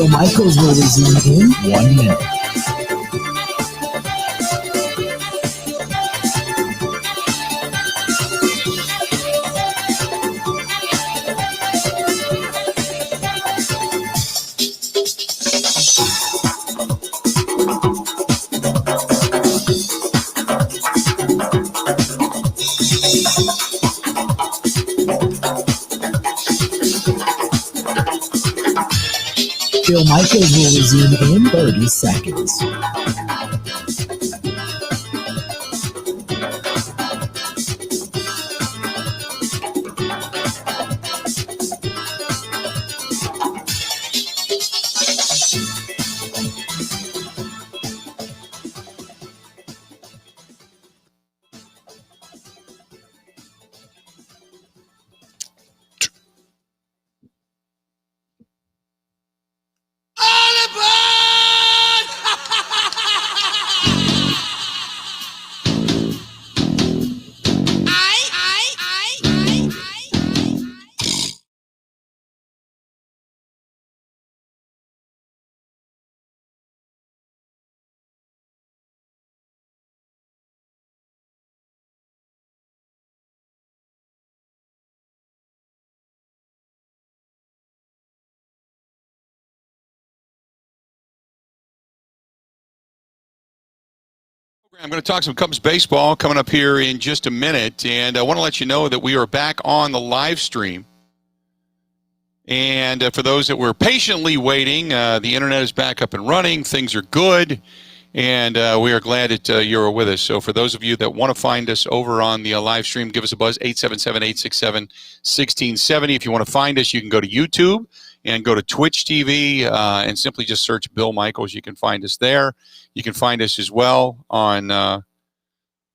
Bill Michaels will resume in 1 minute. Bill Michaels will resume in 30 seconds. I'm going to talk some Cubs baseball coming up here in just a minute, and I want to let you know that we are back on the live stream. And for those that were patiently waiting, the internet is back up and running. Things are good, and we are glad that you're with us. So for those of you that want to find us over on the live stream, give us a buzz, 877-867-1670. If you want to find us, you can go to YouTube and go to Twitch TV and simply just search Bill Michaels. You can find us there. You can find us as well on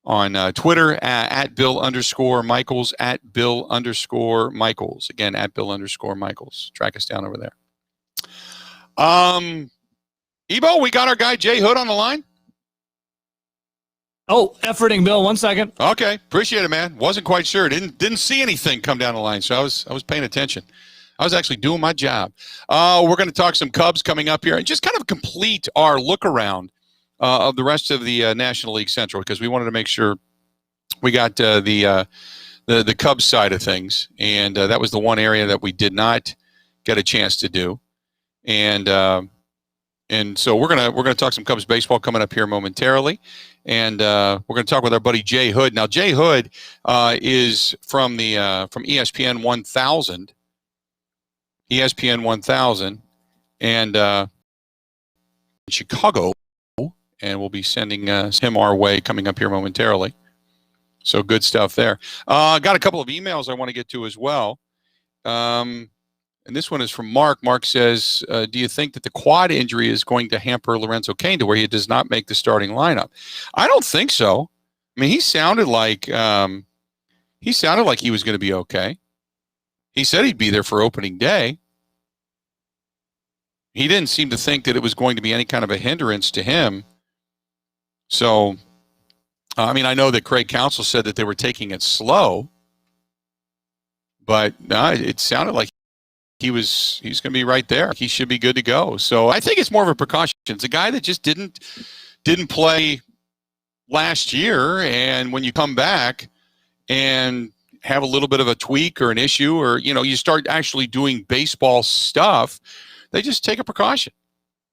Twitter at Bill_Michaels, at Bill_Michaels. Again, at Bill_Michaels. Track us down over there. Ebo, we got our guy Jay Hood on the line. Oh, efforting, Bill. 1 second. Okay, appreciate it, man. Wasn't quite sure. Didn't see anything come down the line, so I was paying attention. I was actually doing my job. We're going to talk some Cubs coming up here and just kind of complete our look around of the rest of the National League Central, because we wanted to make sure we got the Cubs side of things, and that was the one area that we did not get a chance to do, and so we're gonna talk some Cubs baseball coming up here momentarily, and we're gonna talk with our buddy Jay Hood. Now, Jay Hood is from ESPN 1000. ESPN 1000, and in Chicago, and we'll be sending him our way coming up here momentarily. So good stuff there. Got a couple of emails I want to get to as well. And this one is from Mark. Mark says, do you think that the quad injury is going to hamper Lorenzo Cain to where he does not make the starting lineup? I don't think so. I mean, he sounded like he was going to be okay. He said he'd be there for opening day. He didn't seem to think that it was going to be any kind of a hindrance to him. So, I mean, I know that Craig Counsell said that they were taking it slow, but it sounded like he's going to be right there. He should be good to go. So I think it's more of a precaution. It's a guy that just didn't play last year, and when you come back and have a little bit of a tweak or an issue, or you start actually doing baseball stuff, they just take a precaution.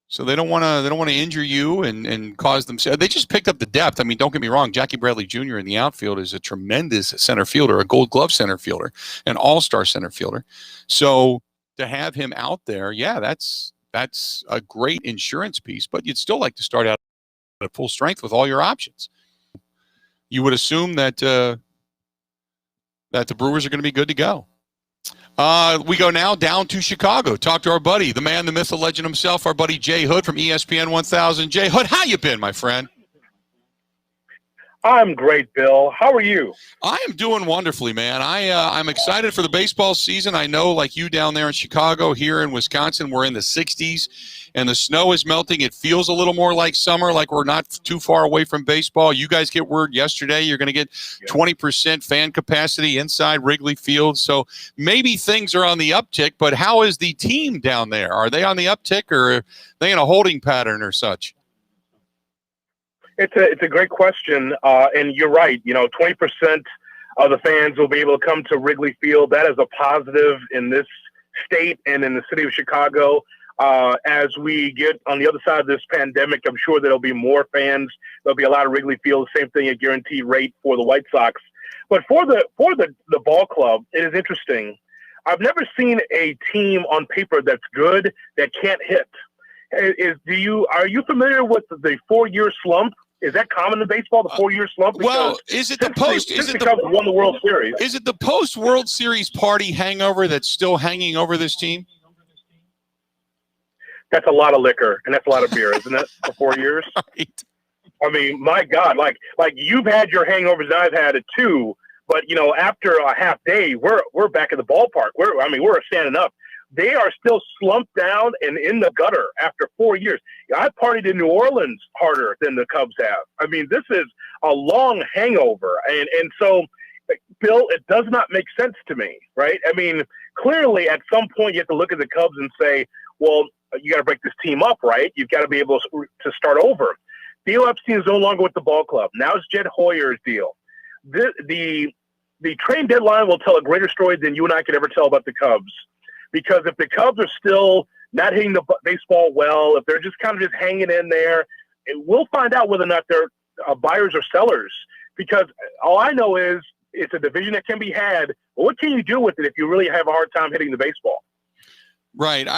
So they don't want to injure you and cause them. They just picked up the depth. I mean, don't get me wrong. Jackie Bradley Jr. in the outfield is a tremendous center fielder, a Gold Glove center fielder, an all-star center fielder. So to have him out there, yeah, that's a great insurance piece. But you'd still like to start out at full strength with all your options. You would assume that the Brewers are going to be good to go. We go now down to Chicago. Talk to our buddy, the man, the myth, the legend himself, our buddy Jay Hood from ESPN 1000. Jay Hood, how you been, my friend? I'm great, Bill. How are you? I am doing wonderfully, man. I'm excited for the baseball season. I know, like you down there in Chicago, here in Wisconsin, we're in the 60s, and the snow is melting. It feels a little more like summer, like we're not too far away from baseball. You guys get word yesterday you're going to get 20% fan capacity inside Wrigley Field, so maybe things are on the uptick. But how is the team down there? Are they on the uptick, or are they in a holding pattern or such? It's a great question, and you're right. 20% of the fans will be able to come to Wrigley Field. That is a positive in this state and in the city of Chicago. As we get on the other side of this pandemic, I'm sure there'll be more fans. There'll be a lot of Wrigley Field. Same thing, a guaranteed rate for the White Sox. But for the ball club, it is interesting. I've never seen a team on paper that's good that can't hit. Are you familiar with the 4-year slump? Is that common in baseball, the 4-year slump? Well, is it the post? Is it the won the World Series? Is it the post World Series party hangover that's still hanging over this team? That's a lot of liquor and that's a lot of beer, isn't it? For 4 years. Right. I mean, my God, like you've had your hangovers and I've had it too. But after a half day, we're back in the ballpark. We're standing up. They are still slumped down and in the gutter after 4 years. I partied in New Orleans harder than the Cubs have. I mean, this is a long hangover. And so, Bill, it does not make sense to me, right? I mean, clearly at some point you have to look at the Cubs and say, well, you got to break this team up, right? You've got to be able to start over. Theo Epstein is no longer with the ball club. Now it's Jed Hoyer's deal. The trade deadline will tell a greater story than you and I could ever tell about the Cubs. Because if the Cubs are still not hitting the baseball well, if they're just kind of just hanging in there, we'll find out whether or not they're buyers or sellers. Because all I know is it's a division that can be had. But what can you do with it if you really have a hard time hitting the baseball? Right.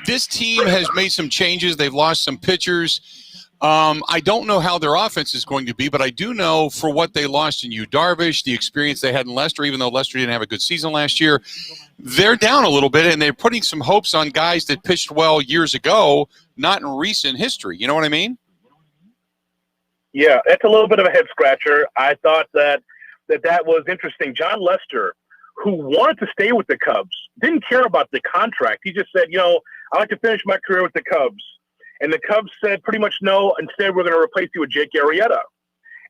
This team has made some changes. They've lost some pitchers. I don't know how their offense is going to be, but I do know for what they lost in Yu Darvish, the experience they had in Lester, even though Lester didn't have a good season last year, they're down a little bit, and they're putting some hopes on guys that pitched well years ago, not in recent history. You know what I mean? Yeah, it's a little bit of a head-scratcher. I thought that was interesting. John Lester, who wanted to stay with the Cubs, didn't care about the contract. He just said, I like to finish my career with the Cubs. And the Cubs said pretty much no. Instead, we're going to replace you with Jake Arrieta.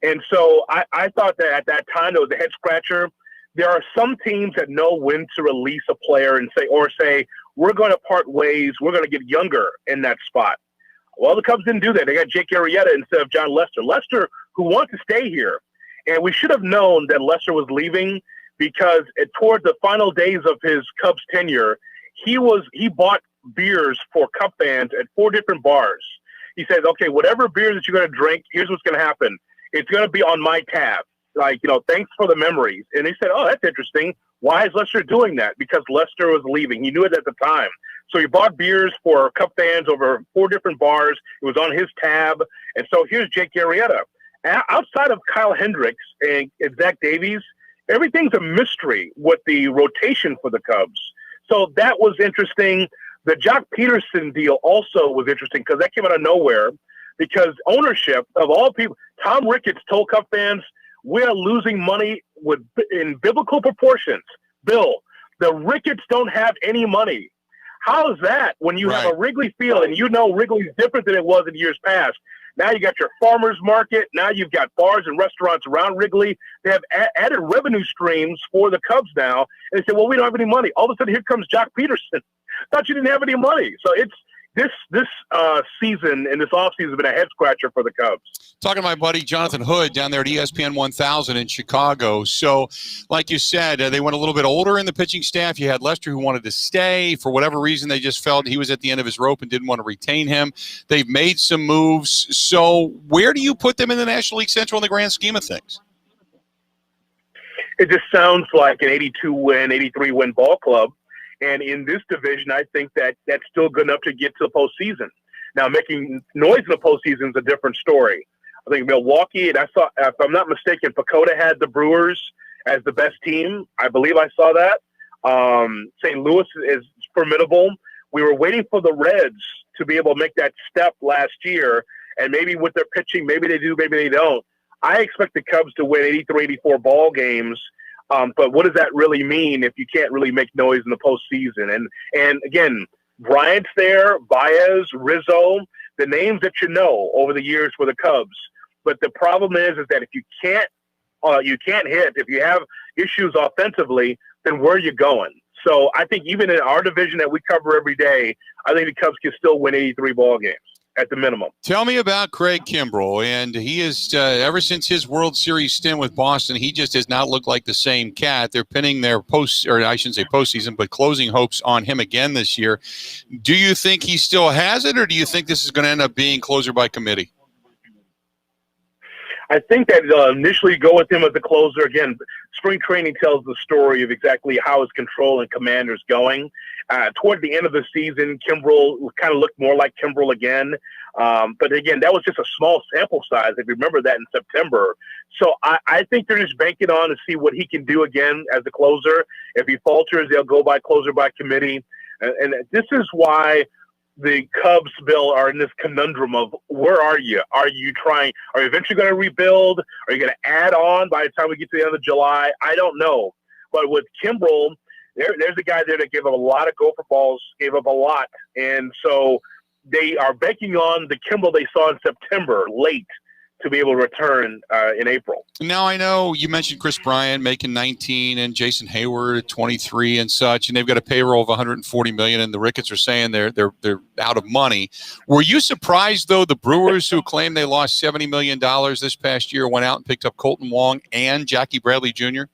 And so I thought that at that time, it was a head scratcher. There are some teams that know when to release a player and say, we're going to part ways. We're going to get younger in that spot. Well, the Cubs didn't do that. They got Jake Arrieta instead of John Lester. Lester, who wanted to stay here. And we should have known that Lester was leaving because toward the final days of his Cubs tenure, he bought beers for Cub fans at 4 different bars. He says, okay, whatever beer that you're going to drink, here's what's going to happen. It's going to be on my tab. Thanks for the memories. And he said, oh, that's interesting. Why is Lester doing that? Because Lester was leaving. He knew it at the time. So he bought beers for Cub fans over 4 different bars. It was on his tab. And so here's Jake Arrieta. Outside of Kyle Hendricks and Zach Davies, everything's a mystery with the rotation for the Cubs. So that was interesting. The Jock Peterson deal also was interesting because that came out of nowhere because ownership of all people, Tom Ricketts told Cub fans, we're losing money in biblical proportions. Bill, the Ricketts don't have any money. How is that when you have a Wrigley Field and Wrigley's different than it was in years past? Now you got your farmers market. Now you've got bars and restaurants around Wrigley. They have added revenue streams for the Cubs now. And they say, well, we don't have any money. All of a sudden, here comes Jock Peterson. Thought you didn't have any money. So it's this season and this offseason has been a head scratcher for the Cubs. Talking to my buddy Jonathan Hood down there at ESPN 1000 in Chicago. So, like you said, they went a little bit older in the pitching staff. You had Lester who wanted to stay. For whatever reason, they just felt he was at the end of his rope and didn't want to retain him. They've made some moves. So, where do you put them in the National League Central in the grand scheme of things? It just sounds like an 82-win, 83-win ball club. And in this division, I think that that's still good enough to get to the postseason. Now, making noise in the postseason is a different story. I think Milwaukee, and I saw, if I'm not mistaken, Pacoda had the Brewers as the best team. I believe I saw that. St. Louis is formidable. We were waiting for the Reds to be able to make that step last year, and maybe with their pitching, maybe they do, maybe they don't. I expect the Cubs to win 83, 84 ball games. But what does that really mean if you can't really make noise in the postseason? And again, Bryant's there, Baez, Rizzo, the names that you know over the years for the Cubs. But the problem is that if you can't hit, if you have issues offensively, then where are you going? So I think even in our division that we cover every day, I think the Cubs can still win 83 ball games at the minimum. Tell me about Craig Kimbrell, and he is ever since his World Series stint with Boston, he just has not looked like the same cat. They're pinning their postseason, but closing hopes on him again this year. Do you think he still has it, or do you think this is going to end up being closer by committee? I think that initially go with him as the closer. Again, spring training tells the story of exactly how his control and command is going. Toward the end of the season, Kimbrell kind of looked more like Kimbrell again. But again, that was just a small sample size, if you remember that in September. So I think they're just banking on to see what he can do again as the closer. If he falters, they'll go by closer by committee. And this is why the Cubs, Bill, are in this conundrum of where are you? Are you eventually going to rebuild? Are you going to add on by the time we get to the end of July? I don't know. But with Kimbrell, there's a guy there that gave up a lot of gopher balls, gave up a lot. And so they are banking on the Kimbrell they saw in September, late, to be able to return in April. Now, I know you mentioned Chris Bryant making 19 and Jason Hayward at 23 and such, and they've got a payroll of $140 million, and the Ricketts are saying they're out of money. Were you surprised, though, the Brewers, who claimed they lost $70 million this past year, went out and picked up Colton Wong and Jackie Bradley Jr.?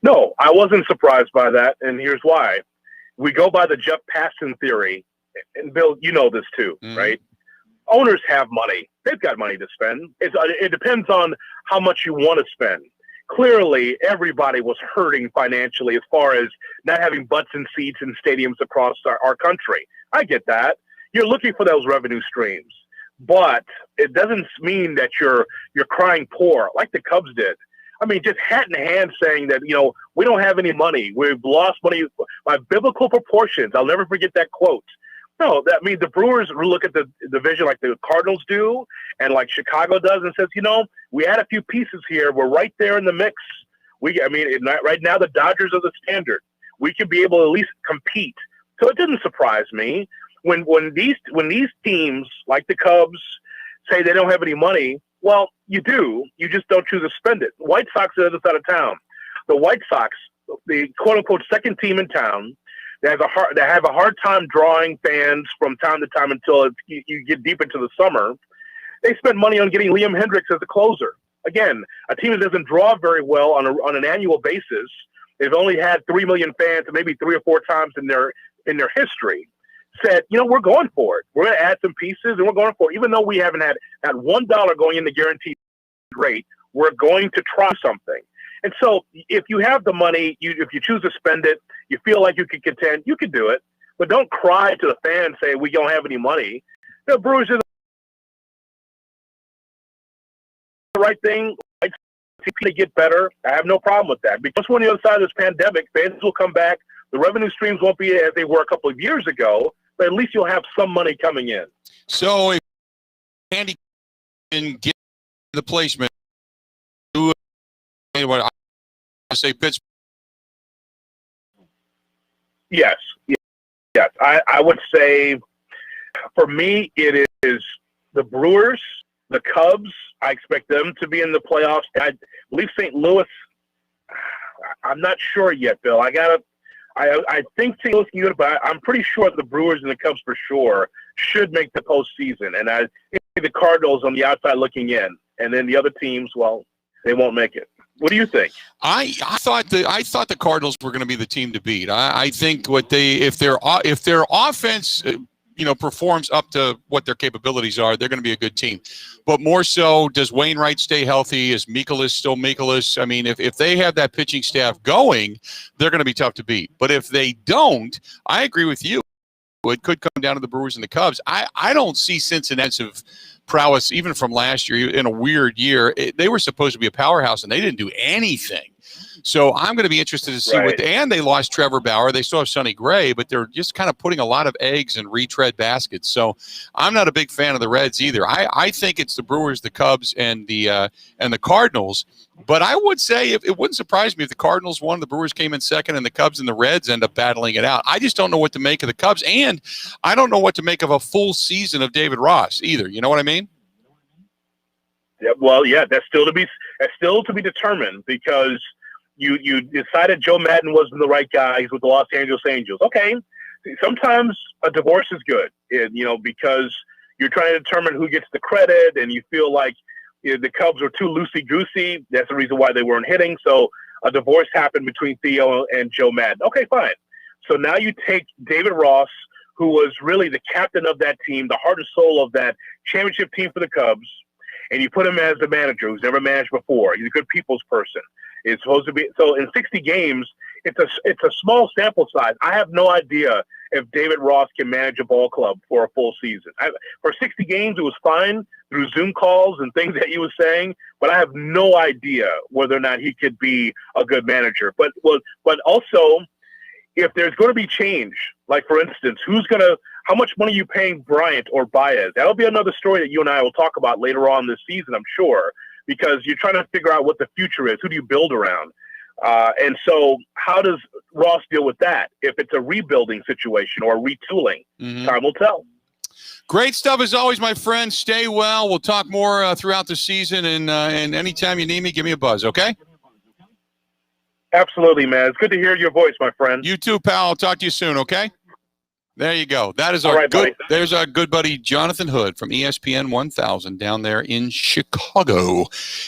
No, I wasn't surprised by that, and here's why. We go by the Jeff Passan theory, and Bill, you know this too, right? Owners have money. They've got money to spend. It depends on how much you want to spend. Clearly, everybody was hurting financially as far as not having butts and seats in stadiums across our country. I get that. You're looking for those revenue streams. But it doesn't mean that you're crying poor like the Cubs did. I mean, just hat in hand saying that, we don't have any money. We've lost money by biblical proportions. I'll never forget that quote. No, that means the Brewers look at the division like the Cardinals do and like Chicago does and says, we had a few pieces here. We're right there in the mix. Right now the Dodgers are the standard. We can be able to at least compete. So it didn't surprise me when these teams like the Cubs say they don't have any money. Well, you do. You just don't choose to spend it. The White Sox are the other side of town. The White Sox, the quote-unquote second team in town, they have a hard time drawing fans from time to time until you get deep into the summer. They spend money on getting Liam Hendriks as a closer. Again, a team that doesn't draw very well on an annual basis. They've only had 3 million fans, maybe 3 or 4 times in their history. Said, we're going for it. We're going to add some pieces, and we're going for it. Even though we haven't had $1 going in the guaranteed rate, we're going to try something. And so if you have the money, if you choose to spend it, you feel like you can contend, you can do it. But don't cry to the fans saying we don't have any money. The Brewers are the right thing. To get better, I have no problem with that. Because when the other side of this pandemic, fans will come back. The revenue streams won't be as they were a couple of years ago, but at least you'll have some money coming in. So if Andy can get the placement, what I say, Pittsburgh. Yes. I would say, for me, it is the Brewers, the Cubs. I expect them to be in the playoffs. I believe St. Louis. I'm not sure yet, Bill. I think St. Louis can do it, but I'm pretty sure the Brewers and the Cubs for sure should make the postseason. And I think the Cardinals on the outside looking in, and then the other teams, well, they won't make it. What do you think? I thought the Cardinals were going to be the team to beat. I think if their offense performs up to what their capabilities are, they're going to be a good team. But more so, does Wainwright stay healthy? Is Mikolas still Mikolas? I mean, if they have that pitching staff going, they're going to be tough to beat. But if they don't, I agree with you. It could come down to the Brewers and the Cubs. I don't see Cincinnati's prowess, even from last year, in a weird year. They were supposed to be a powerhouse, and they didn't do anything. So I'm going to be interested to see Right. and they lost Trevor Bauer. They still have Sonny Gray, but they're just kind of putting a lot of eggs in retread baskets. So I'm not a big fan of the Reds either. I think it's the Brewers, the Cubs, and the Cardinals. But I would say it wouldn't surprise me if the Cardinals won, the Brewers came in second, and the Cubs and the Reds end up battling it out. I just don't know what to make of the Cubs, and I don't know what to make of a full season of David Ross either. You know what I mean? Yeah, well, yeah, that's still to be determined, because you decided Joe Madden wasn't the right guy. He's with the Los Angeles Angels. Okay, sometimes a divorce is good, because you're trying to determine who gets the credit, and you feel like the Cubs were too loosey-goosey. That's the reason why they weren't hitting. So a divorce happened between Theo and Joe Madden. Okay, fine. So now you take David Ross, who was really the captain of that team, the heart and soul of that championship team for the Cubs, and you put him as the manager who's never managed before. He's a good people's person. It's supposed to be so. In 60 games, it's a small sample size. I have no idea if David Ross can manage a ball club for a full season. For 60 games, it was fine through Zoom calls and things that he was saying, but I have no idea whether or not he could be a good manager. But also, if there's going to be change, like for instance, how much money are you paying Bryant or Baez? That'll be another story that you and I will talk about later on this season, I'm sure, because you're trying to figure out what the future is. Who do you build around? And so how does Ross deal with that if it's a rebuilding situation or retooling? Mm-hmm. Time will tell. Great stuff as always, my friend. Stay well. We'll talk more throughout the season, and anytime you need me, give me a buzz, okay? Absolutely, man. It's good to hear your voice, my friend. You too, pal. I'll talk to you soon, okay? There you go. That is All right, buddy. There's our good buddy Jonathan Hood from ESPN 1000 down there in Chicago.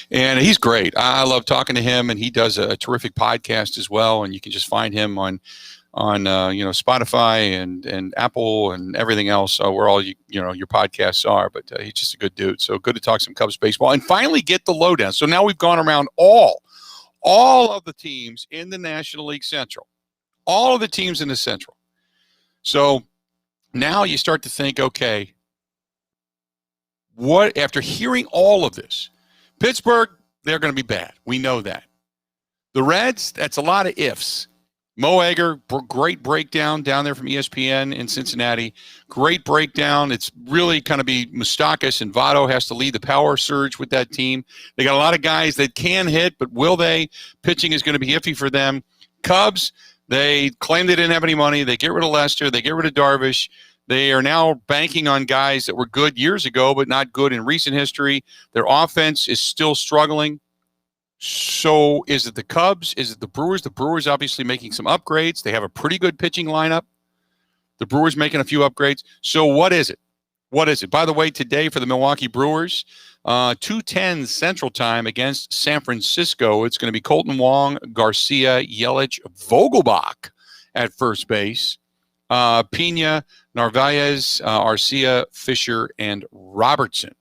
And he's great. I love talking to him, and he does a terrific podcast as well. And you can just find him on Spotify and Apple and everything else, where all your podcasts are. But he's just a good dude. So good to talk some Cubs baseball and finally get the lowdown. So now we've gone around all of the teams in the National League Central, all of the teams in the Central. So now you start to think, okay, what, after hearing all of this, Pittsburgh, they're going to be bad. We know that. The Reds, that's a lot of ifs. Mo Egger, great breakdown down there from ESPN in Cincinnati. Great breakdown. It's really kind of be Moustakas and Votto has to lead the power surge with that team. They got a lot of guys that can hit, but will they? Pitching is going to be iffy for them. Cubs, they claim they didn't have any money. They get rid of Lester. They get rid of Darvish. They are now banking on guys that were good years ago, but not good in recent history. Their offense is still struggling. So is it the Cubs? Is it the Brewers? The Brewers obviously making some upgrades. They have a pretty good pitching lineup. The Brewers making a few upgrades. So what is it? What is it? By the way, today for the Milwaukee Brewers, 2:10 Central Time against San Francisco, it's going to be Colton Wong, Garcia, Yelich, Vogelbach at first base, Pena, Narvaez, Arcia, Fisher, and Robertson.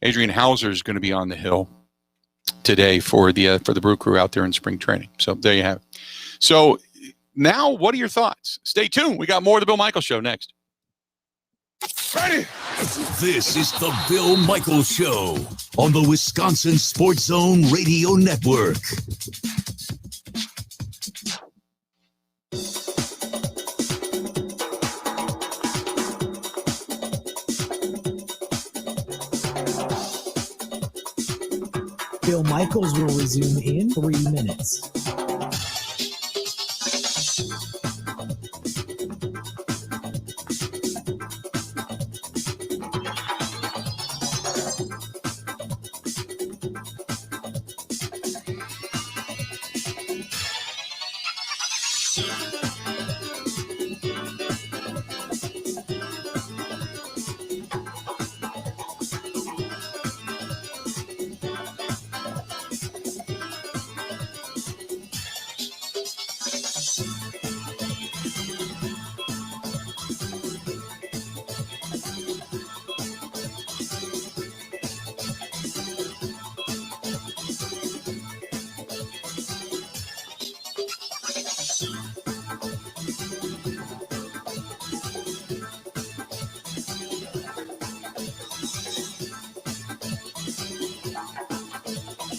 Adrian Hauser is going to be on the hill today for the Brew Crew out there in spring training. So there you have it. So now, what are your thoughts? Stay tuned. We got more of the Bill Michaels Show next. Ready? This is the Bill Michaels Show on the Wisconsin Sports Zone Radio Network. Bill Michaels will resume in 3 minutes.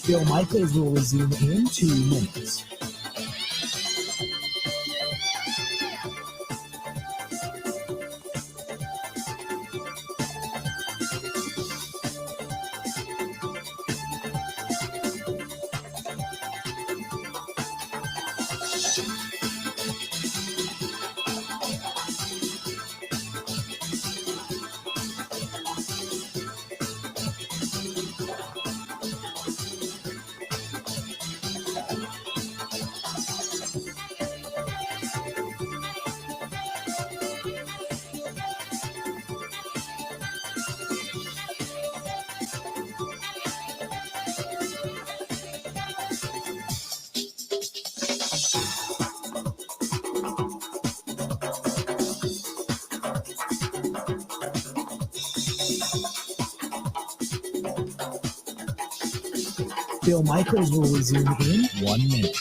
Bill Michaels will resume in 2 minutes. Bill Michaels will resume in 1 minute.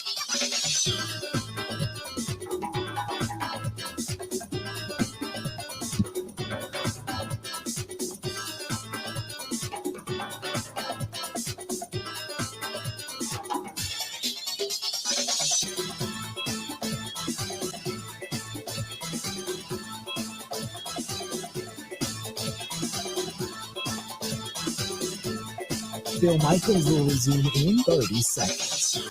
Bill Michaels will resume in 30 seconds.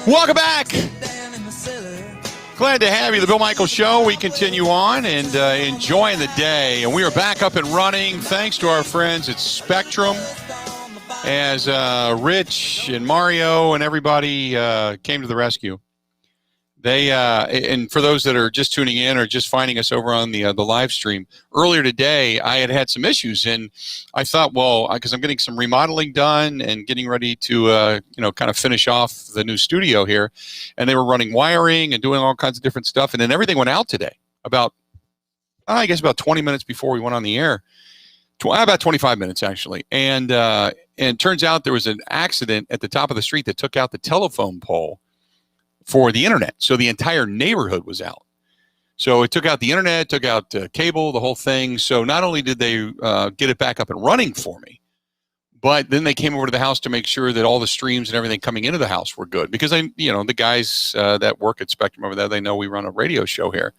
Welcome back. Glad to have you. The Bill Michaels Show. We continue on and enjoying the day. And we are back up and running thanks to our friends at Spectrum, as Rich and Mario and everybody came to the rescue. They and for those that are just tuning in or just finding us over on the live stream, earlier today I had some issues, and I thought, well, because I'm getting some remodeling done and getting ready to kind of finish off the new studio here, and they were running wiring and doing all kinds of different stuff, and then everything went out today about 20 minutes before we went on the air, about 25 minutes actually, and it turns out there was an accident at the top of the street that took out the telephone pole for the internet. So the entire neighborhood was out. So it took out the internet, took out cable, the whole thing. So not only did they get it back up and running for me, but then they came over to the house to make sure that all the streams and everything coming into the house were good. Because the guys that work at Spectrum over there, they know we run a radio show here.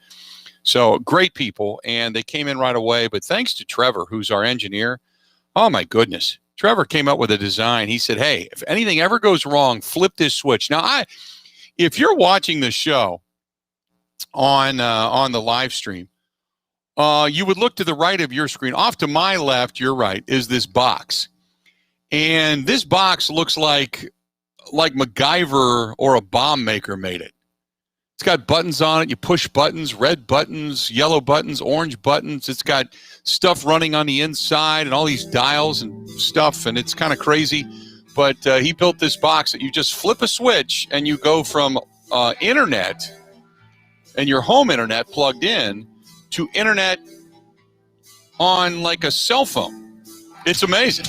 So great people, and they came in right away. But thanks to Trevor, who's our engineer, oh my goodness. Trevor came up with a design. He said, hey, if anything ever goes wrong, flip this switch. Now, if you're watching the show on the live stream, you would look to the right of your screen. Off to my left, your right, is this box. And this box looks like MacGyver or a bomb maker made it. It's got buttons on it. You push buttons, red buttons, yellow buttons, orange buttons. It's got stuff running on the inside and all these dials and stuff, and it's kind of crazy. But he built this box that you just flip a switch and you go from internet and your home internet plugged in to internet on like a cell phone. It's amazing.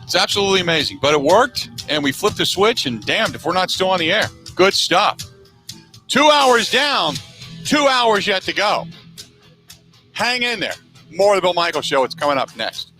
It's absolutely amazing. But it worked, and we flipped the switch, and damned if we're not still on the air. Good stuff. 2 hours down, 2 hours yet to go. Hang in there. More of the Bill Michaels Show. It's coming up next.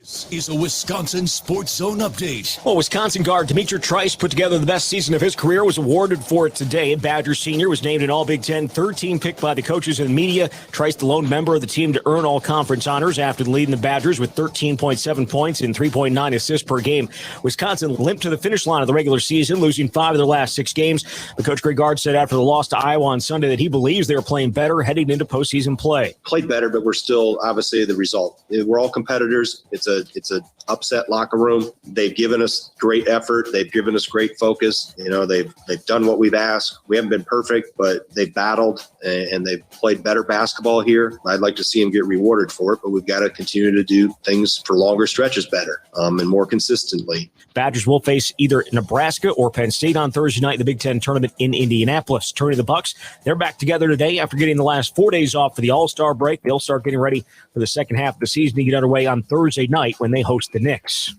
This is a Wisconsin Sports Zone update. Well, Wisconsin guard Demetrius Trice put together the best season of his career, was awarded for it today. Badger senior was named an All-Big Ten third-team pick by the coaches and media. Trice, the lone member of the team to earn all-conference honors after leading the Badgers with 13.7 points and 3.9 assists per game. Wisconsin limped to the finish line of the regular season, losing 5 of their last 6 games. The coach Greg Gard said after the loss to Iowa on Sunday that he believes they're playing better heading into postseason play. Played better, but we're still obviously the result. We're all competitors. It's a upset locker room. They've given us great effort. They've given us great focus. They've done what we've asked. We haven't been perfect, but they've battled and they've played better basketball here. I'd like to see them get rewarded for it, but we've got to continue to do things for longer stretches better and more consistently. Badgers will face either Nebraska or Penn State on Thursday night in the Big Ten tournament in Indianapolis. Turning to the Bucks, they're back together today after getting the last 4 days off for the All-Star break. They'll start getting ready for the second half of the season to get underway on Thursday night when they host the Knicks.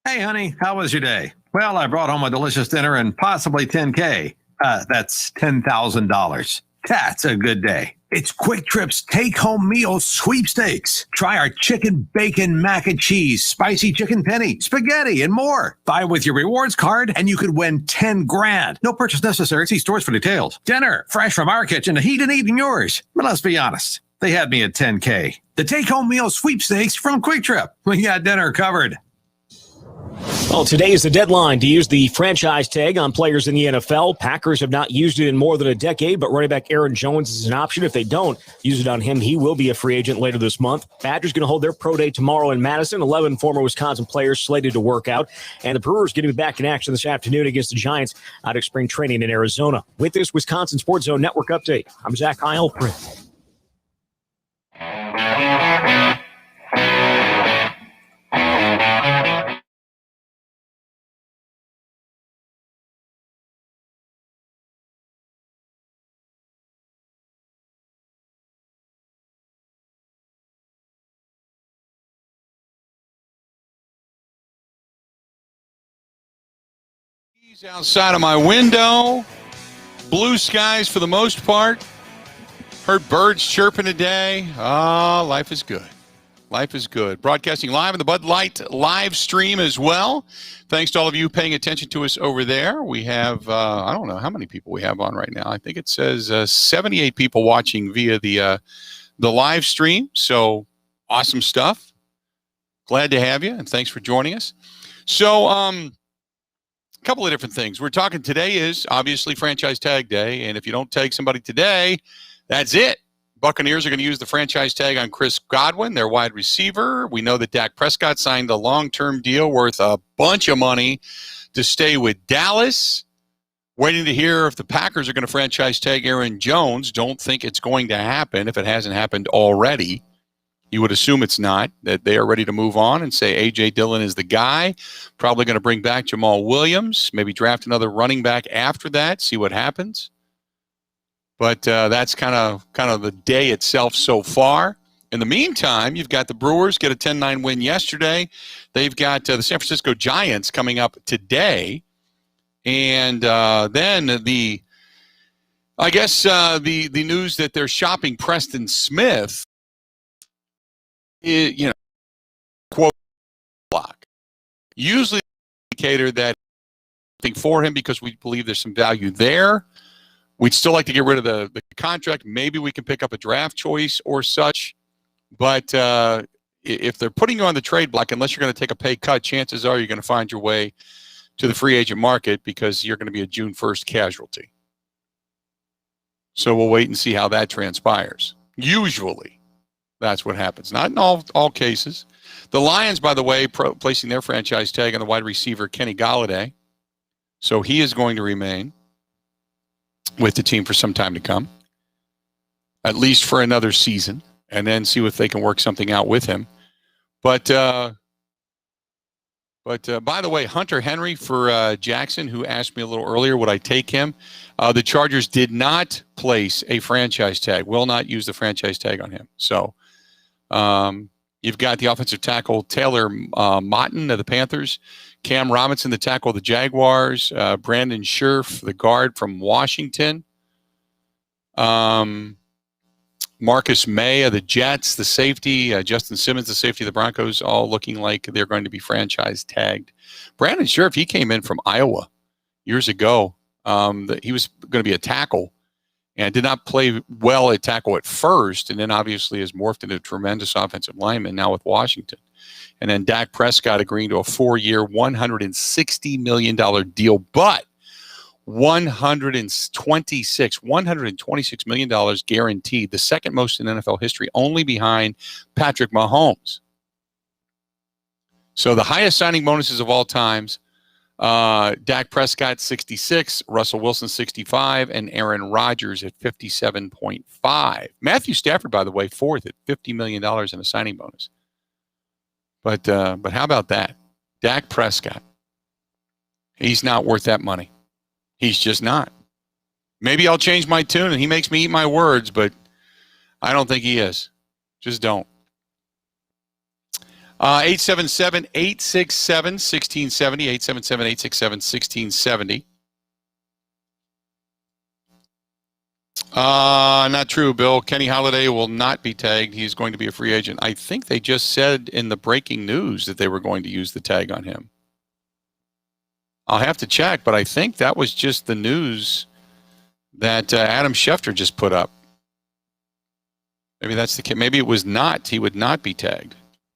Hey, honey, how was your day? Well, I brought home a delicious dinner and possibly $10K. That's $10,000. That's a good day. It's Quick Trip's take-home meal sweepstakes. Try our chicken, bacon, mac and cheese, spicy chicken penny, spaghetti, and more. Buy with your rewards card, and you could win $10,000. No purchase necessary. See stores for details. Dinner, fresh from our kitchen to heat and eat in yours. But let's be honest, they had me at $10K. The take-home meal sweepstakes from Quick Trip. We got dinner covered. Well, today is the deadline to use the franchise tag on players in the NFL. Packers have not used it in more than a decade, but running back Aaron Jones is an option. If they don't use it on him, he will be a free agent later this month. Badgers going to hold their pro day tomorrow in Madison. 11 former Wisconsin players slated to work out. And the Brewers going to be back in action this afternoon against the Giants out of spring training in Arizona. With this Wisconsin Sports Zone Network update, I'm Zach Heilprin. Outside of my window, blue skies for the most part. Heard birds chirping today. Life is good. Life is good. Broadcasting live on the Bud Light live stream as well. Thanks to all of you paying attention to us over there. We have, I don't know how many people we have on right now. I think it says 78 people watching via the live stream. So awesome stuff. Glad to have you, and thanks for joining us. So, a couple of different things. We're talking today is obviously franchise tag day, and if you don't tag somebody today, that's it. Buccaneers are going to use the franchise tag on Chris Godwin, their wide receiver. We know that Dak Prescott signed a long-term deal worth a bunch of money to stay with Dallas. Waiting to hear if the Packers are going to franchise tag Aaron Jones. Don't think it's going to happen if it hasn't happened already. You would assume it's not, that they are ready to move on and say A.J. Dillon is the guy. Probably going to bring back Jamal Williams, maybe draft another running back after that, see what happens. But that's kind of the day itself so far. In the meantime, you've got the Brewers get a 10-9 win yesterday. They've got the San Francisco Giants coming up today. And then the news that they're shopping Preston Smith, quote block. Usually an indicator that I think for him because we believe there's some value there. We'd still like to get rid of the contract. Maybe we can pick up a draft choice or such. But if they're putting you on the trade block, unless you're going to take a pay cut, chances are you're going to find your way to the free agent market because you're going to be a June 1st casualty. So we'll wait and see how that transpires. Usually, that's what happens. Not in all cases. The Lions, by the way, placing their franchise tag on the wide receiver Kenny Golladay. So he is going to remain with the team for some time to come, at least for another season, and then see if they can work something out with him. But by the way, Hunter Henry for Jackson, who asked me a little earlier, would I take him? The Chargers did not place a franchise tag, will not use the franchise tag on him. So you've got the offensive tackle Taylor Motton of the Panthers, Cam Robinson, the tackle of the Jaguars, Brandon Scherf, the guard from Washington, Marcus May of the Jets, the safety, Justin Simmons, the safety of the Broncos, all looking like they're going to be franchise tagged. Brandon Scherf, he came in from Iowa years ago. He was going to be a tackle and did not play well at tackle at first, and then obviously has morphed into a tremendous offensive lineman now with Washington. And then Dak Prescott agreeing to a 4-year, $160 million deal. But $126 million guaranteed, the second most in NFL history, only behind Patrick Mahomes. So the highest signing bonuses of all times, Dak Prescott 66, Russell Wilson 65, and Aaron Rodgers at 57.5. Matthew Stafford, by the way, fourth at $50 million in a signing bonus. But how about that? Dak Prescott. He's not worth that money. He's just not. Maybe I'll change my tune and he makes me eat my words, but I don't think he is. Just don't. 877-867-1670, 877-867-1670. Not true, Bill. Kenny Holiday will not be tagged. He's going to be a free agent. I think they just said in the breaking news that they were going to use the tag on him. I'll have to check, but I think that was just the news that Adam Schefter just put up. Maybe that's the case. Maybe it was not. He would not be tagged.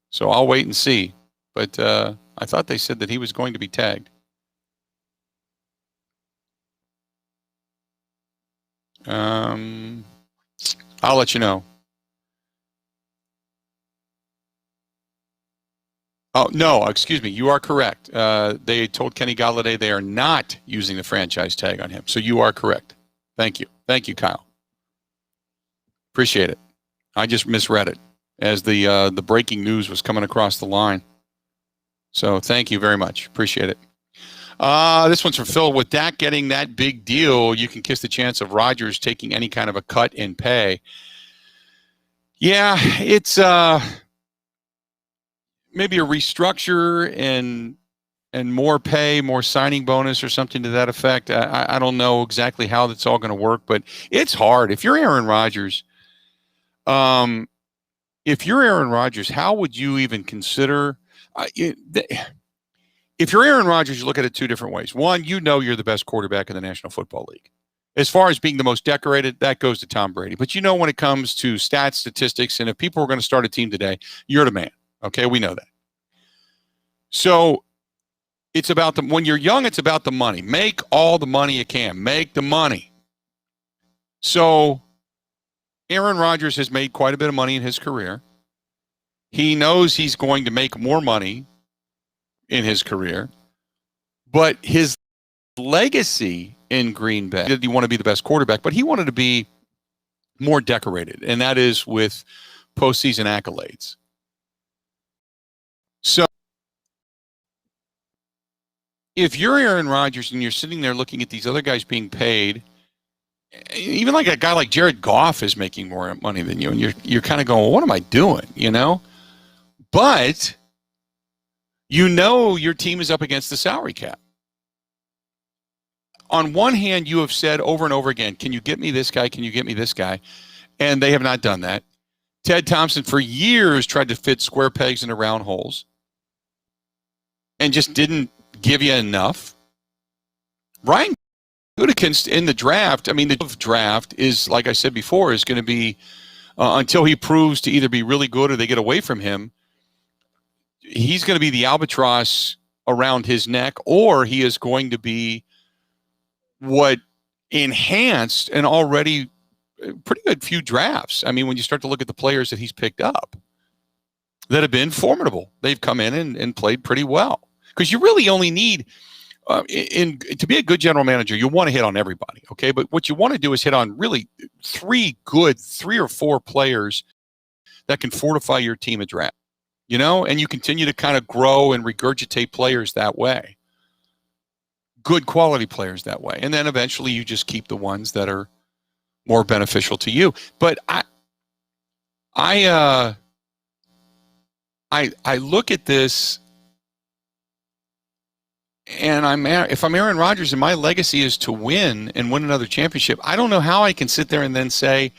So I'll wait and see. But I thought they said that he was going to be tagged. I'll let you know. Oh, no, excuse me. You are correct. They told Kenny Golladay they are not using the franchise tag on him. So you are correct. Thank you. Thank you, Kyle. Appreciate it. I just misread it as the breaking news was coming across the line. So thank you very much. Appreciate it. This one's from Phil. With Dak getting that big deal, you can kiss the chance of Rodgers taking any kind of a cut in pay. Yeah, it's maybe a restructure and more pay, more signing bonus or something to that effect. I don't know exactly how that's all going to work, but it's hard. If you're Aaron Rodgers, how would you even consider if you're Aaron Rodgers, you look at it two different ways. One, you're the best quarterback in the National Football League. As far as being the most decorated, that goes to Tom Brady. But when it comes to stats, statistics, and if people are going to start a team today, you're the man. Okay, we know that. So it's about when you're young, it's about the money. Make all the money you can. Make the money. So Aaron Rodgers has made quite a bit of money in his career. He knows he's going to make more money in his career, but his legacy in Green Bay, he wanted to be the best quarterback, but he wanted to be more decorated, and that is with postseason accolades. So if you're Aaron Rodgers and you're sitting there looking at these other guys being paid, even like a guy like Jared Goff is making more money than you, and you're kind of going, well, what am I doing, But your team is up against the salary cap. On one hand, you have said over and over again, can you get me this guy? Can you get me this guy? And they have not done that. Ted Thompson for years tried to fit square pegs into round holes and just didn't give you enough. Ryan Gutekunst in the draft, the draft is, like I said before, is going to be, until he proves to either be really good or they get away from him, he's going to be the albatross around his neck, or he is going to be what enhanced an already pretty good few drafts. When you start to look at the players that he's picked up that have been formidable, they've come in and played pretty well. Because you really only need, to be a good general manager, you want to hit on everybody, okay? But what you want to do is hit on really three or four players that can fortify your team at draft. And you continue to kind of grow and regurgitate players that way. Good quality players that way. And then eventually you just keep the ones that are more beneficial to you. But I look at this and if I'm Aaron Rodgers and my legacy is to win and win another championship, I don't know how I can sit there and then say,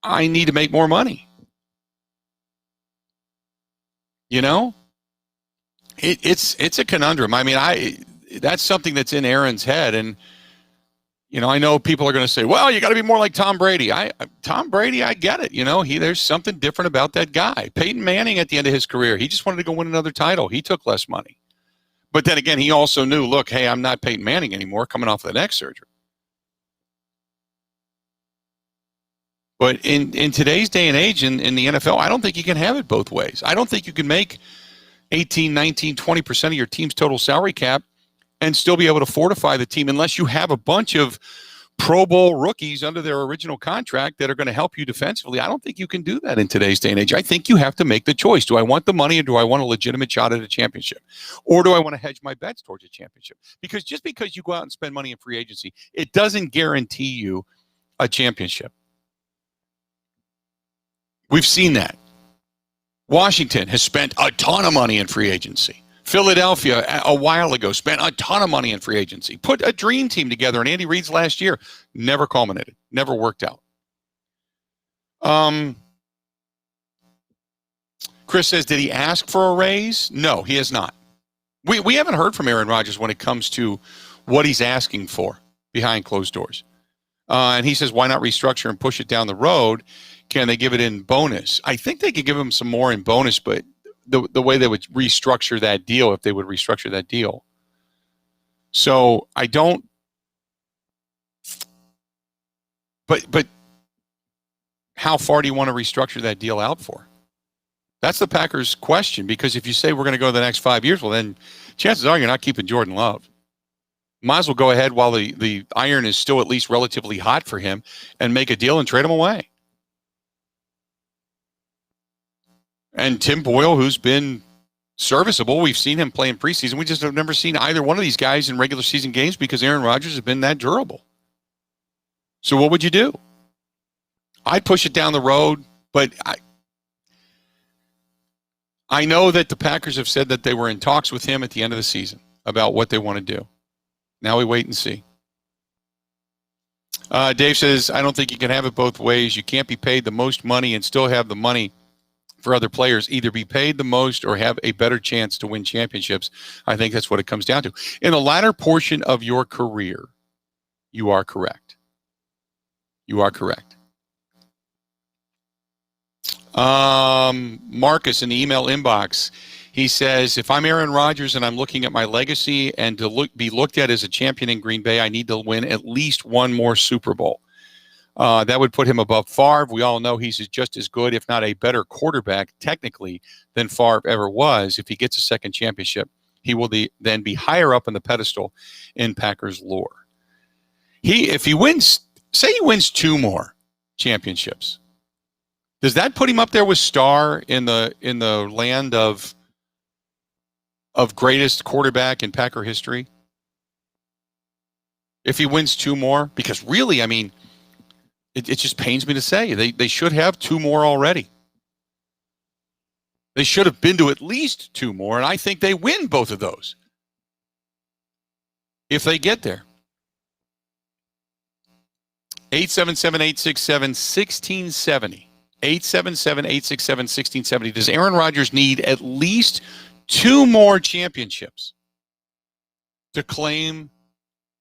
I need to make more money. It's a conundrum. That's something that's in Aaron's head. And, I know people are going to say, well, you got to be more like Tom Brady. Tom Brady, I get it. There's something different about that guy. Peyton Manning at the end of his career, he just wanted to go win another title. He took less money. But then again, he also knew, look, hey, I'm not Peyton Manning anymore coming off of the neck surgery. But in today's day and age in the NFL, I don't think you can have it both ways. I don't think you can make 18, 19, 20% of your team's total salary cap and still be able to fortify the team unless you have a bunch of Pro Bowl rookies under their original contract that are going to help you defensively. I don't think you can do that in today's day and age. I think you have to make the choice. Do I want the money or do I want a legitimate shot at a championship? Or do I want to hedge my bets towards a championship? Because just because you go out and spend money in free agency, it doesn't guarantee you a championship. We've seen that. Washington has spent a ton of money in free agency. Philadelphia, a while ago, spent a ton of money in free agency. Put a dream team together, and Andy Reid's last year never culminated, never worked out. Chris says, did he ask for a raise? No, he has not. We haven't heard from Aaron Rodgers when it comes to what he's asking for behind closed doors. And he says, why not restructure and push it down the road? Can they give it in bonus? I think they could give him some more in bonus, but the way they would restructure that deal, if they would restructure that deal. So I don't. But how far do you want to restructure that deal out for? That's the Packers' question, because if you say we're going to go the next 5 years, well, then chances are you're not keeping Jordan Love. Might as well go ahead while the iron is still at least relatively hot for him and make a deal and trade him away. And Tim Boyle, who's been serviceable, we've seen him play in preseason. We just have never seen either one of these guys in regular season games because Aaron Rodgers has been that durable. So what would you do? I'd push it down the road, but I know that the Packers have said that they were in talks with him at the end of the season about what they want to do. Now we wait and see. Dave says, I don't think you can have it both ways. You can't be paid the most money and still have the money for other players. Either be paid the most or have a better chance to win championships. I think that's what it comes down to. In the latter portion of your career, you are correct. You are correct. Marcus in the email inbox, he says, if I'm Aaron Rodgers and I'm looking at my legacy and to be looked at as a champion in Green Bay, I need to win at least one more Super Bowl. That would put him above Favre. We all know he's just as good, if not a better quarterback, technically, than Favre ever was. If he gets a second championship, he will then be higher up on the pedestal in Packers lore. If he wins, say he wins 2 more championships, does that put him up there with Starr in the land of greatest quarterback in Packer history? If he wins 2 more, because really, I mean, it just pains me to say they should have 2 more already. They should have been to at least 2 more, and I think they win both of those if they get there. 877-867-1670. 877-867-1670. Does Aaron Rodgers need at least 2 more championships to claim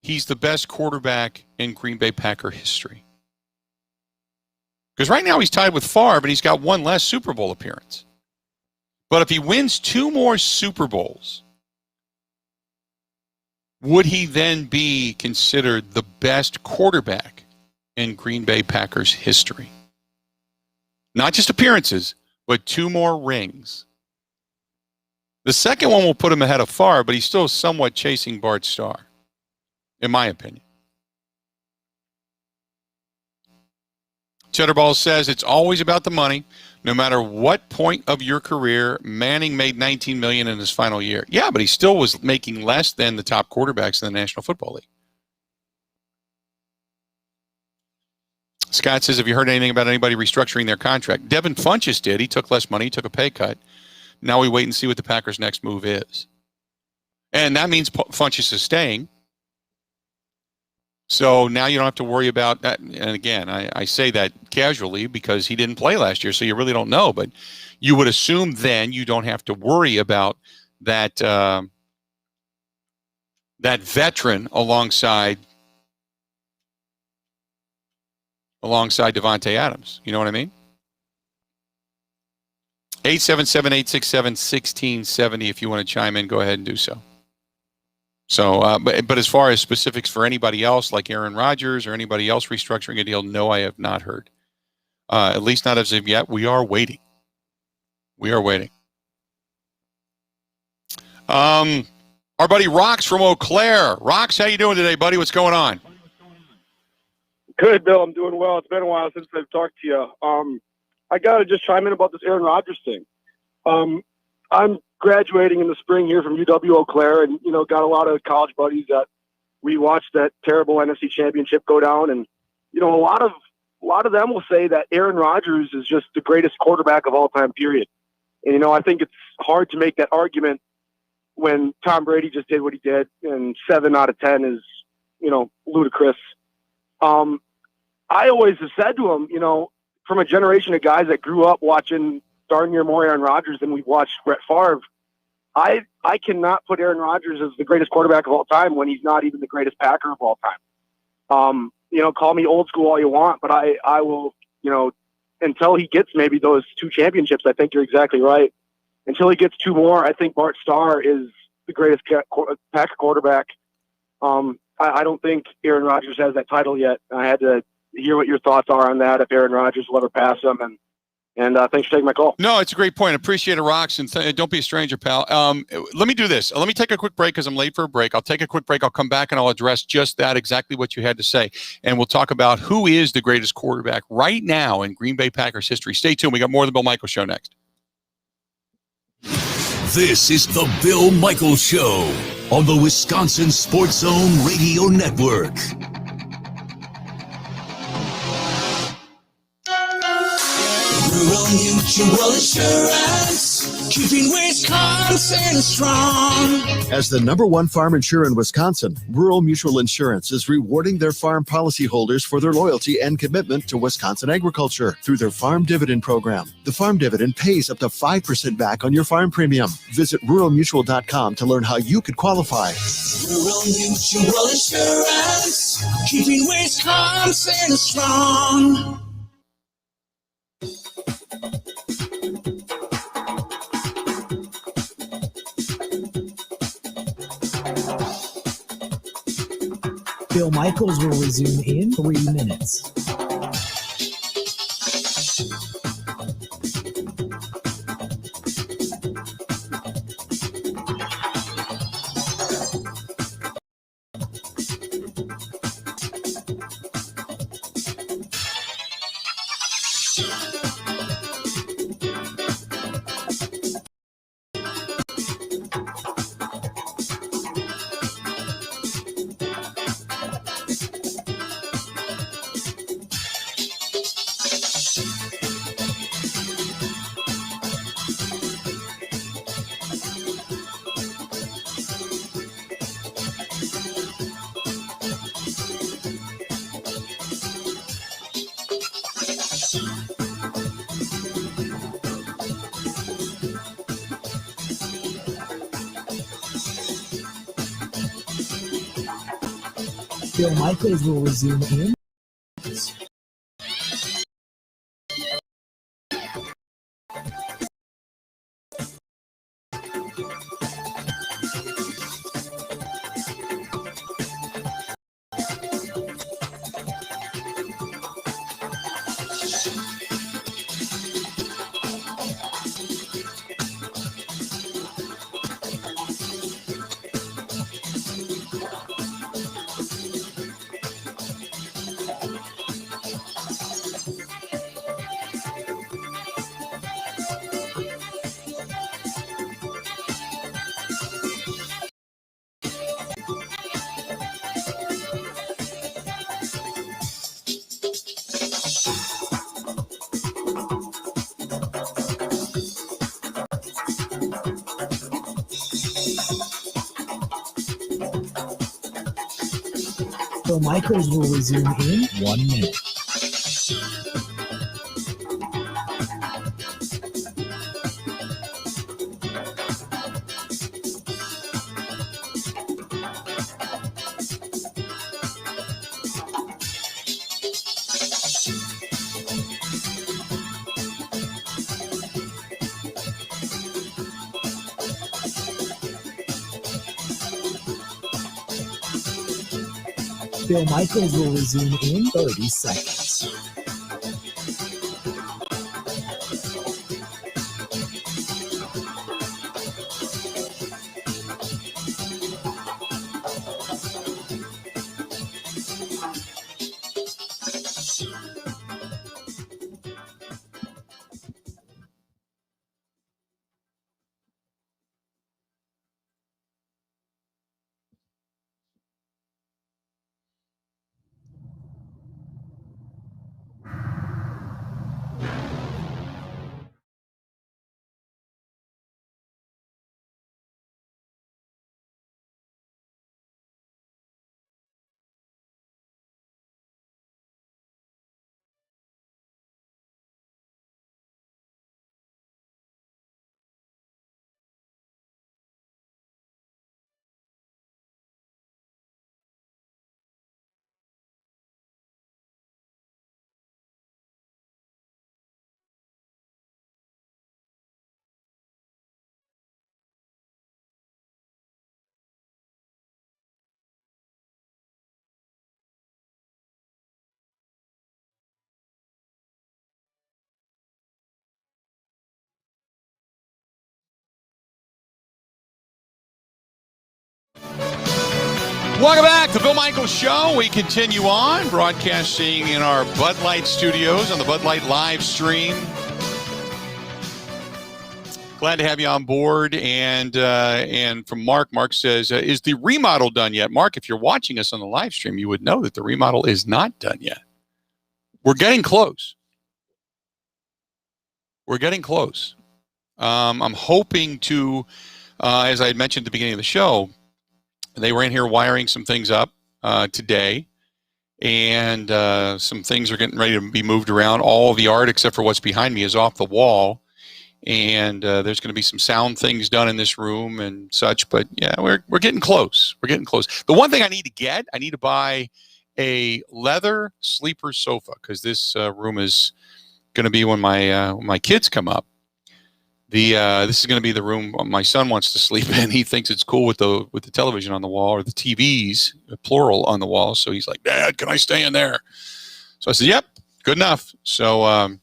he's the best quarterback in Green Bay Packer history? Because right now he's tied with Favre, and he's got 1 less Super Bowl appearance. But if he wins 2 more Super Bowls, would he then be considered the best quarterback in Green Bay Packers history? Not just appearances, but 2 more rings. The second one will put him ahead of Favre, but he's still somewhat chasing Bart Starr, in my opinion. Cheddarballs says it's always about the money. No matter what point of your career, Manning made $19 million in his final year. Yeah, but he still was making less than the top quarterbacks in the National Football League. Scott says, have you heard anything about anybody restructuring their contract? Devin Funchess did. He took less money. He took a pay cut. Now we wait and see what the Packers' next move is. And that means Funchess is staying. So now you don't have to worry about that. And again, I say that casually because he didn't play last year, so you really don't know. But you would assume then you don't have to worry about that that veteran alongside Devontae Adams. You know what I mean? 877-867-1670. If you want to chime in, go ahead and do so. So, but as far as specifics for anybody else, like Aaron Rodgers or anybody else restructuring a deal, no, I have not heard. At least not as of yet. We are waiting. Our buddy Rox from Eau Claire. Rox, how you doing today, buddy? What's going on? Good, Bill. I'm doing well. It's been a while since I've talked to you. I got to just chime in about this Aaron Rodgers thing. I'm graduating in the spring here from UW Eau Claire, and got a lot of college buddies that we watched that terrible NFC Championship go down, and a lot of them will say that Aaron Rodgers is just the greatest quarterback of all time. Period. And I think it's hard to make that argument when Tom Brady just did what he did, and 7 out of 10 is ludicrous. I always have said to him, from a generation of guys that grew up watching darn near more Aaron Rodgers than we've watched Brett Favre, I cannot put Aaron Rodgers as the greatest quarterback of all time when he's not even the greatest Packer of all time. Call me old school all you want, but I will, until he gets maybe those 2 championships, I think you're exactly right. Until he gets 2 more, I think Bart Starr is the greatest Packer quarterback. I don't think Aaron Rodgers has that title yet. I had to hear what your thoughts are on that, if Aaron Rodgers will ever pass him. And thanks for taking my call. No, it's a great point. Appreciate it, Rox, and don't be a stranger, pal. Let me do this. Let me take a quick break because I'm late for a break. I'll take a quick break. I'll come back and I'll address just that, exactly what you had to say. And we'll talk about who is the greatest quarterback right now in Green Bay Packers history. Stay tuned. We got more of the Bill Michaels Show next. This is the Bill Michaels Show on the Wisconsin Sports Zone Radio Network. Rural Mutual Insurance, keeping Wisconsin strong. As the #1 farm insurer in Wisconsin, Rural Mutual Insurance is rewarding their farm policyholders for their loyalty and commitment to Wisconsin agriculture through their Farm Dividend Program. The Farm Dividend pays up to 5% back on your farm premium. Visit ruralmutual.com to learn how you could qualify. Rural Mutual Insurance, keeping Wisconsin strong. Bill Michaels will resume in 3 minutes. Bill Michaels will resume in. Bill Michaels will resume in 1 minute. Bill Michaels will resume in 30 seconds. Welcome back to the Bill Michaels Show. We continue on broadcasting in our Bud Light studios on the Bud Light live stream. Glad to have you on board. And from Mark says, is the remodel done yet? Mark, if you're watching us on the live stream, you would know that the remodel is not done yet. We're getting close. We're getting close. I'm hoping to, as I had mentioned at the beginning of the show, they were in here wiring some things up today, and some things are getting ready to be moved around. All of the art, except for what's behind me, is off the wall, and there's going to be some sound things done in this room and such. But yeah, we're getting close. We're getting close. The one thing I need to buy a leather sleeper sofa, because this room is going to be when my kids come up. This is going to be the room my son wants to sleep in. He thinks it's cool with the television on the wall, or the TVs, plural, on the wall. So he's like, Dad, can I stay in there? So I said, yep, good enough. So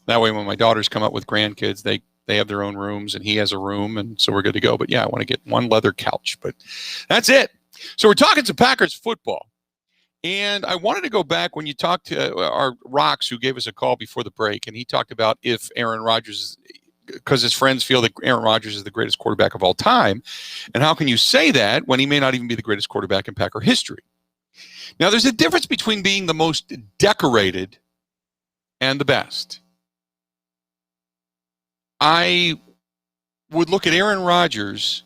that way when my daughters come up with grandkids, they have their own rooms, and he has a room, and so we're good to go. But yeah, I want to get one leather couch, but that's it. So we're talking some Packers football. And I wanted to go back when you talked to our Rocks, who gave us a call before the break, and he talked about if Aaron Rodgers, because his friends feel that Aaron Rodgers is the greatest quarterback of all time. And how can you say that when he may not even be the greatest quarterback in Packer history? Now, there's a difference between being the most decorated and the best. I would look at Aaron Rodgers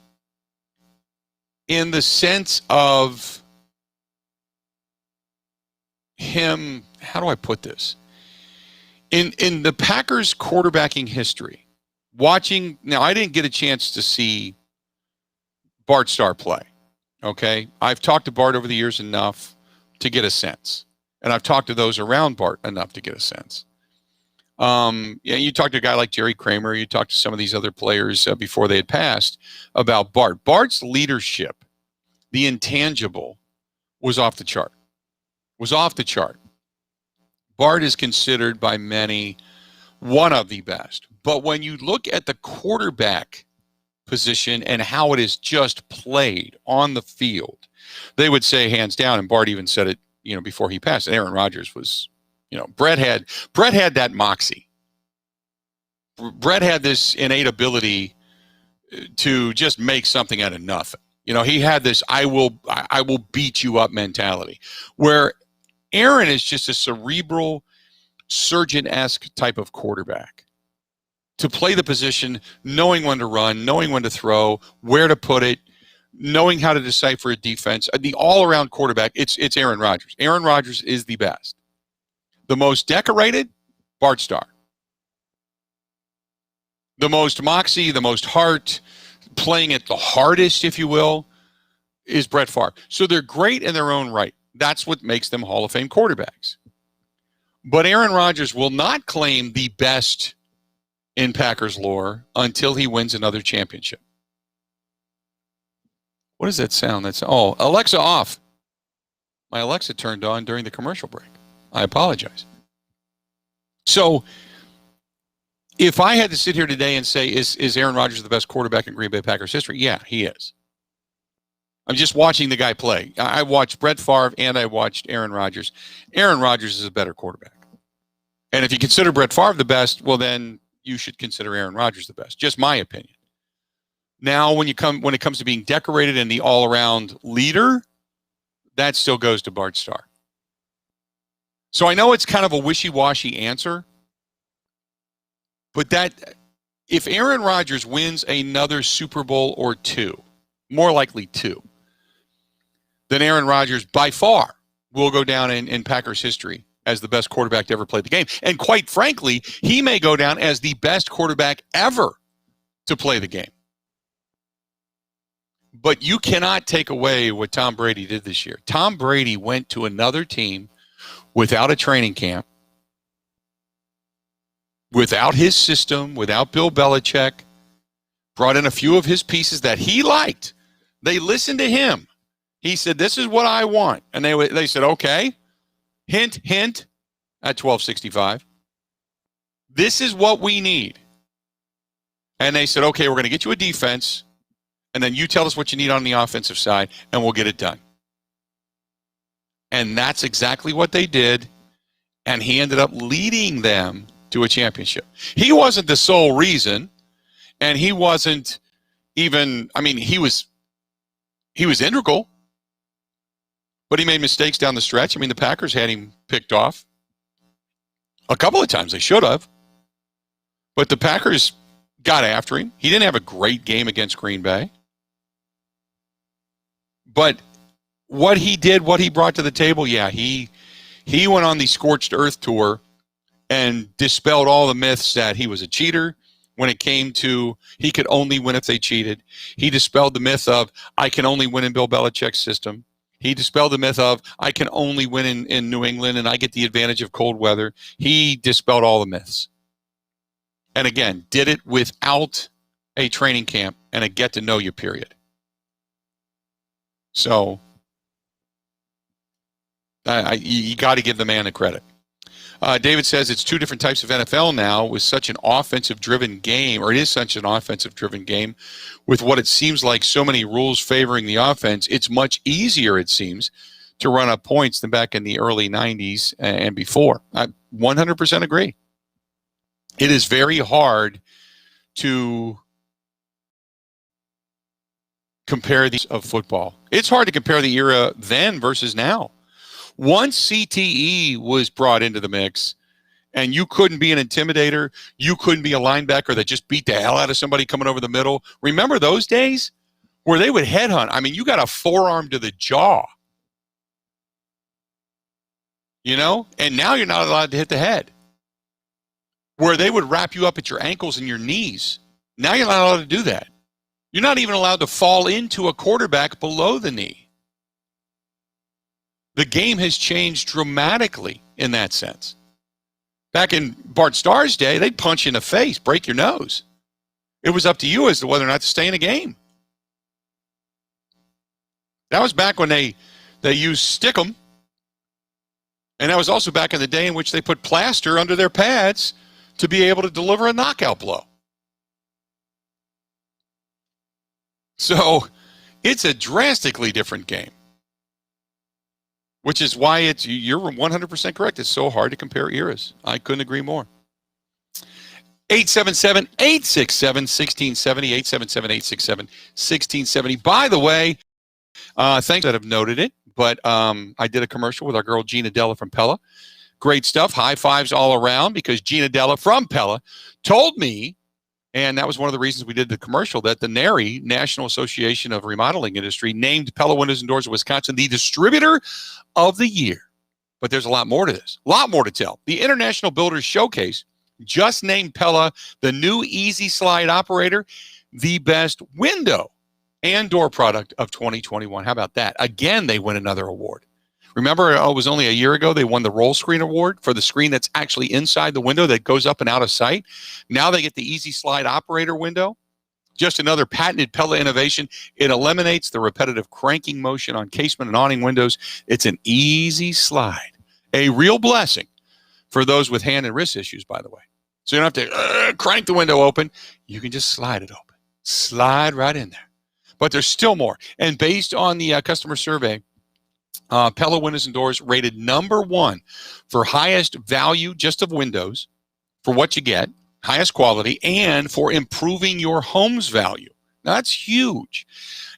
in the sense of him, how do I put this? In the Packers quarterbacking history, now I didn't get a chance to see Bart Starr play, okay? I've talked to Bart over the years enough to get a sense, and I've talked to those around Bart enough to get a sense. You talk to a guy like Jerry Kramer, you talk to some of these other players before they had passed about Bart. Bart's leadership, the intangible, was off the chart. Bart is considered by many one of the best. But when you look at the quarterback position and how it is just played on the field, they would say hands down, and Bart even said it, before he passed, Aaron Rodgers was, Brett had that moxie. Brett had this innate ability to just make something out of nothing. He had this I will beat you up mentality, where Aaron is just a cerebral, surgeon-esque type of quarterback. To play the position, knowing when to run, knowing when to throw, where to put it, knowing how to decipher a defense. The all-around quarterback, it's Aaron Rodgers. Aaron Rodgers is the best. The most decorated, Bart Starr. The most moxie, the most heart, playing it the hardest, if you will, is Brett Favre. So they're great in their own right. That's what makes them Hall of Fame quarterbacks. But Aaron Rodgers will not claim the best in Packers lore until he wins another championship. What does that sound? Alexa off. My Alexa turned on during the commercial break. I apologize. So if I had to sit here today and say, is Aaron Rodgers the best quarterback in Green Bay Packers history? Yeah, he is. I'm just watching the guy play. I watched Brett Favre and I watched Aaron Rodgers. Aaron Rodgers is a better quarterback. And if you consider Brett Favre the best, well, then you should consider Aaron Rodgers the best. Just my opinion. Now, when it comes to being decorated and the all-around leader, that still goes to Bart Starr. So I know it's kind of a wishy-washy answer, but that if Aaron Rodgers wins another Super Bowl or two, more likely two, then Aaron Rodgers by far will go down in Packers history as the best quarterback to ever play the game. And quite frankly, he may go down as the best quarterback ever to play the game. But you cannot take away what Tom Brady did this year. Tom Brady went to another team without a training camp, without his system, without Bill Belichick, brought in a few of his pieces that he liked. They listened to him. He said, this is what I want. And they said, okay, hint, hint, at 1265. This is what we need. And they said, okay, we're going to get you a defense, and then you tell us what you need on the offensive side, and we'll get it done. And that's exactly what they did, and he ended up leading them to a championship. He wasn't the sole reason, and he wasn't even, I mean, he was integral, but he made mistakes down the stretch. I mean, the Packers had him picked off a couple of times. They should have. But the Packers got after him. He didn't have a great game against Green Bay. But what he did, what he brought to the table, yeah, he went on the Scorched Earth tour and dispelled all the myths that he was a cheater when it came to he could only win if they cheated. He dispelled the myth of I can only win in Bill Belichick's system. He dispelled the myth of I can only win in New England and I get the advantage of cold weather. He dispelled all the myths. And again, did it without a training camp and a get-to-know-you period. So you got to give the man the credit. David says it's two different types of NFL now with such an offensive-driven game, or it is such an offensive-driven game with what it seems like so many rules favoring the offense. It's much easier, it seems, to run up points than back in the early 90s and before. I 100% agree. It is very hard to compare these of football. It's hard to compare the era then versus now. Once CTE was brought into the mix and you couldn't be an intimidator, you couldn't be a linebacker that just beat the hell out of somebody coming over the middle. Remember those days where they would headhunt? I mean, you got a forearm to the jaw, you know, and now you're not allowed to hit the head. Where they would wrap you up at your ankles and your knees. Now you're not allowed to do that. You're not even allowed to fall into a quarterback below the knee. The game has changed dramatically in that sense. Back in Bart Starr's day, they'd punch you in the face, break your nose. It was up to you as to whether or not to stay in a game. That was back when they used Stickum. And that was also back in the day in which they put plaster under their pads to be able to deliver a knockout blow. So it's a drastically different game, which is why you're 100% correct. It's so hard to compare eras. I couldn't agree more. 877-867-1670, 877-867-1670. By the way, thanks that have noted it, but I did a commercial with our girl Gina Della from Pella. Great stuff. High fives all around because Gina Della from Pella told me, and that was one of the reasons we did the commercial, that the NARI, National Association of Remodeling Industry, named Pella Windows and Doors of Wisconsin the Distributor of the Year. But there's a lot more to this, a lot more to tell. The International Builders Showcase just named Pella the new Easy Slide Operator the best window and door product of 2021. How about that? Again, they win another award. Remember, it was only a year ago they won the Roll Screen Award for the screen that's actually inside the window that goes up and out of sight. Now they get the Easy Slide Operator window. Just another patented Pella innovation. It eliminates the repetitive cranking motion on casement and awning windows. It's an easy slide. A real blessing for those with hand and wrist issues, by the way. So you don't have to crank the window open. You can just slide it open. Slide right in there. But there's still more. And based on the customer survey, Pella Windows and Doors rated #1 for highest value just of windows, for what you get, highest quality, and for improving your home's value. Now, that's huge.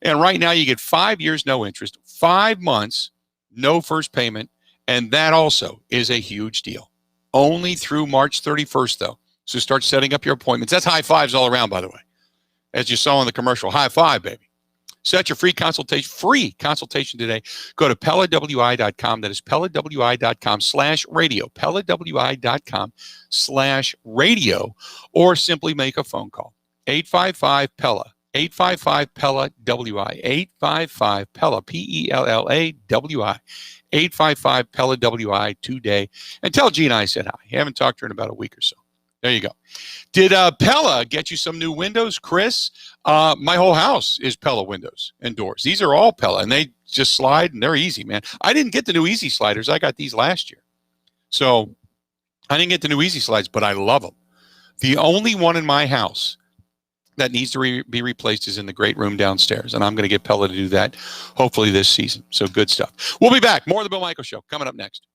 And right now you get 5 years, no interest, 5 months, no first payment, and that also is a huge deal. Only through March 31st, though. So start setting up your appointments. That's high fives all around, by the way. As you saw in the commercial, high five, baby. Set your free consultation today. Go to PellaWI.com. That is PellaWI.com/radio. PellaWI.com/radio. Or simply make a phone call. 855-PELLA. 855-PELLA-WI. 855-PELLA. PELLAWI. 855-PELLA-WI today. And tell Gina I said hi. I haven't talked to her in about a week or so. There you go. Did Pella get you some new windows, Chris? My whole house is Pella windows and doors. These are all Pella, and they just slide, and they're easy, man. I didn't get the new easy sliders. I got these last year. So I didn't get the new easy slides, but I love them. The only one in my house that needs to be replaced is in the great room downstairs, and I'm going to get Pella to do that hopefully this season. So good stuff. We'll be back. More of the Bill Michaels Show coming up next.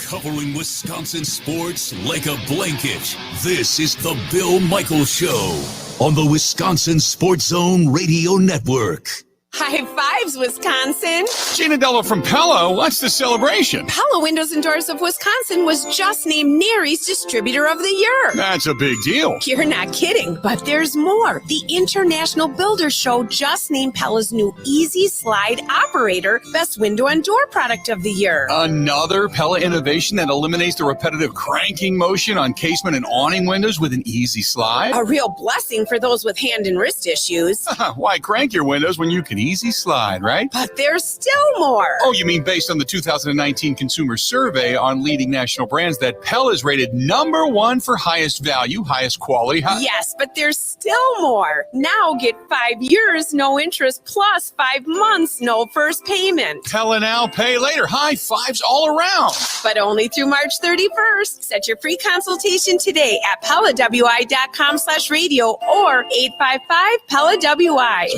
Covering Wisconsin sports like a blanket. This is the Bill Michaels Show on the Wisconsin Sports Zone Radio Network. High fives, Wisconsin. Gina Dello from Pella. What's the celebration? Pella Windows and Doors of Wisconsin was just named NARI's Distributor of the Year. That's a big deal. You're not kidding, but there's more. The International Builders Show just named Pella's new Easy Slide Operator Best Window and Door Product of the Year. Another Pella innovation that eliminates the repetitive cranking motion on casement and awning windows with an easy slide. A real blessing for those with hand and wrist issues. Why crank your windows when you can easy slide, right? But there's still more. Oh, you mean based on the 2019 Consumer Survey on leading national brands that Pella is rated #1 for highest value, highest quality. Yes, but there's still more. Now get 5 years, no interest, plus 5 months, no first payment. Pella now, pay later. High fives all around. But only through March 31st. Set your free consultation today at PellaWI.com/radio or 855-PELLA-WI.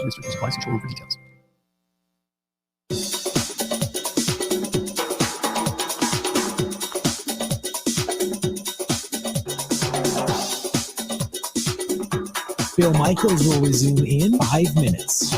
Bill Michaels will resume in 5 minutes.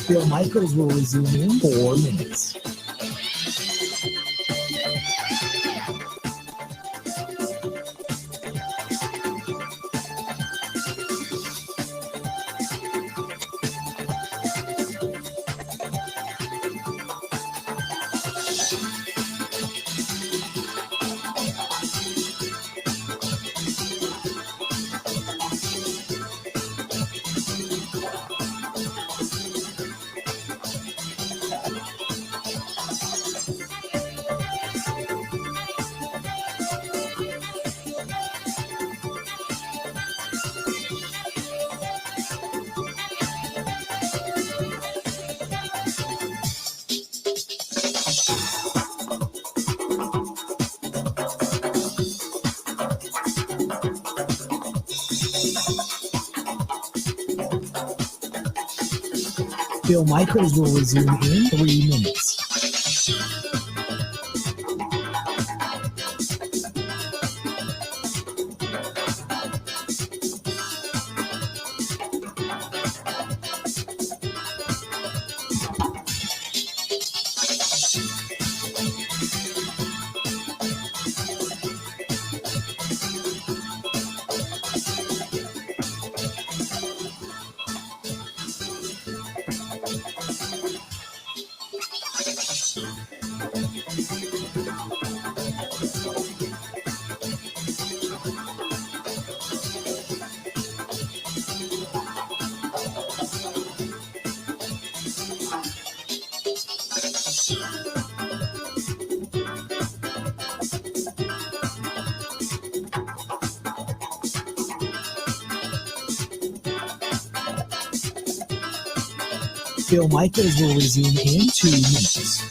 Bill Michaels will resume in 4 minutes. Bill Michaels will resume in 3 minutes. Bill Michaels will resume in 2 minutes.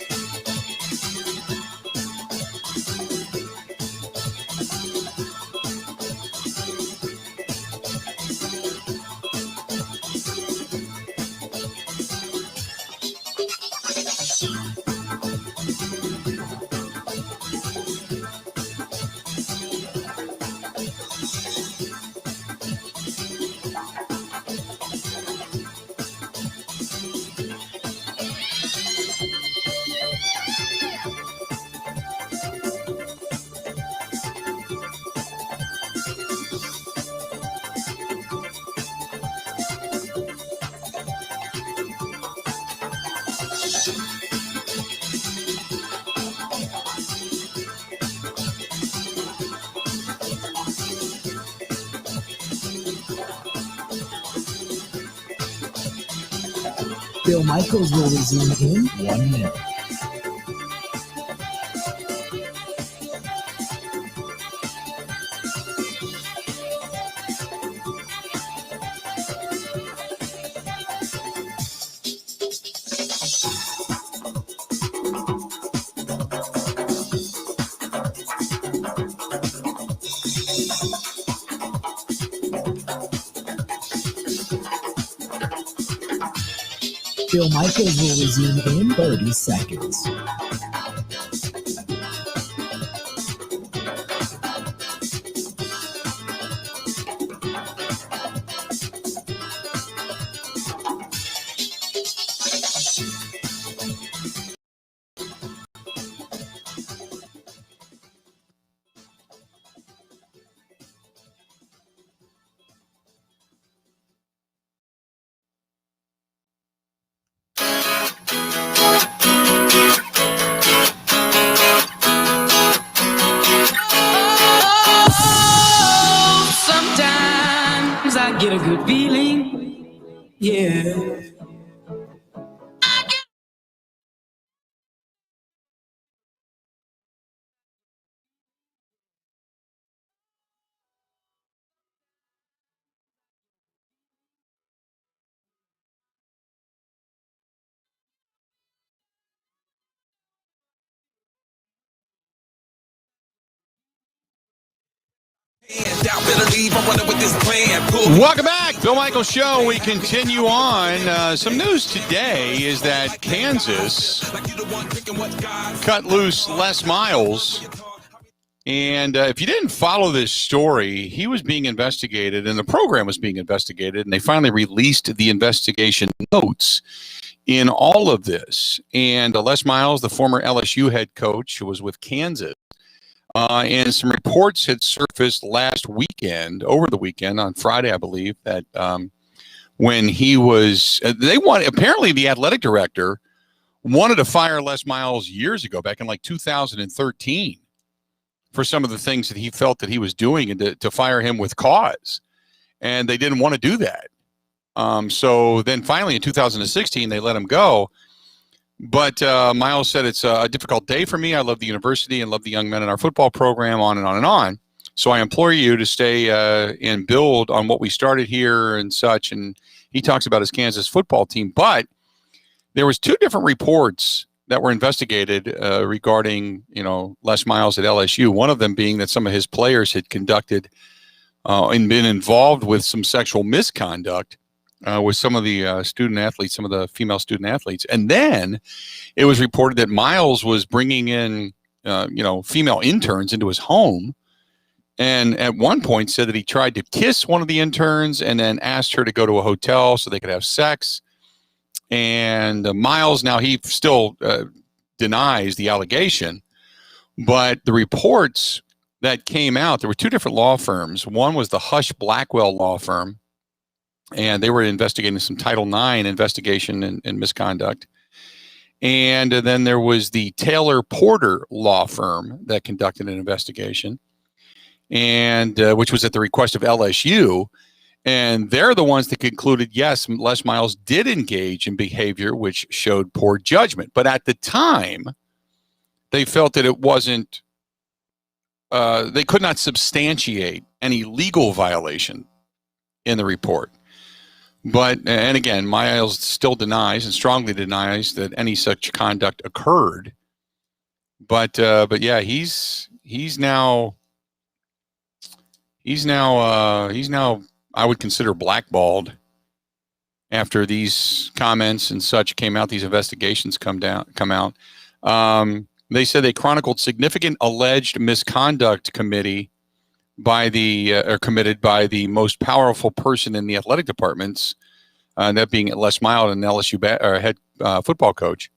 Bill Michaels will resume in 1 minute. Bill Michaels will resume in 30 seconds. Sometimes I get a good feeling, yeah. Welcome back, Bill Michaels Show. We continue on. Some news today is that Kansas cut loose Les Miles. And if you didn't follow this story, he was being investigated and the program was being investigated. And they finally released the investigation notes in all of this. And Les Miles, the former LSU head coach who was with Kansas, and some reports had surfaced over the weekend on Friday, I believe, that when he was, apparently the athletic director wanted to fire Les Miles years ago, back in like 2013, for some of the things that he felt that he was doing, and to fire him with cause. And they didn't want to do that. So then finally in 2016, they let him go. But Miles said, it's a difficult day for me. I love the university and love the young men in our football program, on and on and on. So I implore you to stay and build on what we started here and such. And he talks about his Kansas football team. But there was 2 different reports that were investigated regarding, Les Miles at LSU. One of them being that some of his players had conducted and been involved with some sexual misconduct with some of the student athletes, some of the female student athletes. And then it was reported that Miles was bringing in, female interns into his home. And at one point said that he tried to kiss one of the interns and then asked her to go to a hotel so they could have sex. And Miles, now he still denies the allegation, but the reports that came out, there were two different law firms. One was the Hush Blackwell law firm, and they were investigating some Title IX investigation and misconduct. And then there was the Taylor Porter law firm that conducted an investigation, and which was at the request of LSU. And they're the ones that concluded, yes, Les Miles did engage in behavior which showed poor judgment. But at the time, they felt that it wasn't, they could not substantiate any legal violation in the report. But, and again, Miles still denies and strongly denies that any such conduct occurred. But yeah, he's now, I would consider blackballed after these comments and such came out. These investigations come out. They said they chronicled significant alleged misconduct committed by the most powerful person in the athletic departments, that being Les Miles, an LSU head football coach.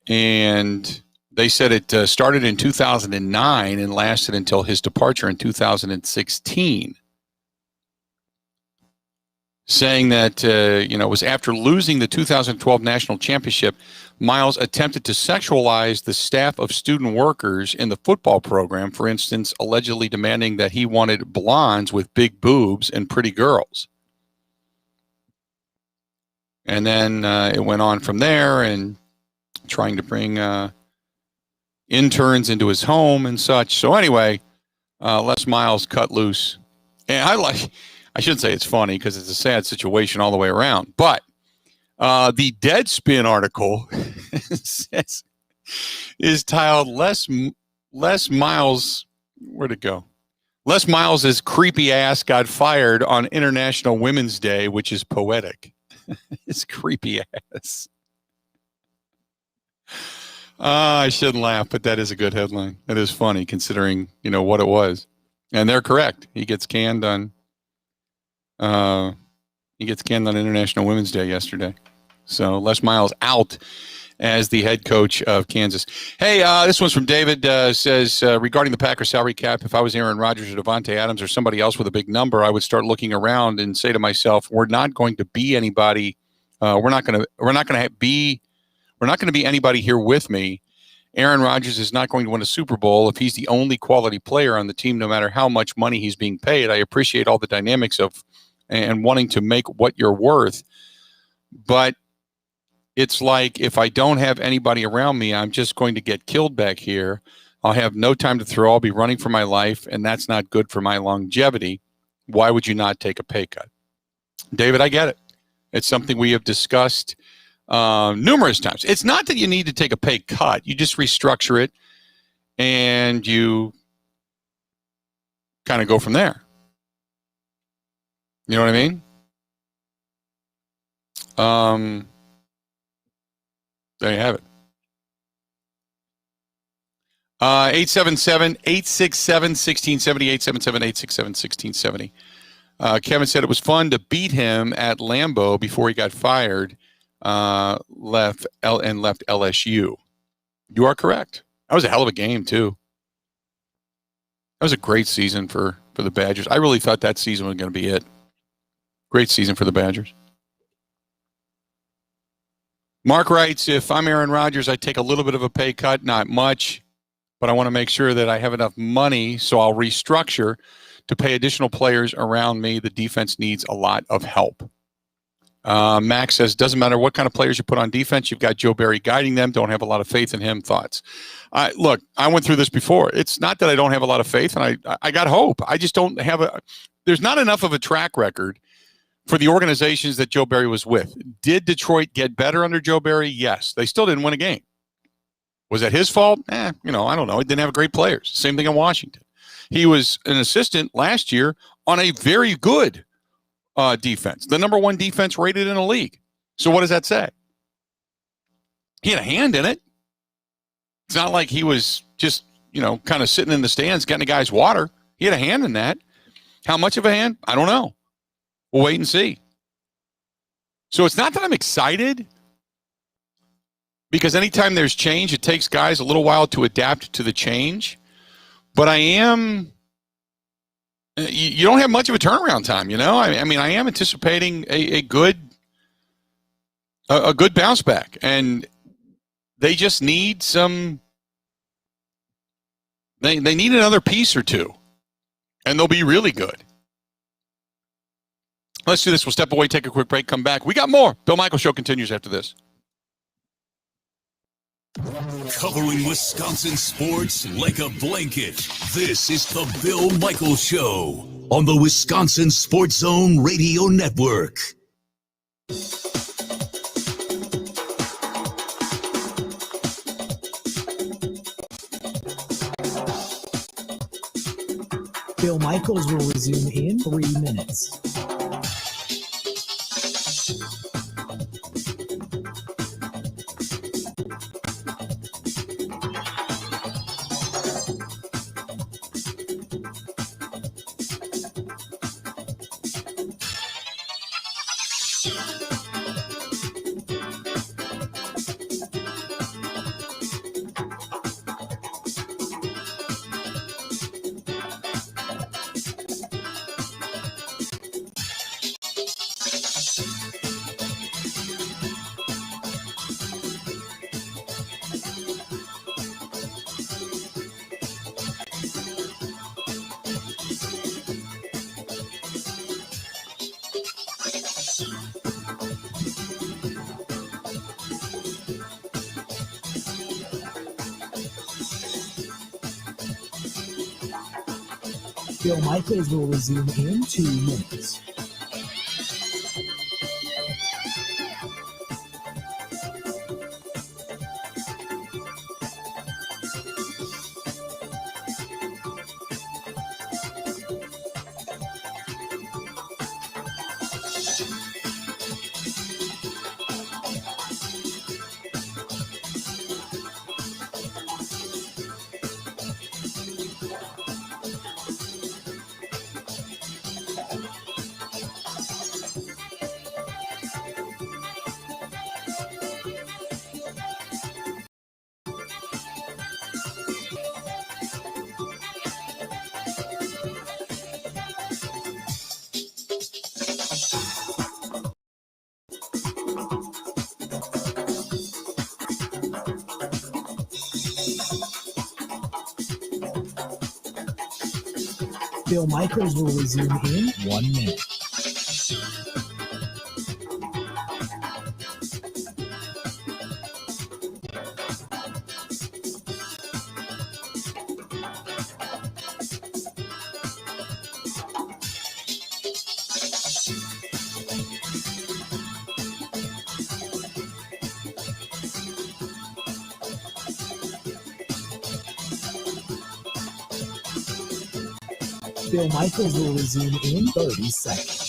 And they said it started in 2009 and lasted until his departure in 2016. Saying that, it was after losing the 2012 national championship, Miles attempted to sexualize the staff of student workers in the football program, for instance, allegedly demanding that he wanted blondes with big boobs and pretty girls. And then it went on from there, and trying to bring interns into his home and such. So anyway, Les Miles cut loose. And I shouldn't say it's funny because it's a sad situation all the way around. But the Deadspin article is titled Les Miles. Where'd it go? Les Miles' creepy ass got fired on International Women's Day, which is poetic. His creepy ass. I shouldn't laugh, but that is a good headline. That is funny considering, what it was. And they're correct. He gets canned on International Women's Day yesterday. So Les Miles out as the head coach of Kansas. Hey, this one's from David. Says, regarding the Packers salary cap, if I was Aaron Rodgers or Devontae Adams or somebody else with a big number, I would start looking around and say to myself, we're not going to be anybody. We're not going to be anybody here with me. Aaron Rodgers is not going to win a Super Bowl if he's the only quality player on the team, no matter how much money he's being paid. I appreciate all the dynamics of and wanting to make what you're worth. But it's like, if I don't have anybody around me, I'm just going to get killed back here. I'll have no time to throw. I'll be running for my life, and that's not good for my longevity. Why would you not take a pay cut? David, I get it. It's something we have discussed numerous times. It's not that you need to take a pay cut. You just restructure it, and you kind of go from there. You know what I mean? There you have it. 877-867-1670, 877-867-1670. Kevin said it was fun to beat him at Lambeau before he got fired, left LSU. You are correct. That was a hell of a game, too. That was a great season for the Badgers. I really thought that season was going to be it. Great season for the Badgers. Mark writes, if I'm Aaron Rodgers, I take a little bit of a pay cut, not much, but I want to make sure that I have enough money, so I'll restructure to pay additional players around me. The defense needs a lot of help. Max says, doesn't matter what kind of players you put on defense, you've got Joe Barry guiding them. Don't have a lot of faith in him. Thoughts? Look, I went through this before. It's not that I don't have a lot of faith, and I got hope. I just don't have there's not enough of a track record for the organizations that Joe Barry was with. Did Detroit get better under Joe Barry? Yes. They still didn't win a game. Was that his fault? I don't know. He didn't have great players. Same thing in Washington. He was an assistant last year on a very good defense, the number one defense rated in the league. So what does that say? He had a hand in it. It's not like he was just, kind of sitting in the stands getting the guys water. He had a hand in that. How much of a hand? I don't know. We'll wait and see. So it's not that I'm excited, because anytime there's change, it takes guys a little while to adapt to the change. But I am, you don't have much of a turnaround time, I mean, I am anticipating a good bounce back. And they just need some, they need another piece or two, and they'll be really good. Let's do this. We'll step away, take a quick break, come back. We got more. Bill Michaels Show continues after this. Covering Wisconsin sports like a blanket. This is the Bill Michaels Show on the Wisconsin Sports Zone Radio Network. Bill Michaels will resume in 3 minutes. Bill Michaels will resume in 2 minutes. Bill Michaels will resume in 1 minute. Bill Michaels will resume in 30 seconds.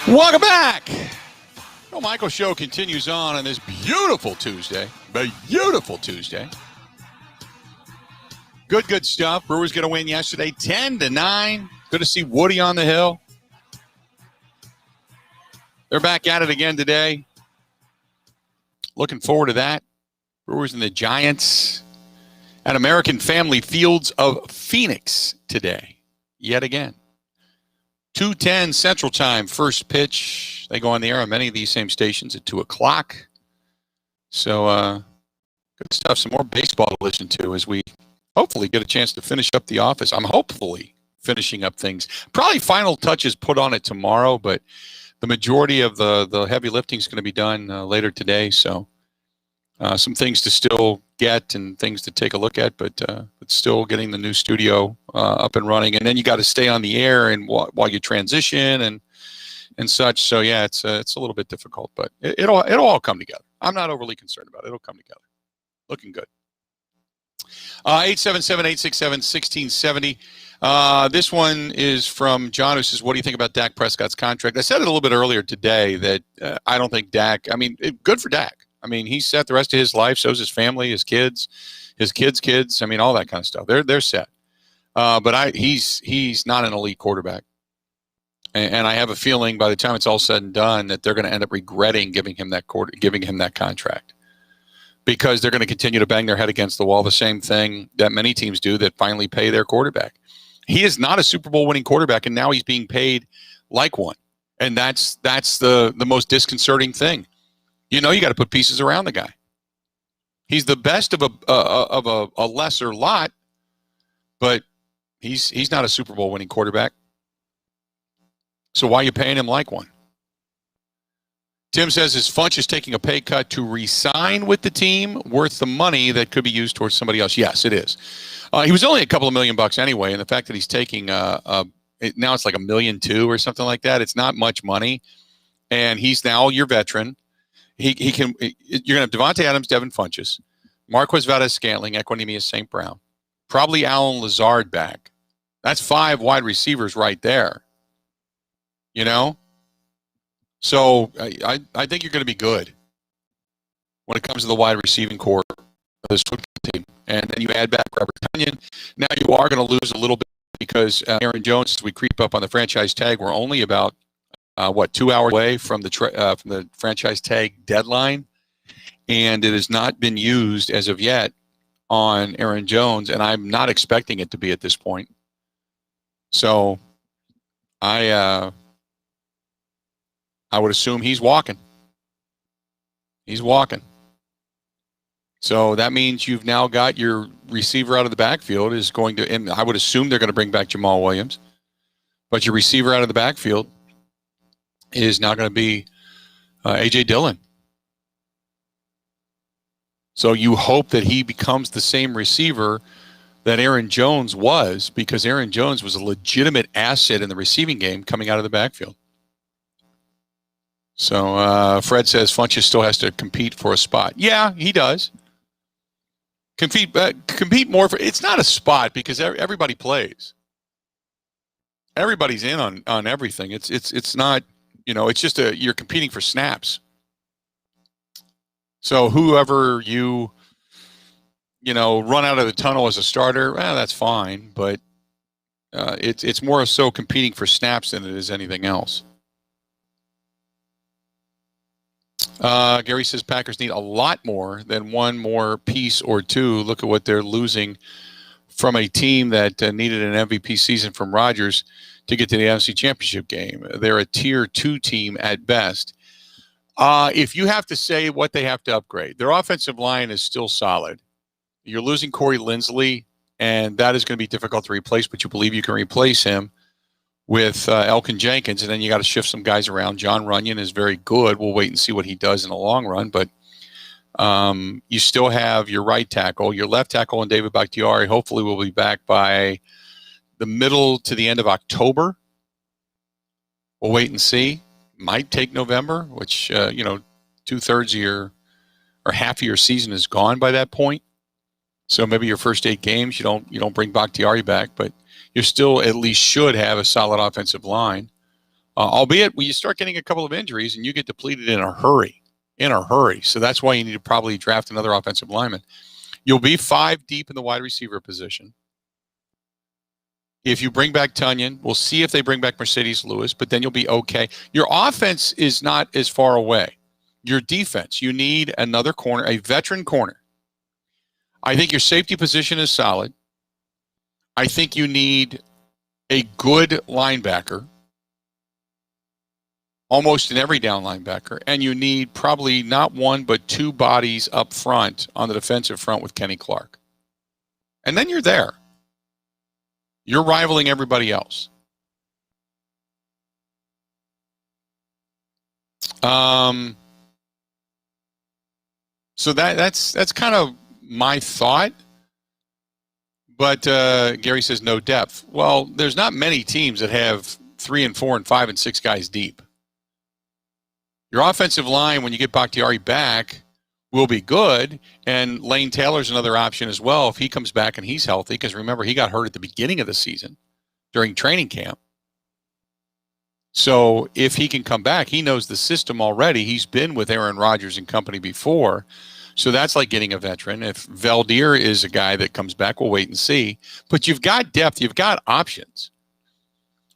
Welcome back. Bill Michaels Show continues on this beautiful Tuesday. Beautiful Tuesday. Good stuff. Brewers get a win yesterday, 10-9. Good to see Woody on the hill. They're back at it again today. Looking forward to that. Brewers and the Giants at American Family Fields of Phoenix today, yet again. 2:10 Central Time, first pitch. They go on the air on many of these same stations at 2 o'clock. So good stuff. Some more baseball to listen to as we hopefully get a chance to finish up the office. I'm hopefully finishing up things. Probably final touches put on it tomorrow, but the majority of the heavy lifting is going to be done later today. So some things to still get and things to take a look at, but still getting the new studio up and running. And then you got to stay on the air and while you transition and such. So yeah, it's a little bit difficult, but it'll all come together. I'm not overly concerned about it. It'll come together. Looking good. 877-867-1670. This one is from John, who says, what do you think about Dak Prescott's contract? I said it a little bit earlier today that I don't think Dak, good for Dak. I mean, he's set the rest of his life, so's his family, his kids, kids. I mean, all that kind of stuff. They're set. But he's not an elite quarterback. And I have a feeling by the time it's all said and done that they're going to end up regretting giving him that contract. Because they're going to continue to bang their head against the wall, the same thing that many teams do that finally pay their quarterback. He is not a Super Bowl winning quarterback, and now he's being paid like one. And that's the most disconcerting thing. You got to put pieces around the guy. He's the best of a lesser lot, but he's not a Super Bowl winning quarterback. So why are you paying him like one? Tim says, is Funchess taking a pay cut to re-sign with the team worth the money that could be used towards somebody else? Yes, it is. He was only a couple of $1 million anyway, and the fact that he's taking now it's like $1.2 million or something like that. It's not much money, and he's now your veteran. You're going to have Devontae Adams, Devin Funchess, Marquez Valdes-Scantling, Equanimeous St. Brown, probably Allen Lazard back. That's 5 wide receivers right there. So I think you're going to be good when it comes to the wide receiving core of this football team. And then you add back Robert Tonyan. Now you are going to lose a little bit because Aaron Jones, as we creep up on the franchise tag, we're only about 2 hours away from the franchise tag deadline, and it has not been used as of yet on Aaron Jones, and I'm not expecting it to be at this point. So I would assume he's walking. He's walking. So that means you've now got your receiver out of the backfield is going to, and I would assume they're going to bring back Jamal Williams, but your receiver out of the backfield is now going to be A.J. Dillon. So you hope that he becomes the same receiver that Aaron Jones was, because Aaron Jones was a legitimate asset in the receiving game coming out of the backfield. So Fred says Funchess still has to compete for a spot. Yeah, he does. Compete more for. It's not a spot because everybody plays. Everybody's in on everything. It's not. It's just you're competing for snaps. So whoever you run out of the tunnel as a starter, that's fine. But it's more so competing for snaps than it is anything else. Gary says Packers need a lot more than one more piece or two. Look at what they're losing from a team that needed an MVP season from Rodgers to get to the NFC Championship game. They're a tier 2 team at best. If you have to say what they have to upgrade, their offensive line is still solid. You're losing Corey Linsley, and that is going to be difficult to replace, but you believe you can replace him with Elkin Jenkins, and then you got to shift some guys around. John Runyon is very good. We'll wait and see what he does in the long run, but you still have your right tackle. Your left tackle and David Bakhtiari hopefully will be back by the middle to the end of October. We'll wait and see. Might take November, which, 2/3 of your or half of your season is gone by that point. So maybe your first 8 games, you don't bring Bakhtiari back, but you still at least should have a solid offensive line. Albeit when you start getting a couple of injuries and you get depleted in a hurry. So that's why you need to probably draft another offensive lineman. You'll be 5 deep in the wide receiver position. If you bring back Tunyon, we'll see if they bring back Mercedes Lewis, but then you'll be okay. Your offense is not as far away. Your defense, you need another corner, a veteran corner. I think your safety position is solid. I think you need a good linebacker, almost an every down linebacker, and you need probably not one but two bodies up front on the defensive front with Kenny Clark. And then you're there. You're rivaling everybody else. So that's kind of my thought. But Gary says no depth. Well, there's not many teams that have 3 and 4 and 5 and 6 guys deep. Your offensive line, when you get Bakhtiari back, will be good. And Lane Taylor's another option as well if he comes back and he's healthy. Because remember, he got hurt at the beginning of the season during training camp. So if he can come back, he knows the system already. He's been with Aaron Rodgers and company before. So that's like getting a veteran. If Valdir is a guy that comes back, we'll wait and see. But you've got depth. You've got options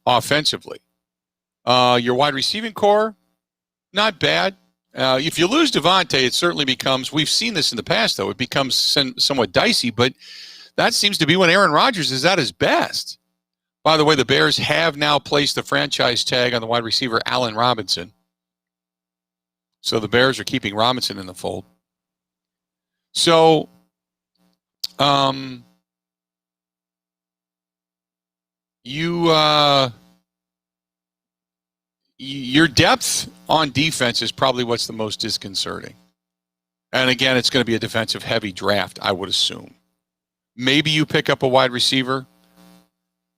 offensively. Your wide receiving core, not bad. If you lose Devontae, it certainly becomes, we've seen this in the past, though, it becomes somewhat dicey, but that seems to be when Aaron Rodgers is at his best. By the way, the Bears have now placed the franchise tag on the wide receiver, Allen Robinson. So the Bears are keeping Robinson in the fold. So, your depth on defense is probably what's the most disconcerting. And again, it's going to be a defensive heavy draft, I would assume. Maybe you pick up a wide receiver.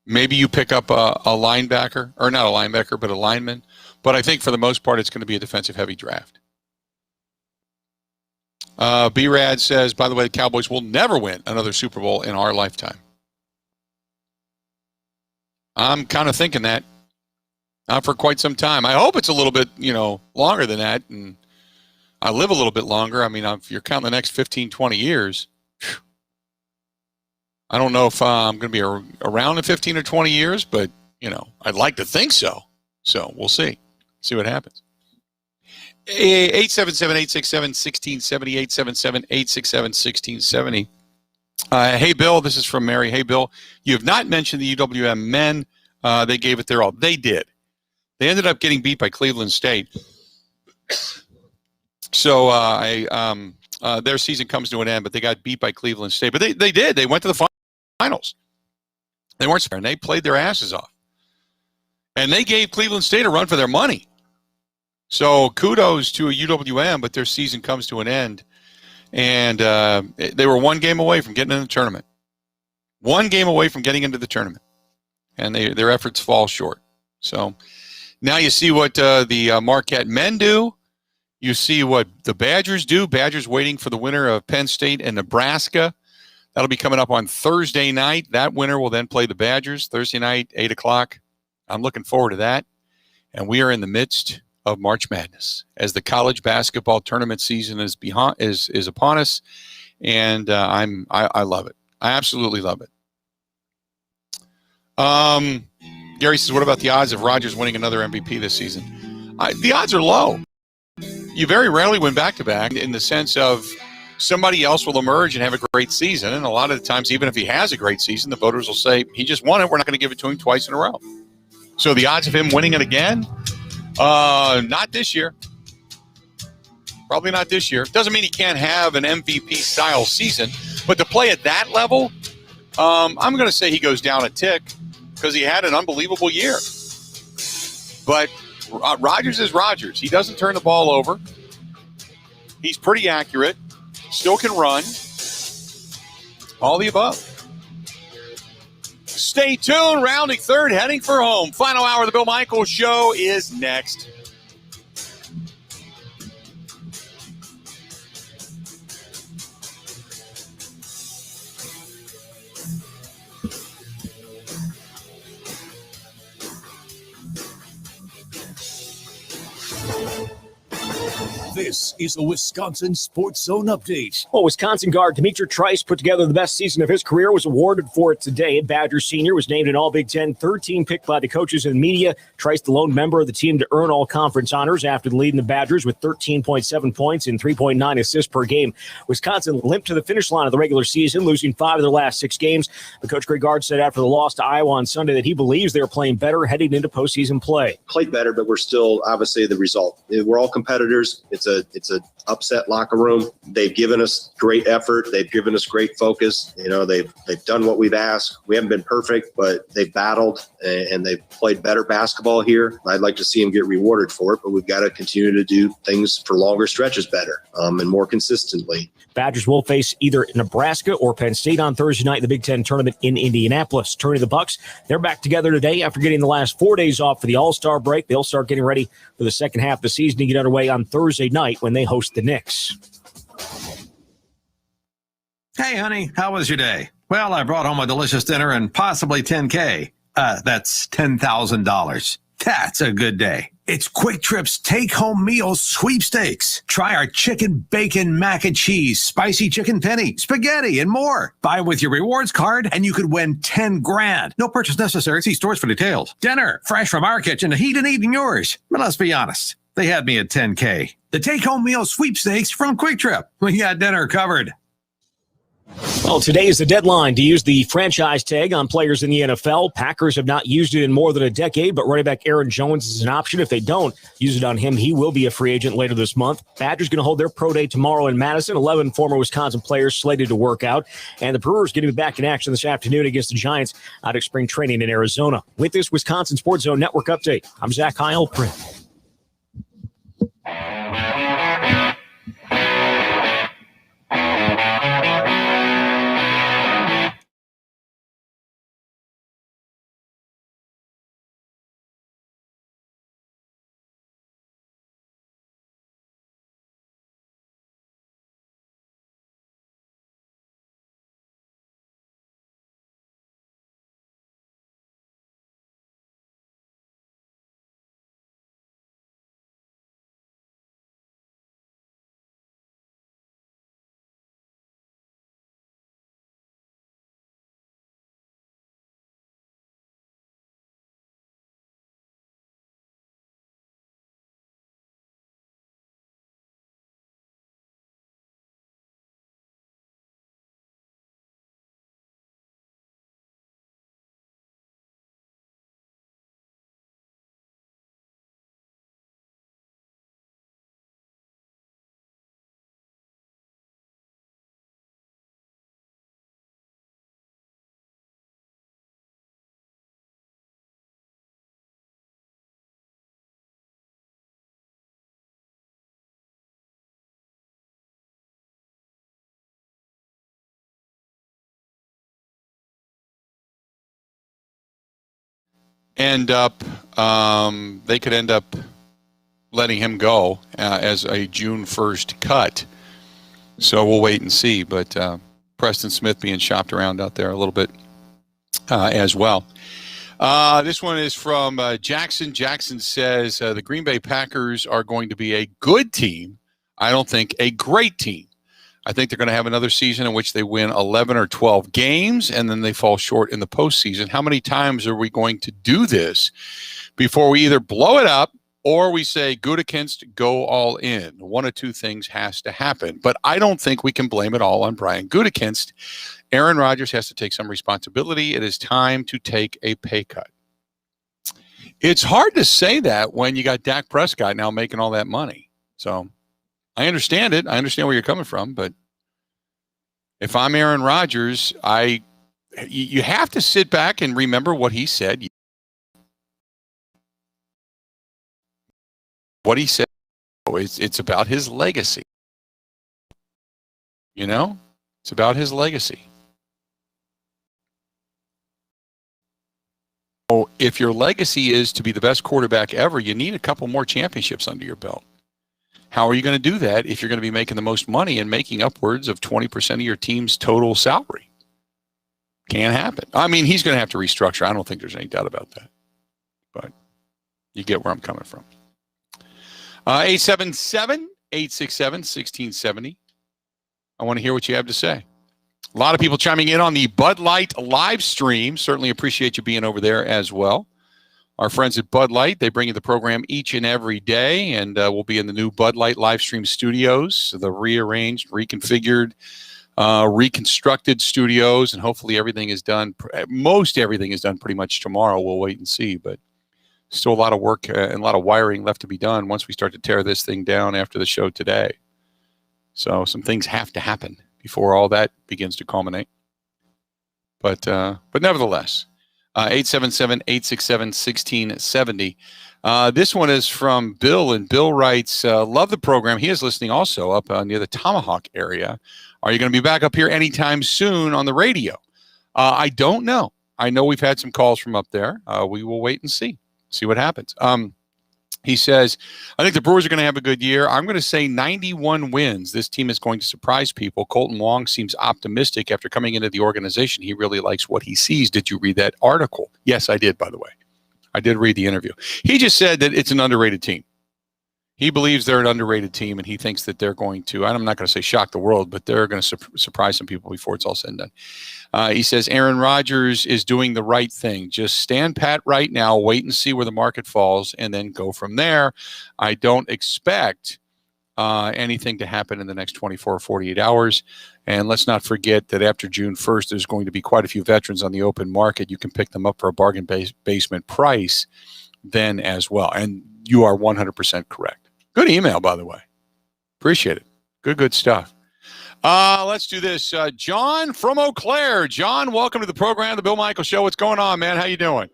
Maybe you pick up a linebacker, or not a linebacker, but a lineman. But I think for the most part, it's going to be a defensive heavy draft. B-Rad says, by the way, the Cowboys will never win another Super Bowl in our lifetime. I'm kind of thinking that. Not for quite some time. I hope it's a little bit, longer than that, and I live a little bit longer. I mean, if you're counting the next 15, 20 years, I don't know if I'm going to be around in 15 or 20 years, but, I'd like to think so. So we'll see. See what happens. 877-867-1670, 877-867-1670. Hey, Bill, this is from Mary. Hey, Bill, you have not mentioned the UWM men. They gave it their all. They did. They ended up getting beat by Cleveland State. So their season comes to an end, but they got beat by Cleveland State. But they did. They went to the finals. They weren't there, and they played their asses off. And they gave Cleveland State a run for their money. So kudos to a UWM, but their season comes to an end. And they were one game away from getting in the tournament. One game away from getting into the tournament. And their efforts fall short. So now you see what the Marquette men do. You see what the Badgers do. Badgers waiting for the winner of Penn State and Nebraska. That'll be coming up on Thursday night. That winner will then play the Badgers Thursday night, 8 o'clock. I'm looking forward to that. And we are in the midst of March Madness as the college basketball tournament season is upon us, and I love it. I absolutely love it. Gary says, "What about the odds of Rodgers winning another MVP this season?" The odds are low. You very rarely win back-to-back in the sense of somebody else will emerge and have a great season, and a lot of the times, even if he has a great season, the voters will say he just won it. We're not going to give it to him twice in a row. So the odds of him winning it again. Not this year. Probably not this year. Doesn't mean he can't have an MVP-style season, but to play at that level, I'm going to say he goes down a tick because he had an unbelievable year. But Rodgers is Rodgers. He doesn't turn the ball over. He's pretty accurate. Still can run. All the above. Stay tuned. Rounding third, heading for home. Final hour of the Bill Michaels Show is next. This is a Wisconsin Sports Zone update. Well, Wisconsin guard Demetrius Trice put together the best season of his career, was awarded for it today. Badger senior was named an All-Big Ten third team pick by the coaches and media. Trice, the lone member of the team to earn all conference honors after leading the Badgers with 13.7 points and 3.9 assists per game. Wisconsin limped to the finish line of the regular season, losing 5 of their last 6 games. The coach Greg Gard said after the loss to Iowa on Sunday that he believes they're playing better heading into postseason play. Played better, but we're still obviously the result. We're all competitors. It's a upset locker room. They've given us great effort. They've given us great focus. They've done what we've asked. We haven't been perfect, but they've battled and they've played better basketball here. I'd like to see them get rewarded for it, but we've got to continue to do things for longer stretches better and more consistently. Badgers will face either Nebraska or Penn State on Thursday night in the Big Ten tournament in Indianapolis. Turning to the Bucks, they're back together today after getting the last 4 days off for the All-Star break. They'll start getting ready for the second half of the season to get underway on Thursday night when they host the Knicks. Hey, honey, how was your day? Well, I brought home a delicious dinner and possibly $10K. That's $10,000. That's a good day. It's Quick Trip's take-home meal sweepstakes. Try our chicken, bacon, mac and cheese, spicy chicken penny, spaghetti, and more. Buy with your rewards card, and you could win $10,000. No purchase necessary. See stores for details. Dinner, fresh from our kitchen to heat and eat in yours. But let's be honest, they had me at $10K. The take-home meal sweepstakes from Quick Trip. We got dinner covered. Well, today is the deadline to use the franchise tag on players in the NFL. Packers have not used it in more than a decade, but running back Aaron Jones is an option. If they don't use it on him, he will be a free agent later this month. Badgers going to hold their pro day tomorrow in Madison. 11 former Wisconsin players slated to work out. And the Brewers going to be back in action this afternoon against the Giants out at spring training in Arizona. With this Wisconsin Sports Zone Network update, I'm Zach Heil. They could end up letting him go as a June 1st cut. So we'll wait and see. But Preston Smith being shopped around out there a little bit as well. This one is from Jackson. Jackson says the Green Bay Packers are going to be a good team. I don't think a great team. I think they're going to have another season in which they win 11 or 12 games, and then they fall short in the postseason. How many times are we going to do this before we either blow it up or we say Gutekunst, go all in? One of two things has to happen. But I don't think we can blame it all on Brian Gutekunst. Aaron Rodgers has to take some responsibility. It is time to take a pay cut. It's hard to say that when you got Dak Prescott now making all that money. So I understand it. I understand where you're coming from, but if I'm Aaron Rodgers, you have to sit back and remember what he said. What he said, it's about his legacy. You know, it's about his legacy. So if your legacy is to be the best quarterback ever, you need a couple more championships under your belt. How are you going to do that if you're going to be making the most money and making upwards of 20% of your team's total salary? Can't happen. I mean, he's going to have to restructure. I don't think there's any doubt about that. But you get where I'm coming from. 867-1670. I want to hear what you have to say. A lot of people chiming in on the Bud Light live stream. Certainly appreciate you being over there as well. Our friends at Bud Light, they bring you the program each and every day, and we'll be in the new Bud Light live stream studios, the rearranged, reconfigured, reconstructed studios, and hopefully everything is done. Most everything is done pretty much tomorrow. We'll wait and see, but still a lot of work and a lot of wiring left to be done once we start to tear this thing down after the show today. So some things have to happen before all that begins to culminate. But nevertheless, 877-867-1670. This one is from Bill, and Bill writes, love the program. He is listening also up near the Tomahawk area. Are you going to be back up here anytime soon on the radio? I don't know. I know we've had some calls from up there. We will wait and see what happens. He says, I think the Brewers are going to have a good year. I'm going to say 91 wins. This team is going to surprise people. Colton Wong seems optimistic after coming into the organization. He really likes what he sees. Did you read that article? Yes, I did, by the way. I did read the interview. He just said that it's an underrated team. He believes they're an underrated team, and he thinks that they're going to, I'm not going to say shock the world, but they're going to surprise some people before it's all said and done. He says Aaron Rodgers is doing the right thing. Just stand pat right now, wait and see where the market falls, and then go from there. I don't expect anything to happen in the next 24 or 48 hours. And let's not forget that after June 1st, there's going to be quite a few veterans on the open market. You can pick them up for a bargain basement price then as well. And you are 100% correct. Good email, by the way. Appreciate it. Good stuff. Let's do this. John from Eau Claire. John, welcome to the program, the Bill Michaels Show. What's going on, man? How you doing?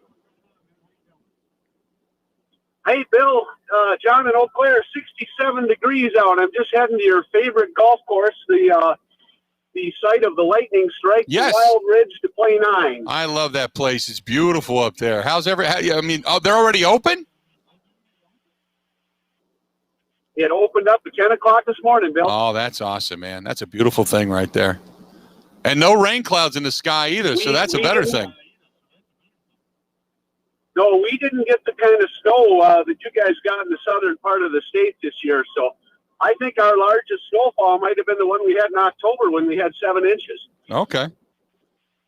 Hey, Bill. John in Eau Claire, 67 degrees out. I'm just heading to your favorite golf course, the site of the lightning strike, yes. Wild Ridge to play 9. I love that place. It's beautiful up there. They're already open? It opened up at 10 o'clock this morning, Bill. Oh, that's awesome, man. That's a beautiful thing right there. And no rain clouds in the sky either, so that's a better thing. No, we didn't get the kind of snow that you guys got in the southern part of the state this year. So I think our largest snowfall might have been the one we had in October when we had 7 inches. Okay.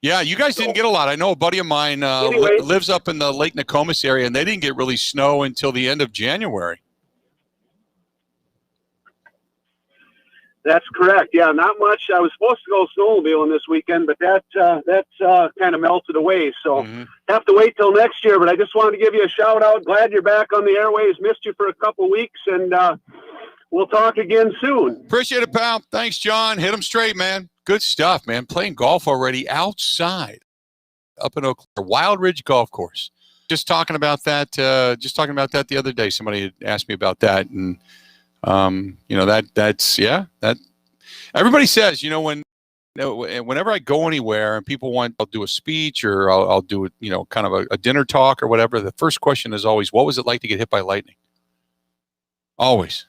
Yeah, you guys didn't get a lot. I know a buddy of mine lives up in the Lake Nokomis area, and they didn't get really snow until the end of January. That's correct. Yeah, not much. I was supposed to go snowmobiling this weekend, but that kind of melted away. So have to wait till next year. But I just wanted to give you a shout out. Glad you're back on the airways. Missed you for a couple weeks, and we'll talk again soon. Appreciate it, pal. Thanks, John. Hit them straight, man. Good stuff, man. Playing golf already outside up in Eau Claire, Wild Ridge Golf Course. Just talking about that the other day. Somebody had asked me about that, and that everybody says, whenever I go anywhere and people want, I'll do a speech or I'll do it, kind of a dinner talk or whatever. The first question is always, what was it like to get hit by lightning? Always.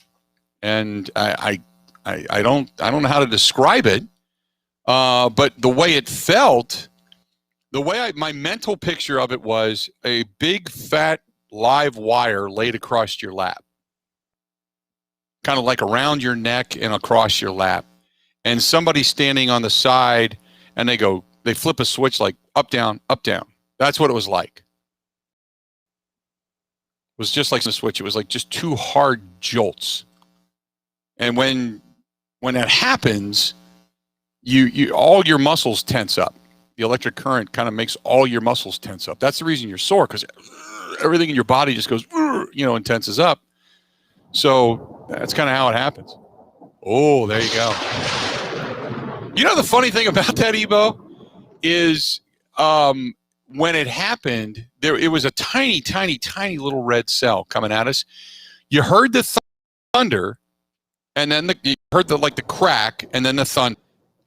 And I don't know how to describe it. But the way it felt, my mental picture of it was a big fat live wire laid across your lap. Kind of like around your neck and across your lap. And somebody standing on the side, and they flip a switch like up, down, up, down. That's what it was like. It was just like the switch. It was like just 2 hard jolts. And when that happens, you all your muscles tense up. The electric current kind of makes all your muscles tense up. That's the reason you're sore, because everything in your body just goes, and tenses up. So that's kind of how it happens. Oh, there you go. The funny thing about that, Ebo, is when it happened, it was a tiny, tiny, tiny little red cell coming at us. You heard the thunder, and then you heard the crack, and then the thunder,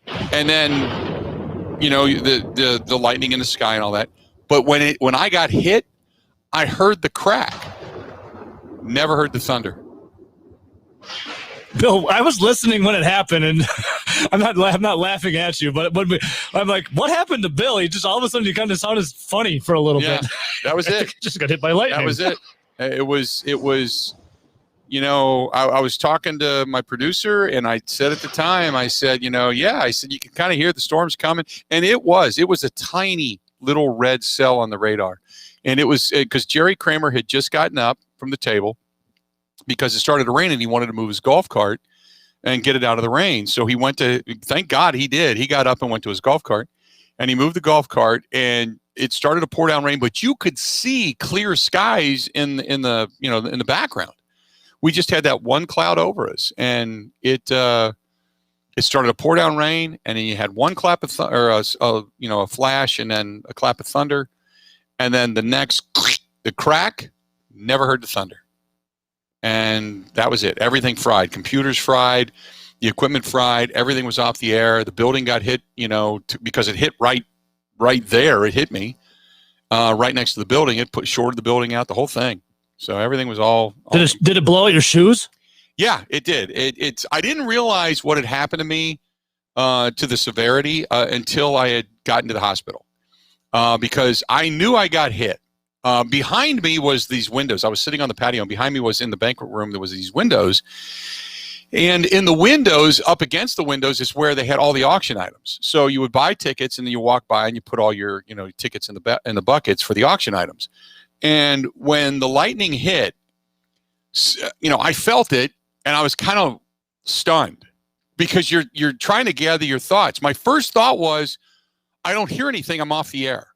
and then the lightning in the sky and all that. But when I got hit, I heard the crack. Never heard the thunder. Bill, I was listening when it happened, and I'm not laughing at you, but I'm like, what happened to Bill? He just all of a sudden, he kind of sounded funny for a little bit. That was it. Just got hit by lightning. That was it. It was I was talking to my producer, and I said at the time, I said, you can kind of hear the storms coming. And it was a tiny little red cell on the radar. And it was because Jerry Kramer had just gotten up from the table because it started to rain, and he wanted to move his golf cart and get it out of the rain. So he went to, thank God he did. He got up and went to his golf cart, and he moved the golf cart, and it started to pour down rain, but you could see clear skies in the background. We just had that one cloud over us, and it started to pour down rain, and then you had one clap of a flash, and then a clap of thunder, and then the next the crack. Never heard the thunder, and that was it. Everything fried. Computers fried, the equipment fried. Everything was off the air. The building got hit, because it hit right there. It hit me right next to the building. It shorted the building out. The whole thing. So everything was all. Did it blow out your shoes? Yeah, it did. I didn't realize what had happened to me to the severity until I had gotten to the hospital because I knew I got hit. Behind me was these windows. I was sitting on the patio, and behind me was in the banquet room. There was these windows, and in the windows, up against the windows, is where they had all the auction items. So you would buy tickets, and then you walk by and you put all your tickets in the buckets for the auction items. And when the lightning hit, I felt it, and I was kind of stunned because you're trying to gather your thoughts. My first thought was, I don't hear anything. I'm off the air.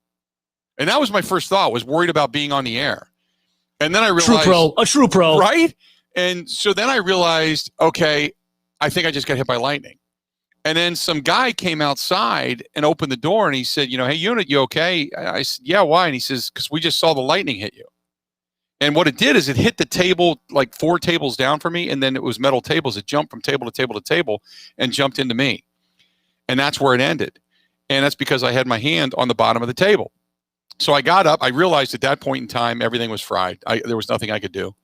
And that was my first thought, was worried about being on the air. And then I realized... A true pro. Right? And so then I realized, okay, I think I just got hit by lightning. And then some guy came outside and opened the door, and he said, hey, Unit, you okay? I said, yeah, why? And he says, because we just saw the lightning hit you. And what it did is it hit the table like 4 tables down from me, and then it was metal tables. It jumped from table to table to table and jumped into me. And that's where it ended. And that's because I had my hand on the bottom of the table. So I got up. I realized at that point in time, everything was fried. There was nothing I could do.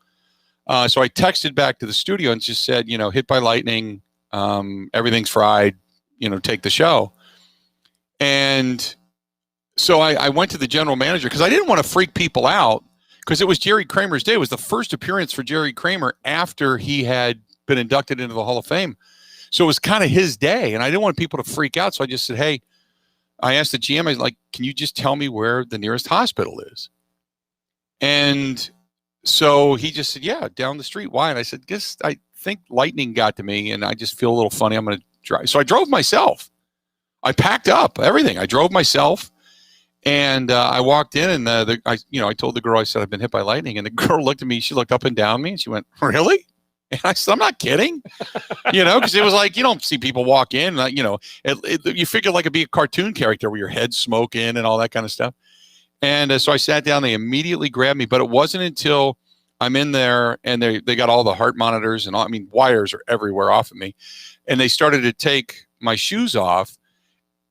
So I texted back to the studio and just said, hit by lightning, everything's fried, take the show. And so I went to the general manager because I didn't want to freak people out because it was Jerry Kramer's day. It was the first appearance for Jerry Kramer after he had been inducted into the Hall of Fame. So it was kind of his day, and I didn't want people to freak out. So I just said, hey, I asked the GM, I was like, can you just tell me where the nearest hospital is? And so he just said, yeah, down the street. Why? And I said, I think lightning got to me, and I just feel a little funny. I'm going to drive. So I drove myself. I packed up everything. I drove myself, and I walked in, and I told the girl, I said, I've been hit by lightning. And the girl looked at me. She looked up and down me, and she went, really? And I said, I'm not kidding, because it was like, you don't see people walk in, you figure like it'd be a cartoon character where your head's smoking and all that kind of stuff. And so I sat down, they immediately grabbed me, but it wasn't until I'm in there and they got all the heart monitors and wires are everywhere off of me. And they started to take my shoes off,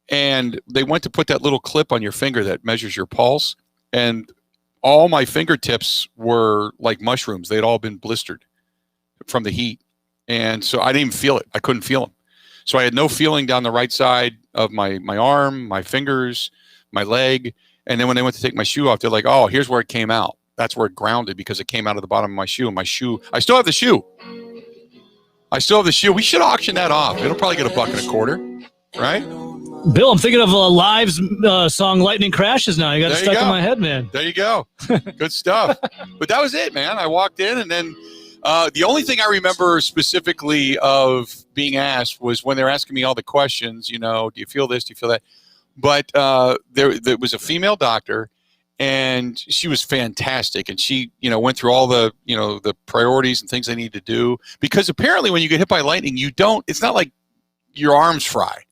and they went to put that little clip on your finger that measures your pulse. And all my fingertips were like mushrooms. They'd all been blistered from the heat. And so I didn't even feel it. I couldn't feel them. So I had no feeling down the right side of my arm, my fingers, my leg. And then when they went to take my shoe off, they're like, oh, here's where it came out. That's where it grounded because it came out of the bottom of my shoe. And my shoe, I still have the shoe. We should auction that off. It'll probably get $1.25, right? Bill, I'm thinking of a Live's song "Lightning Crashes" now. You got it stuck in my head, man. There you go. Good stuff. But that was it, man. I walked in, and then the only thing I remember specifically of being asked was when they were asking me all the questions, do you feel this? Do you feel that? But there was a female doctor, and she was fantastic. And she, went through all the, the priorities and things they need to do. Because apparently when you get hit by lightning, it's not like your arms fry.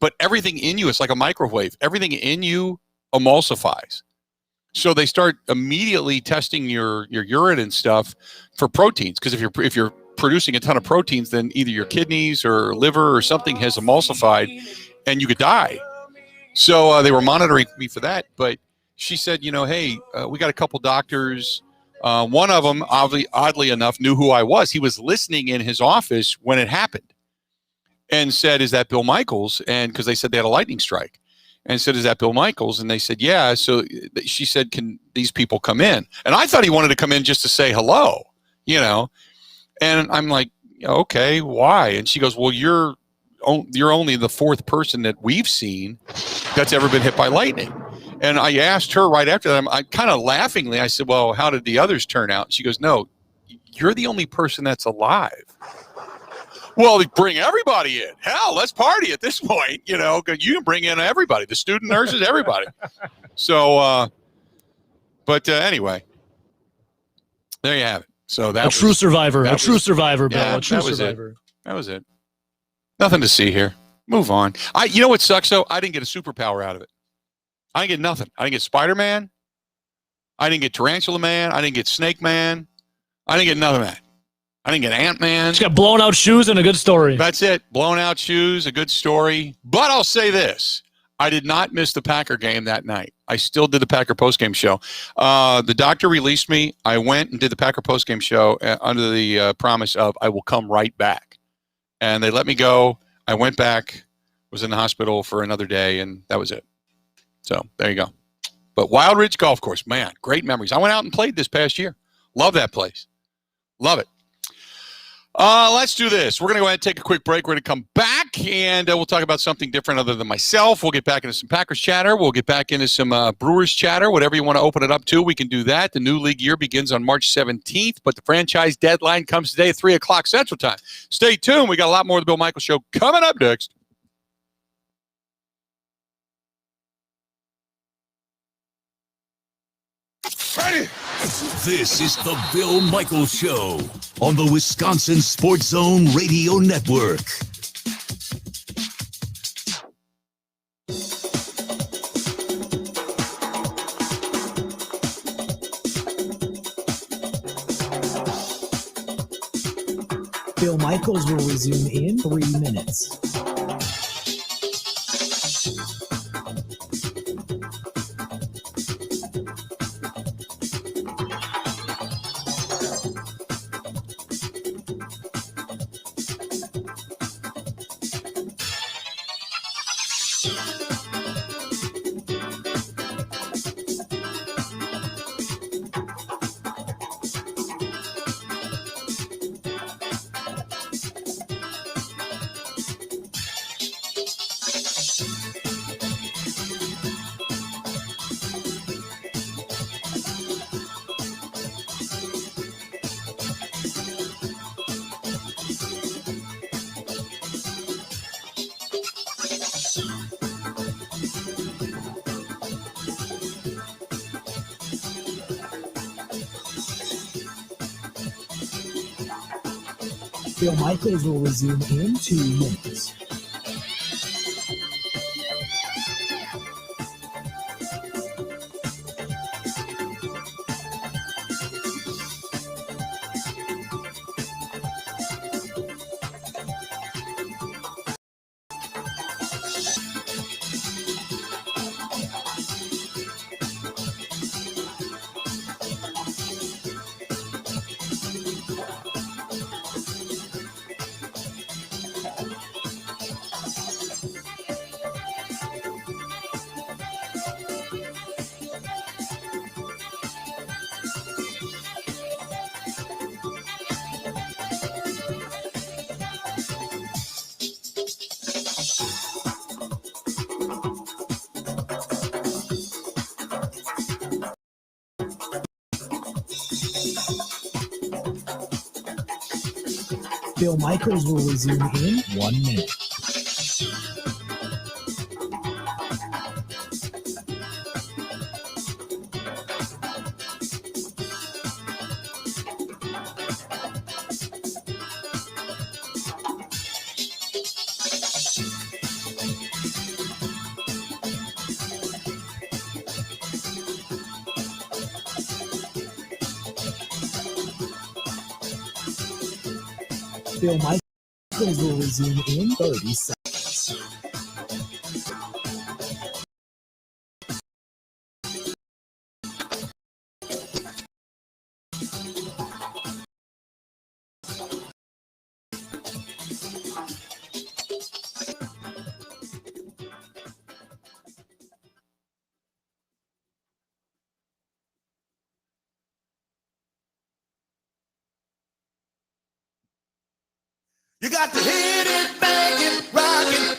But everything in you, it's like a microwave. Everything in you emulsifies. So they start immediately testing your urine and stuff for proteins. Because if you're producing a ton of proteins, then either your kidneys or liver or something has emulsified, and you could die. So they were monitoring me for that. But she said, hey, we got a couple doctors. One of them, oddly enough, knew who I was. He was listening in his office when it happened. And said, is that Bill Michaels? And because they said they had a lightning strike. And said, is that Bill Michaels? And they said, yeah. So she said, can these people come in? And I thought he wanted to come in just to say hello, And I'm like, okay, why? And she goes, well, you're only the fourth person that we've seen that's ever been hit by lightning. And I asked her right after that, I kind of laughingly, I said, well, how did the others turn out? She goes, no, you're the only person that's alive. Well, bring everybody in. Hell, let's party at this point. You know, you can bring in everybody, the student nurses, everybody. So, anyway, there you have it. So that a true survivor, Bill. Yeah, A true survivor. That was it. Nothing to see here. Move on. You know what sucks though? I didn't get a superpower out of it. I didn't get nothing. I didn't get Spider-Man. I didn't get Tarantula Man. I didn't get Snake Man. I didn't get none of that. I didn't get Ant-Man. Just got blown out shoes and a good story. That's it. Blown out shoes, a good story. But I'll say this. I did not miss the Packer game that night. I still did the Packer postgame show. The doctor released me. I went and did the Packer postgame show under the promise of I will come right back. And they let me go. I went back, was in the hospital for another day, and that was it. So there you go. But Wild Ridge Golf Course, man, great memories. I went out and played this past year. Love that place. Love it. Let's do this. We're going to go ahead and take a quick break. We're going to come back, and we'll talk about something different other than myself. We'll get back into some Packers chatter. We'll get back into some Brewers chatter. Whatever you want to open it up to, we can do that. The new league year begins on March 17th, but the franchise deadline comes today at 3 o'clock Central Time. Stay tuned. We got a lot more of the Bill Michaels Show coming up next. Ready? This is the Bill Michaels Show on the Wisconsin Sports Zone Radio Network. Bill Michaels will resume in 3 minutes. Bill Michaels will resume in 2 minutes. Bill Michaels will resume in 1 minute. Bill Michaels will resume in 30 seconds. You got to hit it, bang it, rock it.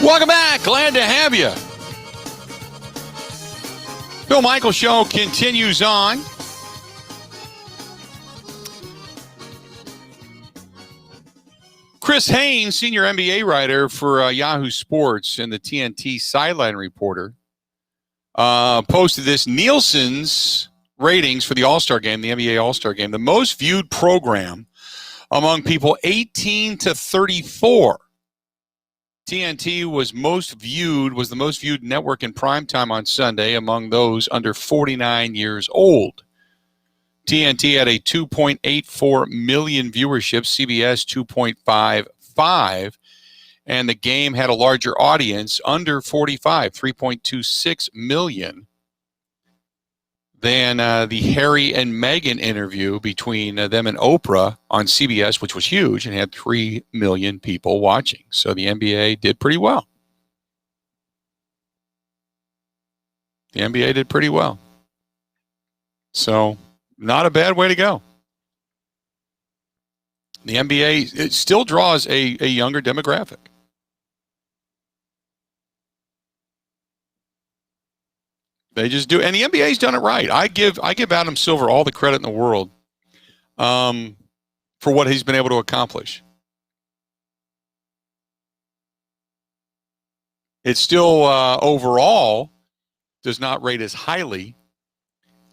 Welcome back. Glad to have you. Bill Michaels Show continues on. Chris Haynes, senior NBA writer for Yahoo Sports and the TNT sideline reporter, posted this. Nielsen's ratings for the All-Star Game, the NBA All-Star Game, the most viewed program among people 18 to 34. TNT was the most viewed network in primetime on Sunday among those under 49 years old. TNT had a 2.84 million viewership, CBS 2.55, and the game had a larger audience under 45, 3.26 million, than the Harry and Meghan interview between them and Oprah on CBS, which was huge and had 3 million people watching. So the NBA did pretty well. The NBA did pretty well. So not a bad way to go. The NBA, it still draws a younger demographic. They just do, and the NBA's done it right. I give Adam Silver all the credit in the world for what he's been able to accomplish. It still overall does not rate as highly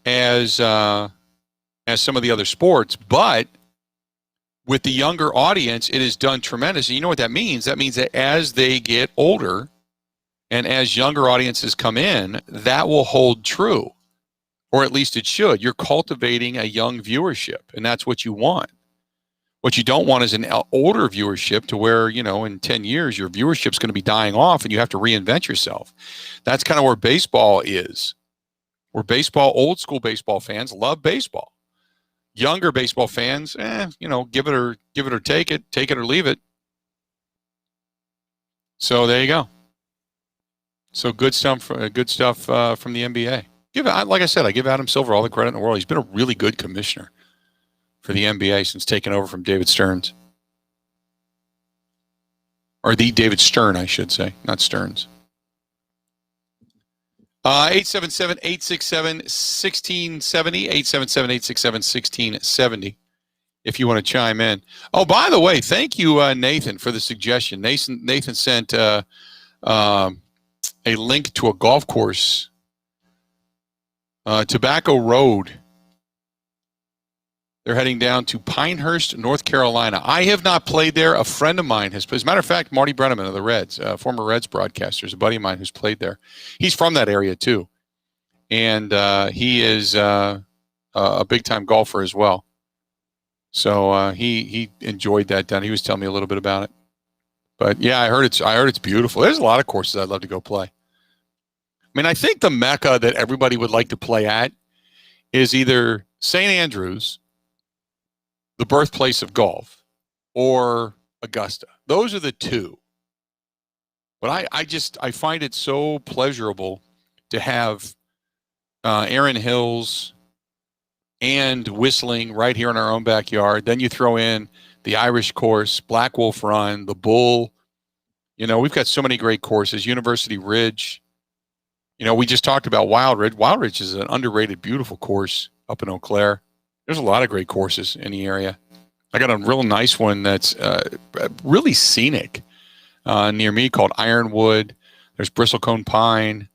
as some of the other sports, but with the younger audience, it has done tremendous. And you know what that means? That means that as they get older, and as younger audiences come in, that will hold true, or at least it should. You're cultivating a young viewership, and that's what you want. What you don't want is an older viewership to where, in 10 years, your viewership's going to be dying off and you have to reinvent yourself. That's kind of where baseball is. Where old school baseball fans love baseball. Younger baseball fans, give it or take it or leave it. So there you go. So good stuff from the NBA. Like I said, I give Adam Silver all the credit in the world. He's been a really good commissioner for the NBA since taking over from David Stearns. Or the David Stern, I should say, not Stearns. 877-867-1670, 877-867-1670, if you want to chime in. Oh, by the way, thank you, Nathan, for the suggestion. Nathan sent a link to a golf course, Tobacco Road. They're heading down to Pinehurst, North Carolina. I have not played there. A friend of mine has. As a matter of fact, Marty Brenneman of the Reds, former Reds broadcaster, is a buddy of mine who's played there. He's from that area too, and he is a big-time golfer as well. So he enjoyed that down. He was telling me a little bit about it. But yeah, I heard it's beautiful. There's a lot of courses I'd love to go play. I mean, I think the mecca that everybody would like to play at is either St. Andrews, the birthplace of golf, or Augusta. Those are the two. But I find it so pleasurable to have Erin Hills and Whistling right here in our own backyard. Then you throw in the Irish course, Black Wolf Run, the Bull. We've got so many great courses. University Ridge. We just talked about Wild Ridge. Wild Ridge is an underrated, beautiful course up in Eau Claire. There's a lot of great courses in the area. I got a real nice one that's really scenic near me called Ironwood. There's Bristlecone Pine.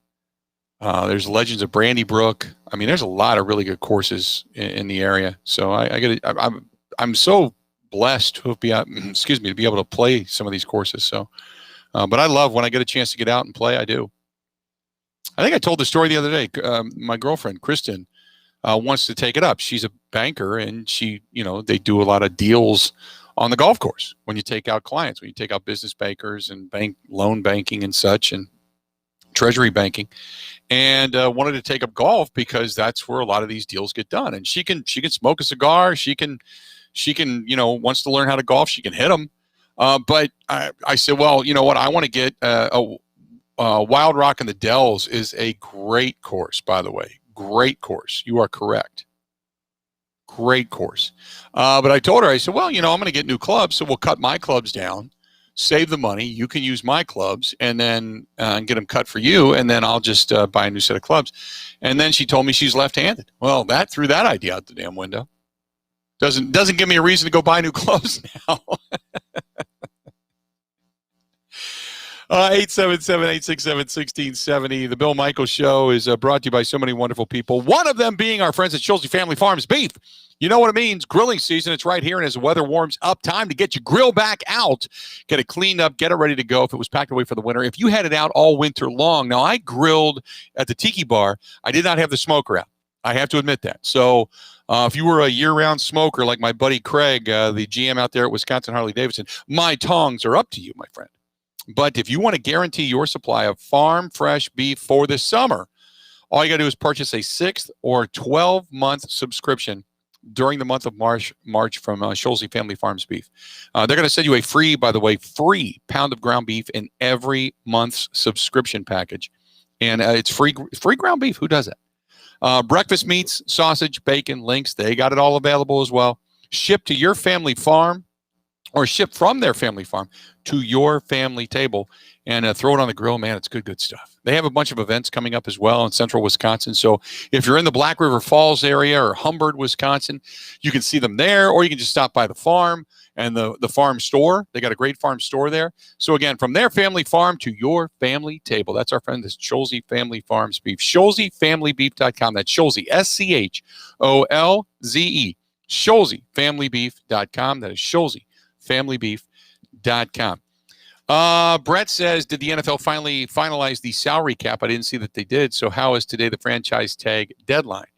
There's Legends of Brandybrook. I mean, there's a lot of really good courses in the area. So I'm so blessed to be able to play some of these courses. So, but I love when I get a chance to get out and play. I do. I think I told the story the other day. My girlfriend, Kristen, wants to take it up. She's a banker, and they do a lot of deals on the golf course when you take out clients, when you take out business bankers and loan banking and such. And treasury banking, and wanted to take up golf because that's where a lot of these deals get done. And she can smoke a cigar. She can wants to learn how to golf. She can hit them. But I said, well, you know what? I want to get Wild Rock in the Dells is a great course, by the way. Great course. You are correct. Great course. But I told her, I said, well, I'm going to get new clubs, so we'll cut my clubs down, save the money. You can use my clubs and then get them cut for you, and then I'll just buy a new set of clubs. And then she told me she's left-handed. Well, that threw that idea out the damn window. Doesn't give me a reason to go buy new clubs now. 877-867-1670. The Bill Michaels Show is brought to you by so many wonderful people, one of them being our friends at Schulze Family Farms Beef. You know what it means. Grilling season. It's right here. And as the weather warms up, time to get your grill back out. Get it cleaned up. Get it ready to go if it was packed away for the winter. If you had it out all winter long. Now, I grilled at the Tiki Bar. I did not have the smoker out. I have to admit that. So if you were a year-round smoker like my buddy Craig, the GM out there at Wisconsin Harley-Davidson, my tongs are up to you, my friend. But if you want to guarantee your supply of farm fresh beef for this summer, all you got to do is purchase a 6 or 12-month subscription during the month of March from Schulze Family Farms Beef. They're going to send you a free pound of ground beef in every month's subscription package. And it's free ground beef. Who does that? Breakfast meats, sausage, bacon, links. They got it all available as well. Shipped to your family farm or shipped from their family farm to your family table and throw it on the grill. Man, it's good stuff. They have a bunch of events coming up as well in central Wisconsin. So if you're in the Black River Falls area or Humbird, Wisconsin, you can see them there, or you can just stop by the farm and the farm store. They got a great farm store there. So again, from their family farm to your family table. That's our friend, this Schulze Family Farms Beef. SchulzeFamilyBeef.com. That's Schulze, SCHOLZE. SchulzeFamilyBeef.com. That is SchulzeFamilyBeef.com. Brett says, did the NFL finally finalize the salary cap? I didn't see that they did. So how is today the franchise tag deadline?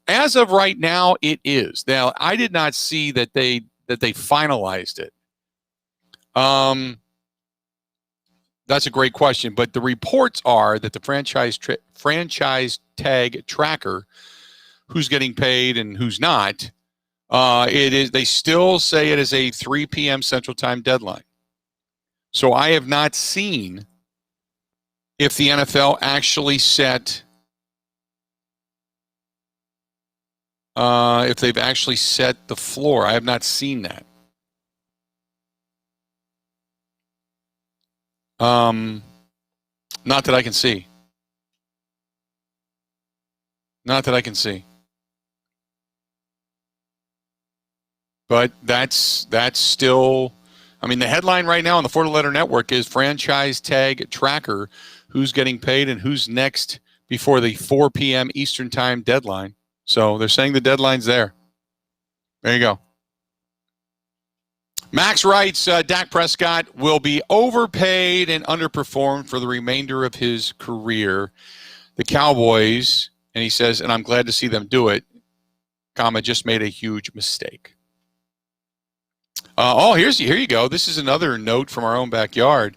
As of right now, it is. Now, I did not see that they finalized it. That's a great question. But the reports are that the franchise tag tracker, who's getting paid and who's not, they still say it is a 3 p.m. Central Time deadline. So I have not seen if the NFL actually set, if they've actually set the floor. I have not seen that. Not that I can see. Not that I can see. But that's still, I mean, the headline right now on the 4-letter network is franchise tag tracker, who's getting paid and who's next before the 4 p.m. Eastern Time deadline. So they're saying the deadline's there. There you go. Max writes, Dak Prescott will be overpaid and underperformed for the remainder of his career. The Cowboys, and he says, and I'm glad to see them do it, just made a huge mistake. Here you go. This is another note from our own backyard.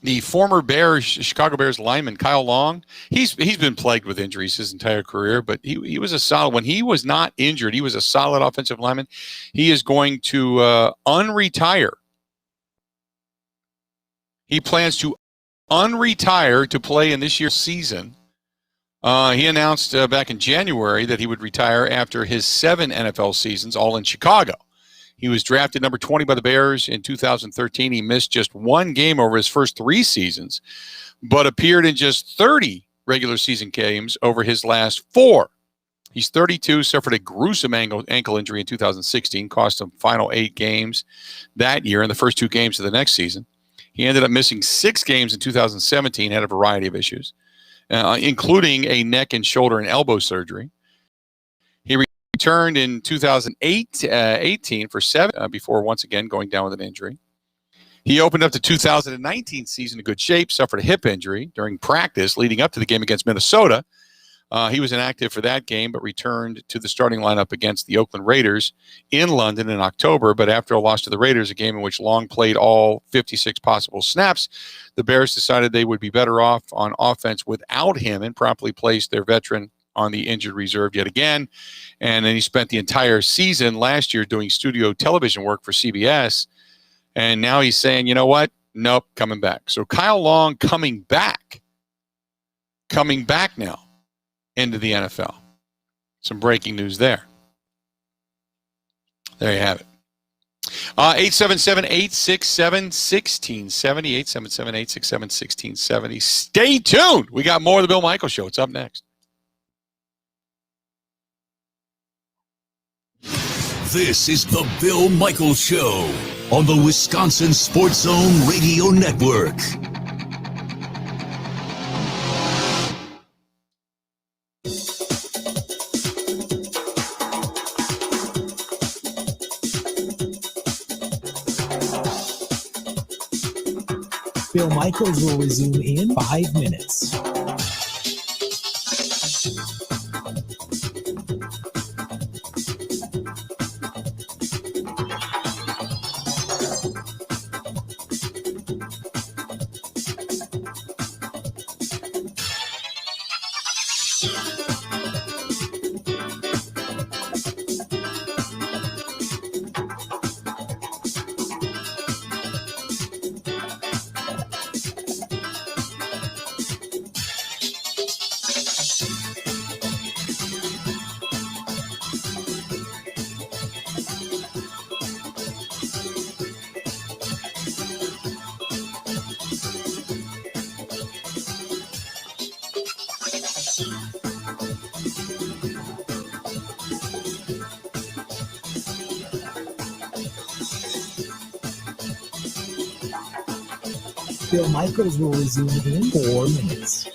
The former Chicago Bears lineman, Kyle Long, he's been plagued with injuries his entire career, but he was a solid, when he was not injured, he was a solid offensive lineman. He is going to unretire. He plans to unretire to play in this year's season. He announced back in January that he would retire after his 7 NFL seasons, all in Chicago. He was drafted number 20 by the Bears in 2013. He missed just 1 game over his first 3 seasons, but appeared in just 30 regular season games over his last 4. He's 32, suffered a gruesome ankle injury in 2016, cost him final 8 games that year and the first 2 games of the next season. He ended up missing 6 games in 2017, had a variety of issues, including a neck and shoulder and elbow surgery. He returned in 2018 for 7 before once again going down with an injury. He opened up the 2019 season in good shape, suffered a hip injury during practice leading up to the game against Minnesota. He was inactive for that game, but returned to the starting lineup against the Oakland Raiders in London in October. But after a loss to the Raiders, a game in which Long played all 56 possible snaps, the Bears decided they would be better off on offense without him and promptly placed their veteran on the injured reserve yet again. And then he spent the entire season last year doing studio television work for CBS. And now he's saying, you know what? Nope, coming back. So Kyle Long coming back now into the NFL. Some breaking news there. There you have it. 877-867-1670. 877-867-1670. Stay tuned. We got more of the Bill Michaels Show. It's up next. This is the Bill Michaels Show on the Wisconsin Sports Zone Radio Network. Bill Michaels will resume in 5 minutes. Bill Michaels will resume in 4 minutes.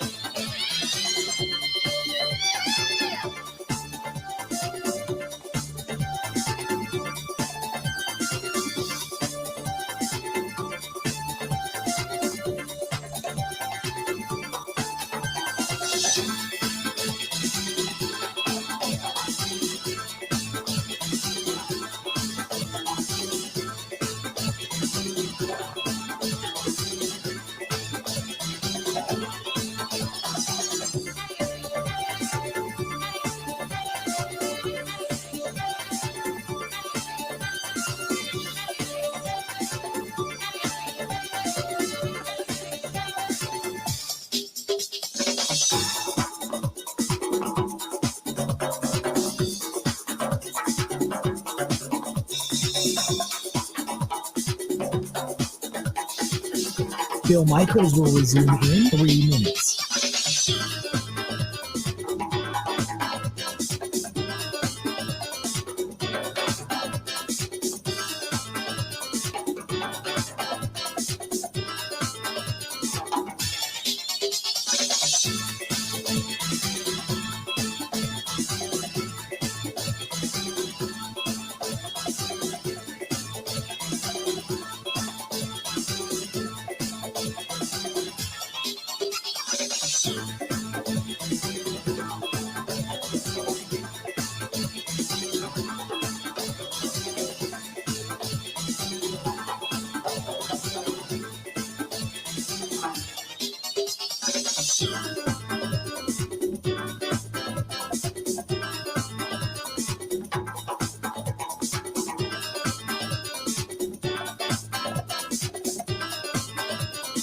Bill Michaels will resume in 3 minutes.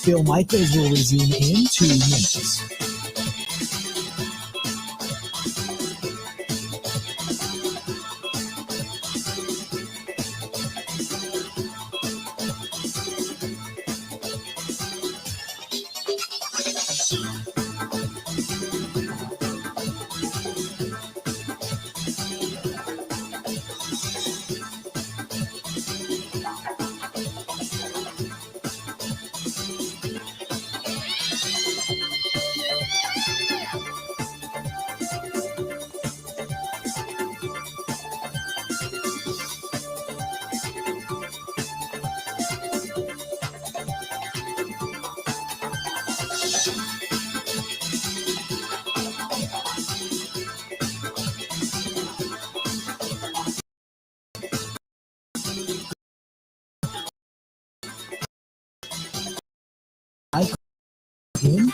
Bill Michaels will resume in 2 minutes.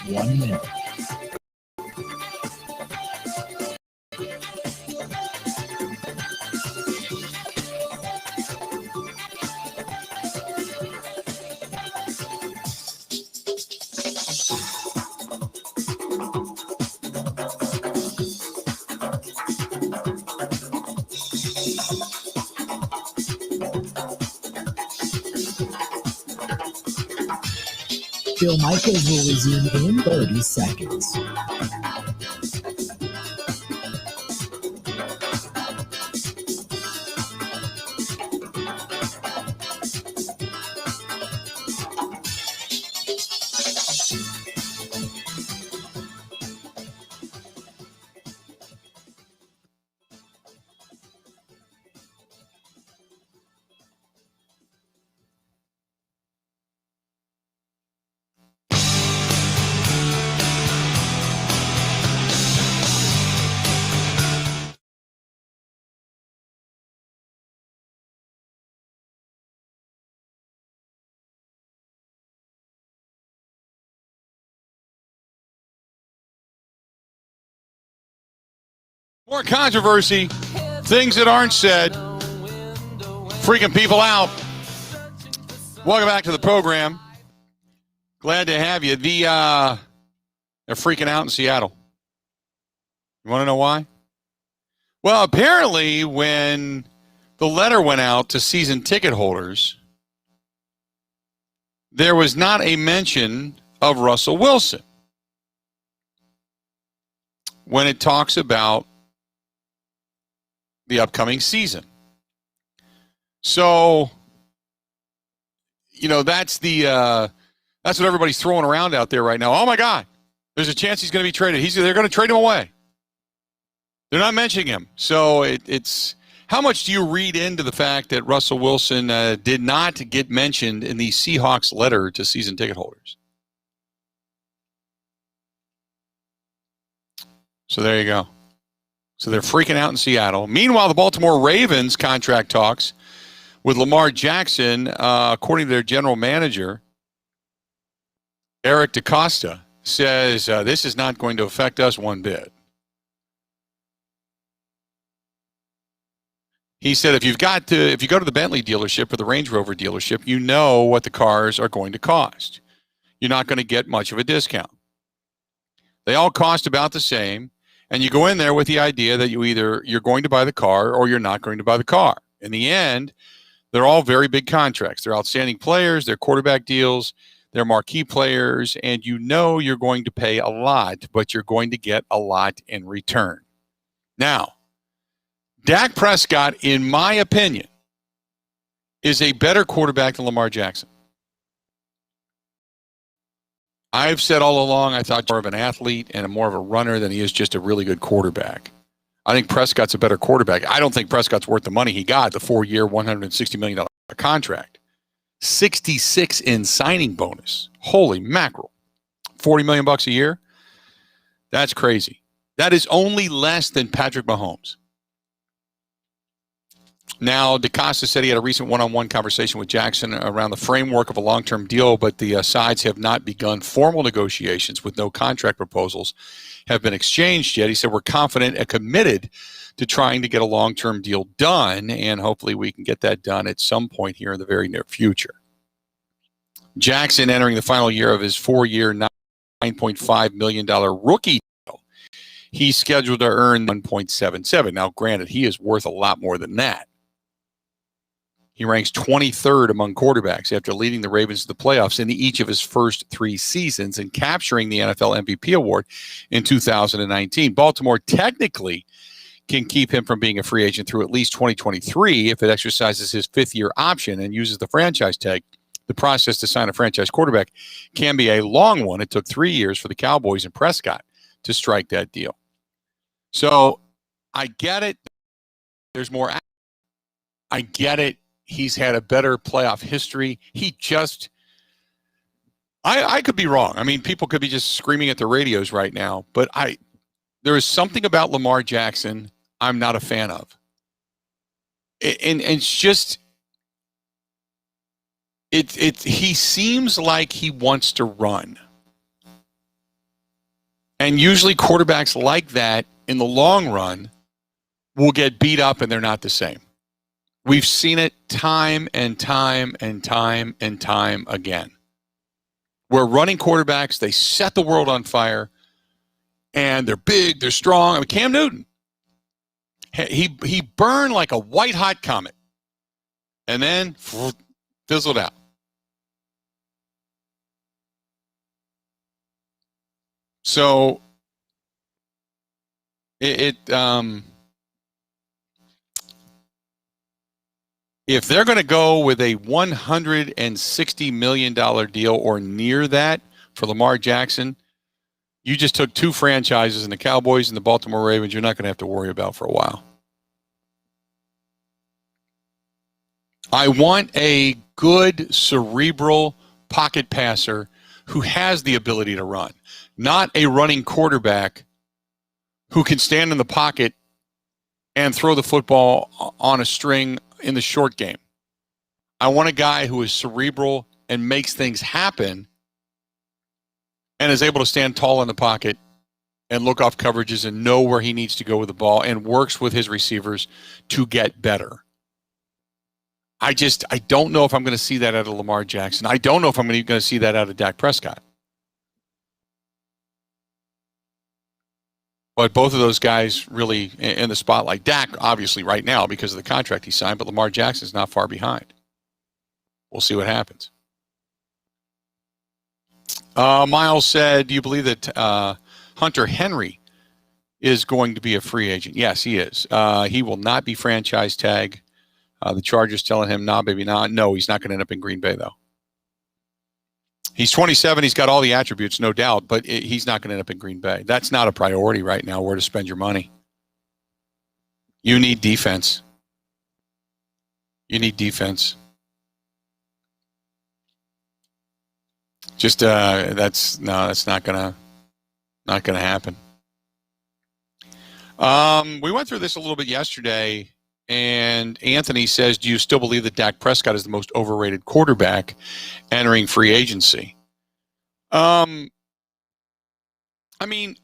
1 minute. Bill Michaels will resume in 30 seconds. More controversy, things that aren't said, freaking people out. Welcome back to the program. Glad to have you. They're freaking out in Seattle. You want to know why? Well, apparently when the letter went out to season ticket holders, there was not a mention of Russell Wilson when it talks about the upcoming season. So, that's what everybody's throwing around out there right now. Oh my God, there's a chance he's going to be traded. They're going to trade him away. They're not mentioning him. So it's how much do you read into the fact that Russell Wilson did not get mentioned in the Seahawks letter to season ticket holders? So there you go. So they're freaking out in Seattle. Meanwhile, the Baltimore Ravens contract talks with Lamar Jackson, according to their general manager, Eric DeCosta, says this is not going to affect us one bit. He said if you go to the Bentley dealership or the Range Rover dealership, you know what the cars are going to cost. You're not going to get much of a discount. They all cost about the same. And you go in there with the idea that you're going to buy the car or you're not going to buy the car. In the end, they're all very big contracts. They're outstanding players, they're quarterback deals, they're marquee players, and you're going to pay a lot, but you're going to get a lot in return. Now, Dak Prescott, in my opinion, is a better quarterback than Lamar Jackson. I've said all along I thought more of an athlete and more of a runner than he is just a really good quarterback. I think Prescott's a better quarterback. I don't think Prescott's worth the money he got, the 4-year, $160 million contract. 66 in signing bonus. Holy mackerel. $40 million a year? That's crazy. That is only less than Patrick Mahomes. Now, DeCosta said he had a recent one-on-one conversation with Jackson around the framework of a long-term deal, but the sides have not begun formal negotiations with no contract proposals have been exchanged yet. He said, we're confident and committed to trying to get a long-term deal done, and hopefully we can get that done at some point here in the very near future. Jackson entering the final year of his 4-year, $9.5 million rookie deal. He's scheduled to earn $1.77. Now, granted, he is worth a lot more than that. He ranks 23rd among quarterbacks after leading the Ravens to the playoffs in each of his first 3 seasons and capturing the NFL MVP award in 2019. Baltimore technically can keep him from being a free agent through at least 2023 if it exercises his 5th-year option and uses the franchise tag. The process to sign a franchise quarterback can be a long one. It took 3 years for the Cowboys and Prescott to strike that deal. So I get it. There's more. I get it. He's had a better playoff history. He just, I could be wrong. I mean, people could be just screaming at their radios right now, but there is something about Lamar Jackson I'm not a fan of. And it's just, he seems like he wants to run. And usually quarterbacks like that in the long run will get beat up and they're not the same. We've seen it time and time and time and time again. Where running quarterbacks, they set the world on fire, and they're big, they're strong. I mean, Cam Newton, he burned like a white-hot comet, and then fizzled out. So if they're going to go with a $160 million deal or near that for Lamar Jackson, you just took two franchises in the Cowboys and the Baltimore Ravens you're not going to have to worry about for a while. I want a good cerebral pocket passer who has the ability to run, not a running quarterback who can stand in the pocket and throw the football on a string in the short game. I want a guy who is cerebral and makes things happen and is able to stand tall in the pocket and look off coverages and know where he needs to go with the ball and works with his receivers to get better. I don't know if I'm going to see that out of Lamar Jackson. I don't know if I'm going to see that out of Dak Prescott. But both of those guys really in the spotlight. Dak, obviously, right now because of the contract he signed, but Lamar Jackson's not far behind. We'll see what happens. Miles said, do you believe that Hunter Henry is going to be a free agent? Yes, he is. He will not be franchise tag. The Chargers telling him, nah, baby, nah. No, he's not going to end up in Green Bay, though. He's 27. He's got all the attributes, no doubt, but he's not going to end up in Green Bay. That's not a priority right now, where to spend your money. You need defense. You need defense. Just that's not gonna happen. We went through this a little bit yesterday, and Anthony says, do you still believe that Dak Prescott is the most overrated quarterback entering free agency? I mean,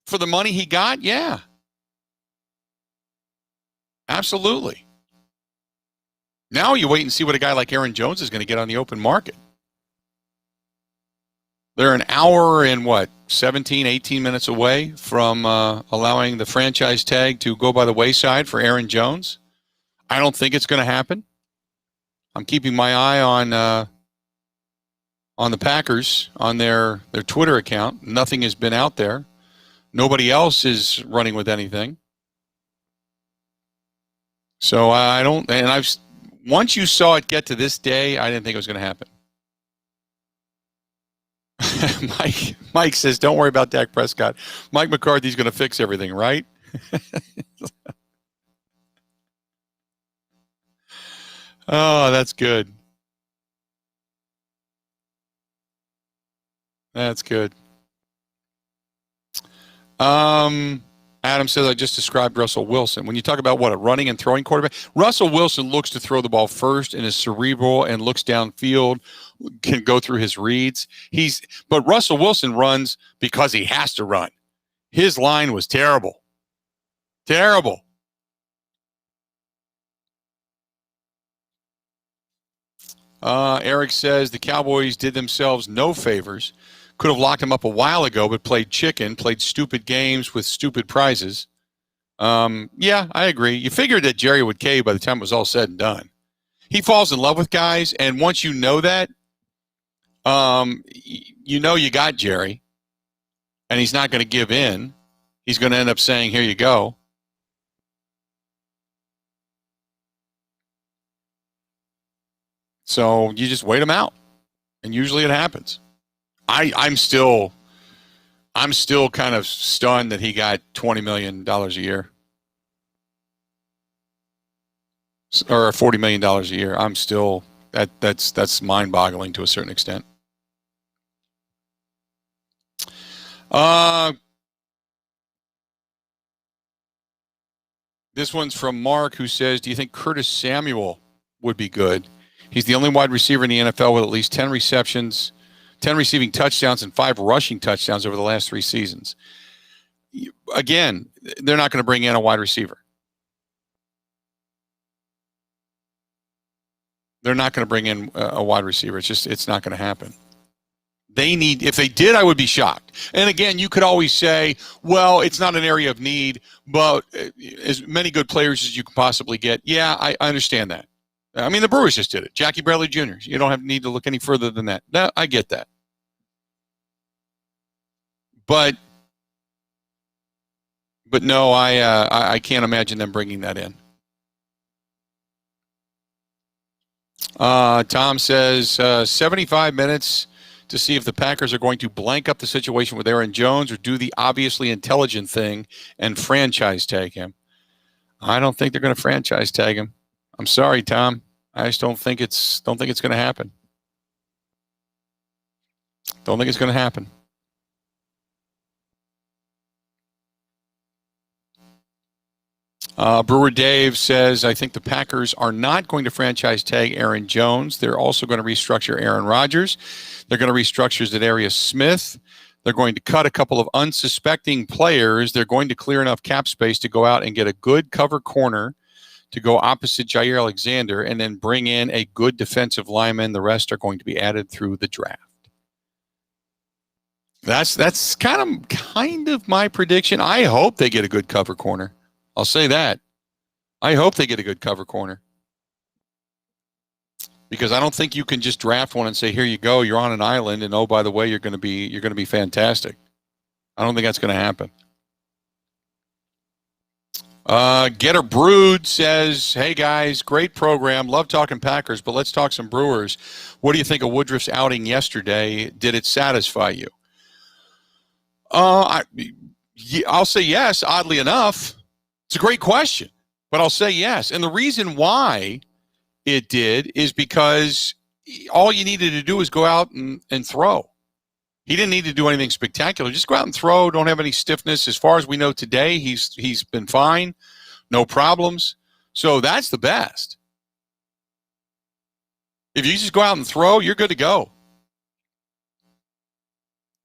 for the money he got, yeah. Absolutely. Now you wait and see what a guy like Aaron Jones is going to get on the open market. They're an hour and 17, 18 minutes away from allowing the franchise tag to go by the wayside for Aaron Jones. I don't think it's going to happen. I'm keeping my eye on the Packers, on their Twitter account. Nothing has been out there. Nobody else is running with anything. So I don't, and once you saw it get to this day, I didn't think it was going to happen. Mike says, don't worry about Dak Prescott. Mike McCarthy's going to fix everything, right? Oh, that's good. That's good. Adam says, I just described Russell Wilson. When you talk about a running and throwing quarterback, Russell Wilson looks to throw the ball first and is cerebral and looks downfield, can go through his reads. But Russell Wilson runs because he has to run. His line was terrible. Terrible. Eric says the Cowboys did themselves no favors. Could have locked him up a while ago, but played chicken, played stupid games with stupid prizes. Yeah, I agree. You figured that Jerry would cave by the time it was all said and done. He falls in love with guys, and once you know that, you know you got Jerry, and he's not going to give in. He's going to end up saying, here you go. So you just wait him out, and usually it happens. I'm still kind of stunned that he got $20 million a year or $40 million a year. I'm still that's mind-boggling to a certain extent. This one's from Mark, who says, do you think Curtis Samuel would be good? He's the only wide receiver in the NFL with at least 10 10 receiving touchdowns and 5 rushing touchdowns over the last 3 seasons. Again, they're not going to bring in a wide receiver. They're not going to bring in a wide receiver. It's not going to happen. They need, if they did, I would be shocked. And again, you could always say, well, it's not an area of need, but as many good players as you can possibly get. Yeah, I understand that. I mean, the Brewers just did it. Jackie Bradley Jr. You don't need to look any further than that. No, I get that. But no, I can't imagine them bringing that in. Tom says 75 minutes to see if the Packers are going to blank up the situation with Aaron Jones or do the obviously intelligent thing and franchise tag him. I don't think they're going to franchise tag him. I'm sorry, Tom. I just don't think it's going to happen. Don't think it's going to happen. Brewer Dave says, I think the Packers are not going to franchise tag Aaron Jones. They're also going to restructure Aaron Rodgers. They're going to restructure Zadarius Smith. They're going to cut a couple of unsuspecting players. They're going to clear enough cap space to go out and get a good cover corner to go opposite Jair Alexander and then bring in a good defensive lineman. The rest are going to be added through the draft. That's kind of my prediction. I hope they get a good cover corner. I'll say that. I hope they get a good cover corner. Because I don't think you can just draft one and say, here you go, you're on an island, and oh, by the way, you're going to be fantastic. I don't think that's going to happen. Getter Brood says, hey guys, great program. Love talking Packers, but let's talk some Brewers. What do you think of Woodruff's outing yesterday? Did it satisfy you? I'll say yes, oddly enough. It's a great question, but I'll say yes. And the reason why it did is because all you needed to do was go out and throw. He didn't need to do anything spectacular. Just go out and throw. Don't have any stiffness. As far as we know today, he's been fine. No problems. So that's the best. If you just go out and throw, you're good to go.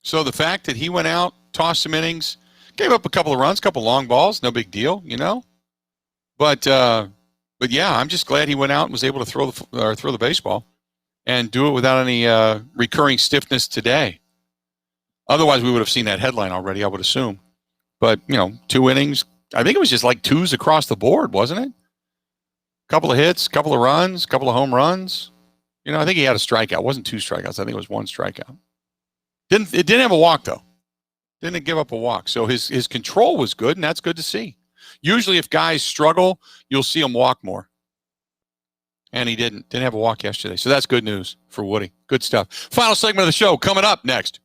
So the fact that he went out, tossed some innings, gave up a couple of runs, couple of long balls, no big deal, you know. But yeah, I'm just glad he went out and was able to throw the baseball and do it without any recurring stiffness today. Otherwise, we would have seen that headline already, I would assume. But, 2 innings. I think it was just like 2s across the board, wasn't it? Couple of hits, couple of runs, couple of home runs. I think he had a strikeout. It wasn't 2 strikeouts. I think it was 1 strikeout. It didn't have a walk, though. Didn't give up a walk. So his control was good, and that's good to see. Usually if guys struggle, you'll see them walk more. And he didn't have a walk yesterday. So that's good news for Woody. Good stuff. Final segment of the show coming up next.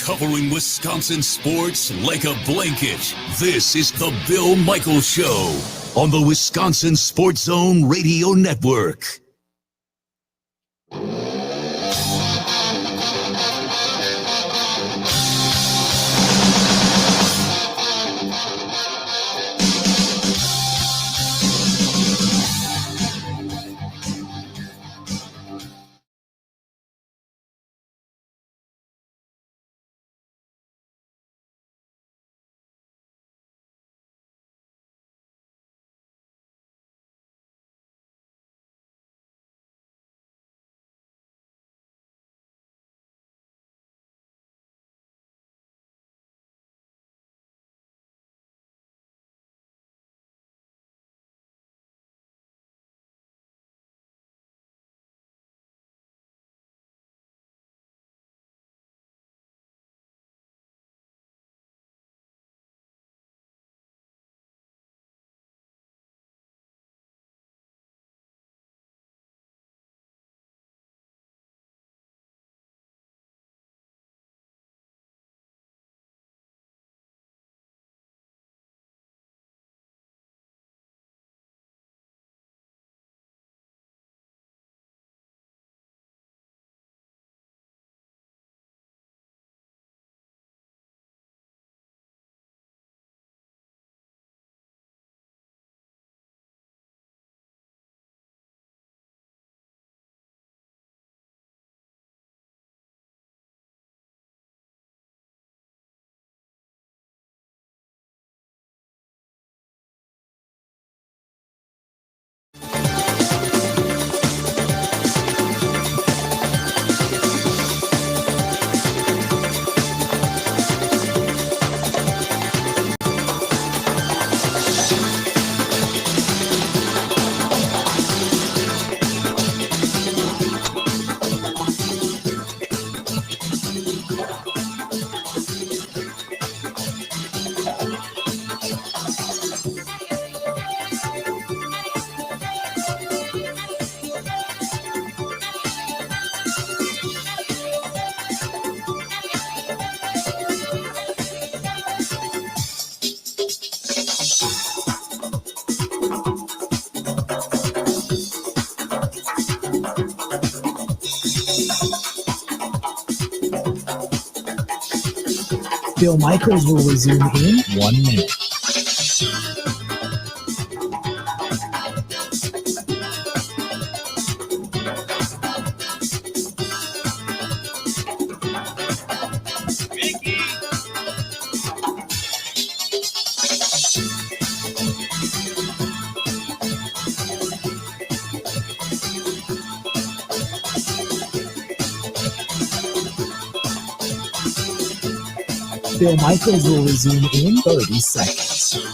Covering Wisconsin sports like a blanket. This is the Bill Michaels Show on the Wisconsin Sports Zone Radio Network. Bill Michaels will resume in 1 minute. Bill Michaels will resume in 30 seconds.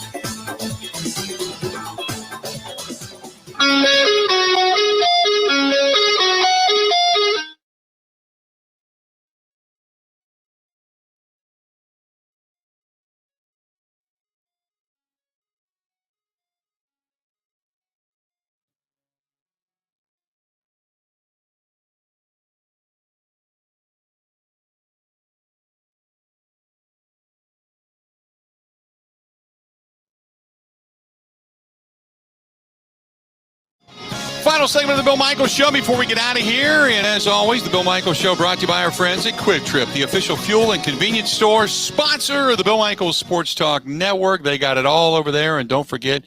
Final segment of the Bill Michaels Show before we get out of here. And as always, the Bill Michaels Show brought to you by our friends at Quick Trip, the official fuel and convenience store sponsor of the Bill Michaels Sports Talk Network. They got it all over there. And don't forget,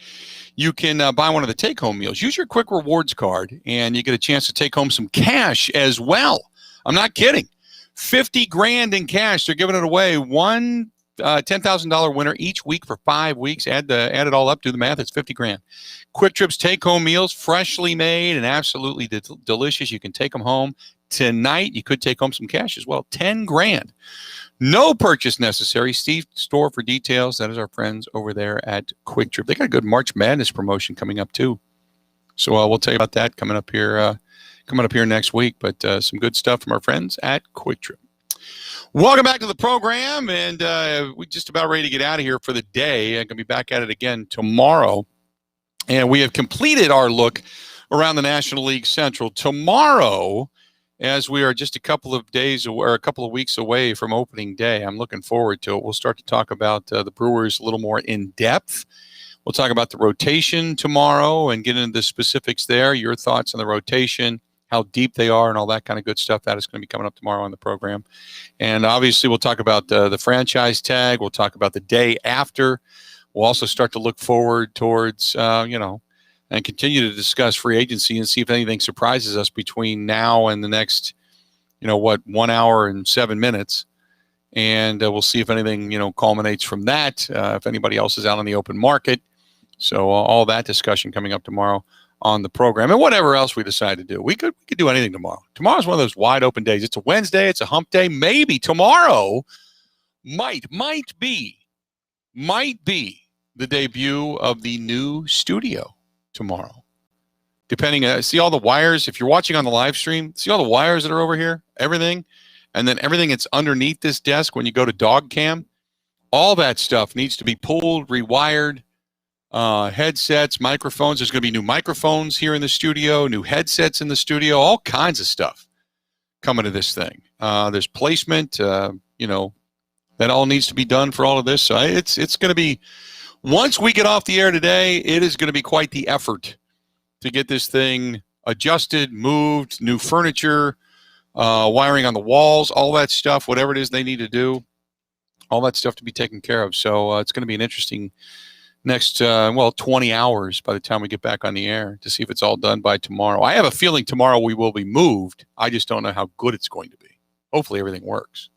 you can buy one of the take-home meals. Use your Quick Rewards card, and you get a chance to take home some cash as well. I'm not kidding. $50,000 in cash. They're giving it away. One $10,000 winner each week for 5 weeks. Add it all up, do the math. It's $50,000. Quick Trip's take-home meals, freshly made and absolutely delicious. You can take them home tonight. You could take home some cash as well. $10,000. No purchase necessary. Steve Store for details. That is our friends over there at Quick Trip. They got a good March Madness promotion coming up too. So we'll tell you about that coming up here next week. But some good stuff from our friends at Quick Trip. Welcome back to the program, and we're just about ready to get out of here for the day. I'm going to be back at it again tomorrow, and we have completed our look around the National League Central. Tomorrow, as we are just a couple of days or a couple of weeks away from opening day, I'm looking forward to it. We'll start to talk about the Brewers a little more in depth. We'll talk about the rotation tomorrow and get into the specifics there, your thoughts on the rotation, how deep they are, and all that kind of good stuff. That is going to be coming up tomorrow on the program. And obviously, we'll talk about the franchise tag. We'll talk about the day after. We'll also start to look forward towards, and continue to discuss free agency and see if anything surprises us between now and the next, 1 hour and 7 minutes. And we'll see if anything, culminates from that, if anybody else is out on the open market. So all that discussion coming up tomorrow on the program, and whatever else we decide to do. We could do anything tomorrow. Tomorrow's one of those wide open days. It's a Wednesday. It's a hump day. Maybe tomorrow might be the debut of the new studio tomorrow. Depending, see all the wires. If you're watching on the live stream, see all the wires that are over here, everything, and then everything that's underneath this desk when you go to dog cam, all that stuff needs to be pulled, rewired. Headsets, microphones. There's going to be new microphones here in the studio, new headsets in the studio, all kinds of stuff coming to this thing. There's placement, that all needs to be done for all of this. So it's going to be, once we get off the air today, it is going to be quite the effort to get this thing adjusted, moved, new furniture, wiring on the walls, all that stuff, whatever it is they need to do, all that stuff to be taken care of. So it's going to be an interesting next 20 hours by the time we get back on the air to see if it's all done by tomorrow. I have a feeling tomorrow we will be moved. I just don't know how good it's going to be. Hopefully everything works.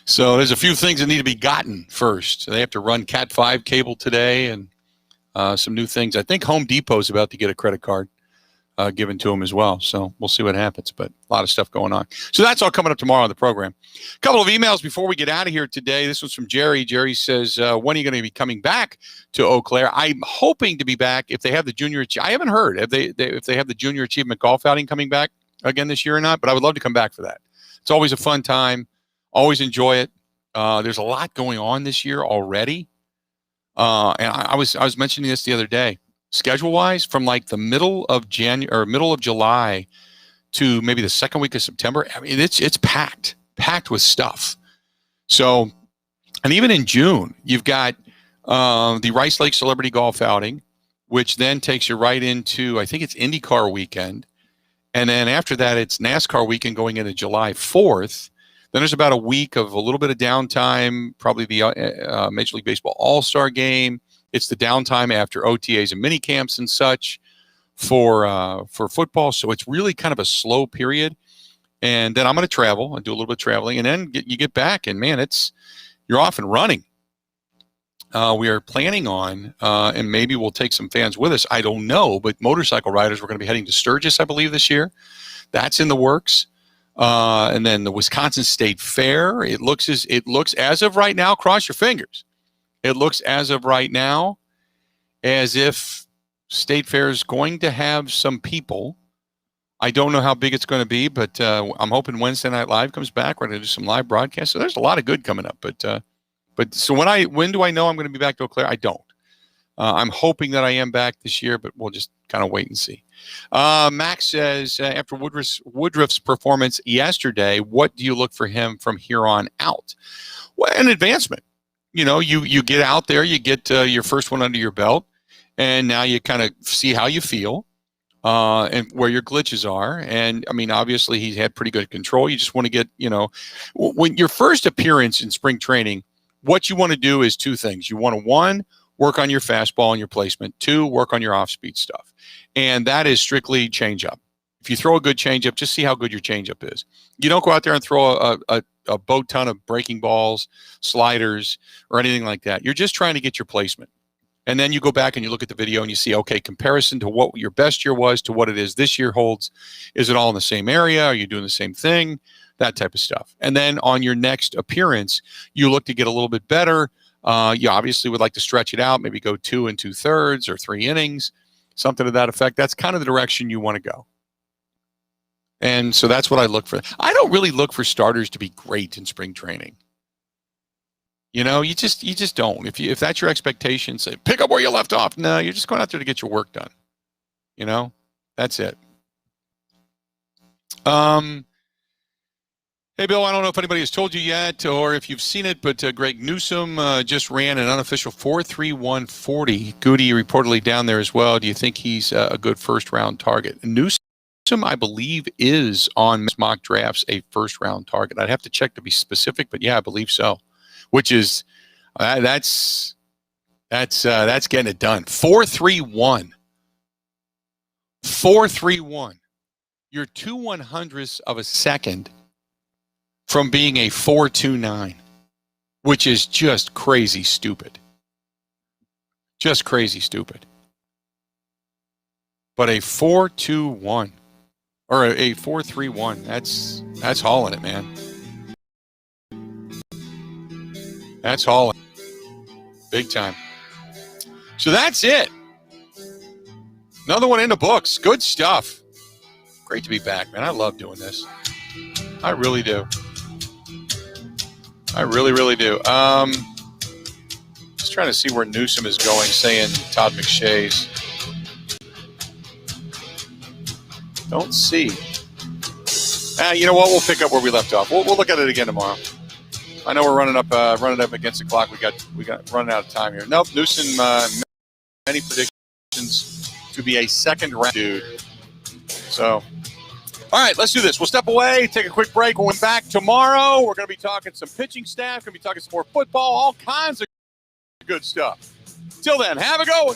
So there's a few things that need to be gotten first. They have to run Cat 5 cable today and some new things. I think Home Depot is about to get a credit card given to them as well. So we'll see what happens, but a lot of stuff going on. So that's all coming up tomorrow on the program. A couple of emails before we get out of here today. This one's from Jerry. Jerry says, when are you going to be coming back to Eau Claire? I'm hoping to be back if they have the junior. I haven't heard if they have the junior achievement golf outing coming back again this year or not, but I would love to come back for that. It's always a fun time. Always enjoy it. There's a lot going on this year already. And I was mentioning this the other day. Schedule-wise, from like the middle of July to maybe the second week of September, I mean, it's packed with stuff. So, and even in June, you've got the Rice Lake Celebrity Golf Outing, which then takes you right into, I think it's IndyCar weekend. And then after that, it's NASCAR weekend going into July 4th. Then there's about a week of a little bit of downtime, probably the Major League Baseball All-Star Game. It's the downtime after OTAs and mini camps and such for football. So it's really kind of a slow period. And then I'm going to travel and do a little bit of traveling, and then you get back, and man, you're off and running. We are planning on, and maybe we'll take some fans with us. I don't know, but motorcycle riders, we're going to be heading to Sturgis, I believe, this year. That's in the works. And then the Wisconsin State Fair. It looks as of right now. Cross your fingers. It looks as of right now as if State Fair is going to have some people. I don't know how big it's going to be, but I'm hoping Wednesday Night Live comes back. We're going to do some live broadcasts. So there's a lot of good coming up. But so when do I know I'm going to be back to Eau Claire? I don't. I'm hoping that I am back this year, but we'll just kind of wait and see. Max says, after Woodruff's performance yesterday, what do you look for him from here on out? Well, an advancement. You know, you get out there, you get your first one under your belt, and now you kind of see how you feel and where your glitches are. And, I mean, obviously he's had pretty good control. You just want to get, when your first appearance in spring training, what you want to do is two things. You want to, one, work on your fastball and your placement. Two, work on your off-speed stuff. And that is strictly changeup. If you throw a good changeup, just see how good your changeup is. You don't go out there and throw a boat ton of breaking balls, sliders, or anything like that. You're just trying to get your placement. And then you go back and you look at the video and you see, okay, comparison to what your best year was to what it is this year holds. Is it all in the same area? Are you doing the same thing? That type of stuff. And then on your next appearance, you look to get a little bit better. You obviously would like to stretch it out, maybe go 2 2/3 or 3 innings, something to that effect. That's kind of the direction you want to go. And so that's what I look for. I don't really look for starters to be great in spring training. You just don't. If that's your expectation, say pick up where you left off. No, you're just going out there to get your work done. That's it. Hey, Bill, I don't know if anybody has told you yet or if you've seen it, but Greg Newsome just ran an unofficial 4.3140. Goody reportedly down there as well. Do you think he's a good first-round target? Newsome, I believe, is on mock drafts a first-round target. I'd have to check to be specific, but yeah, I believe so. Which is that's getting it done. 4.31. 4.31. You're 2/100ths of a second from being a 4.29, which is just crazy stupid. Just crazy stupid. But a 4.21 or a 4.31, that's hauling it, man. That's hauling. Big time. So that's it. Another one in the books. Good stuff. Great to be back, man. I love doing this. I really do. I really, really do. Just trying to see where Newsome is going, saying Todd McShay's. Don't see. You know what? We'll pick up where we left off. We'll look at it again tomorrow. I know we're running up against the clock. We got running out of time here. Nope. Newsome, many predictions to be a second round dude. So. All right, let's do this. We'll step away, take a quick break. We'll be back tomorrow. We're going to be talking some pitching staff. Going to be talking some more football, all kinds of good stuff. Till then, have a go.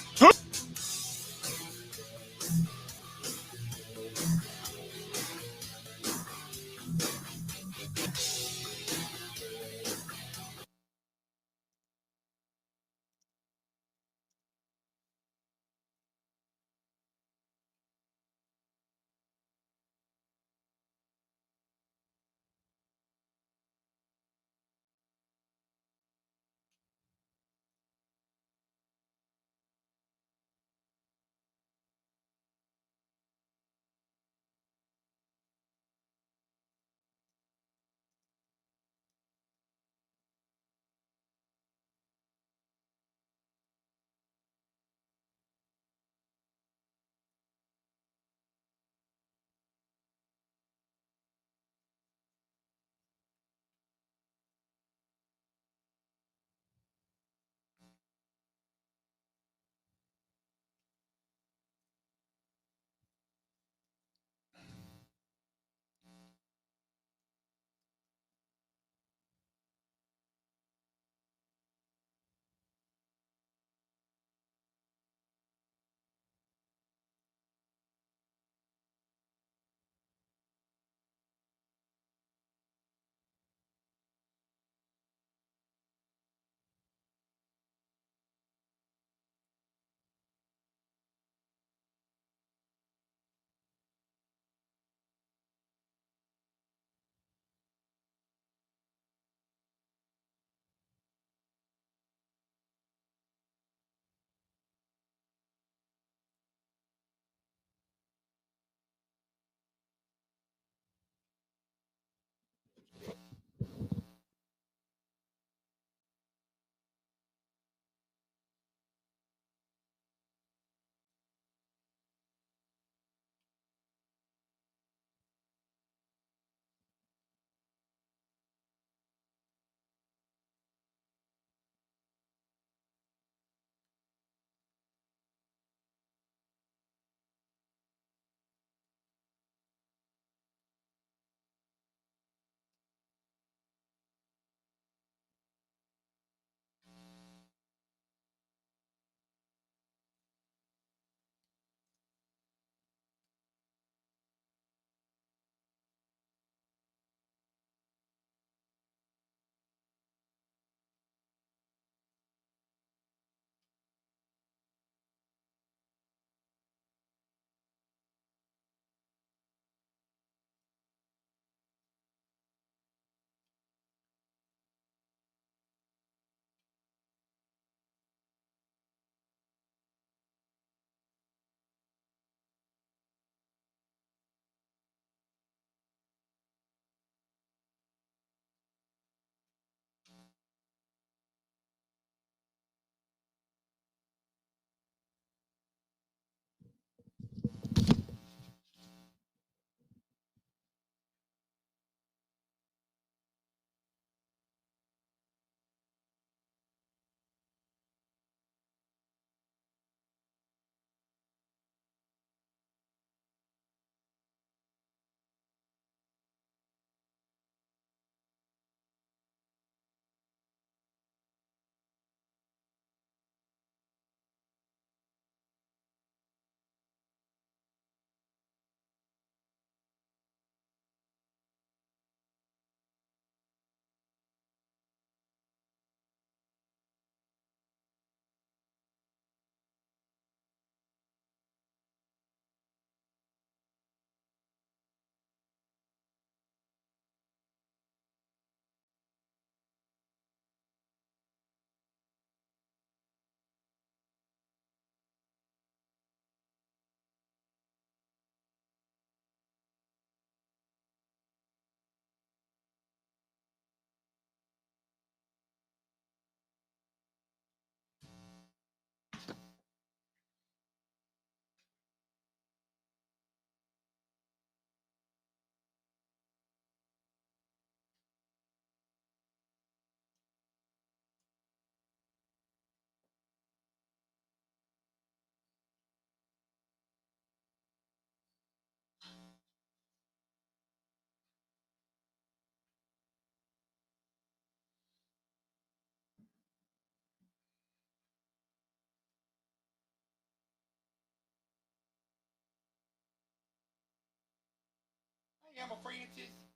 Emma Francis.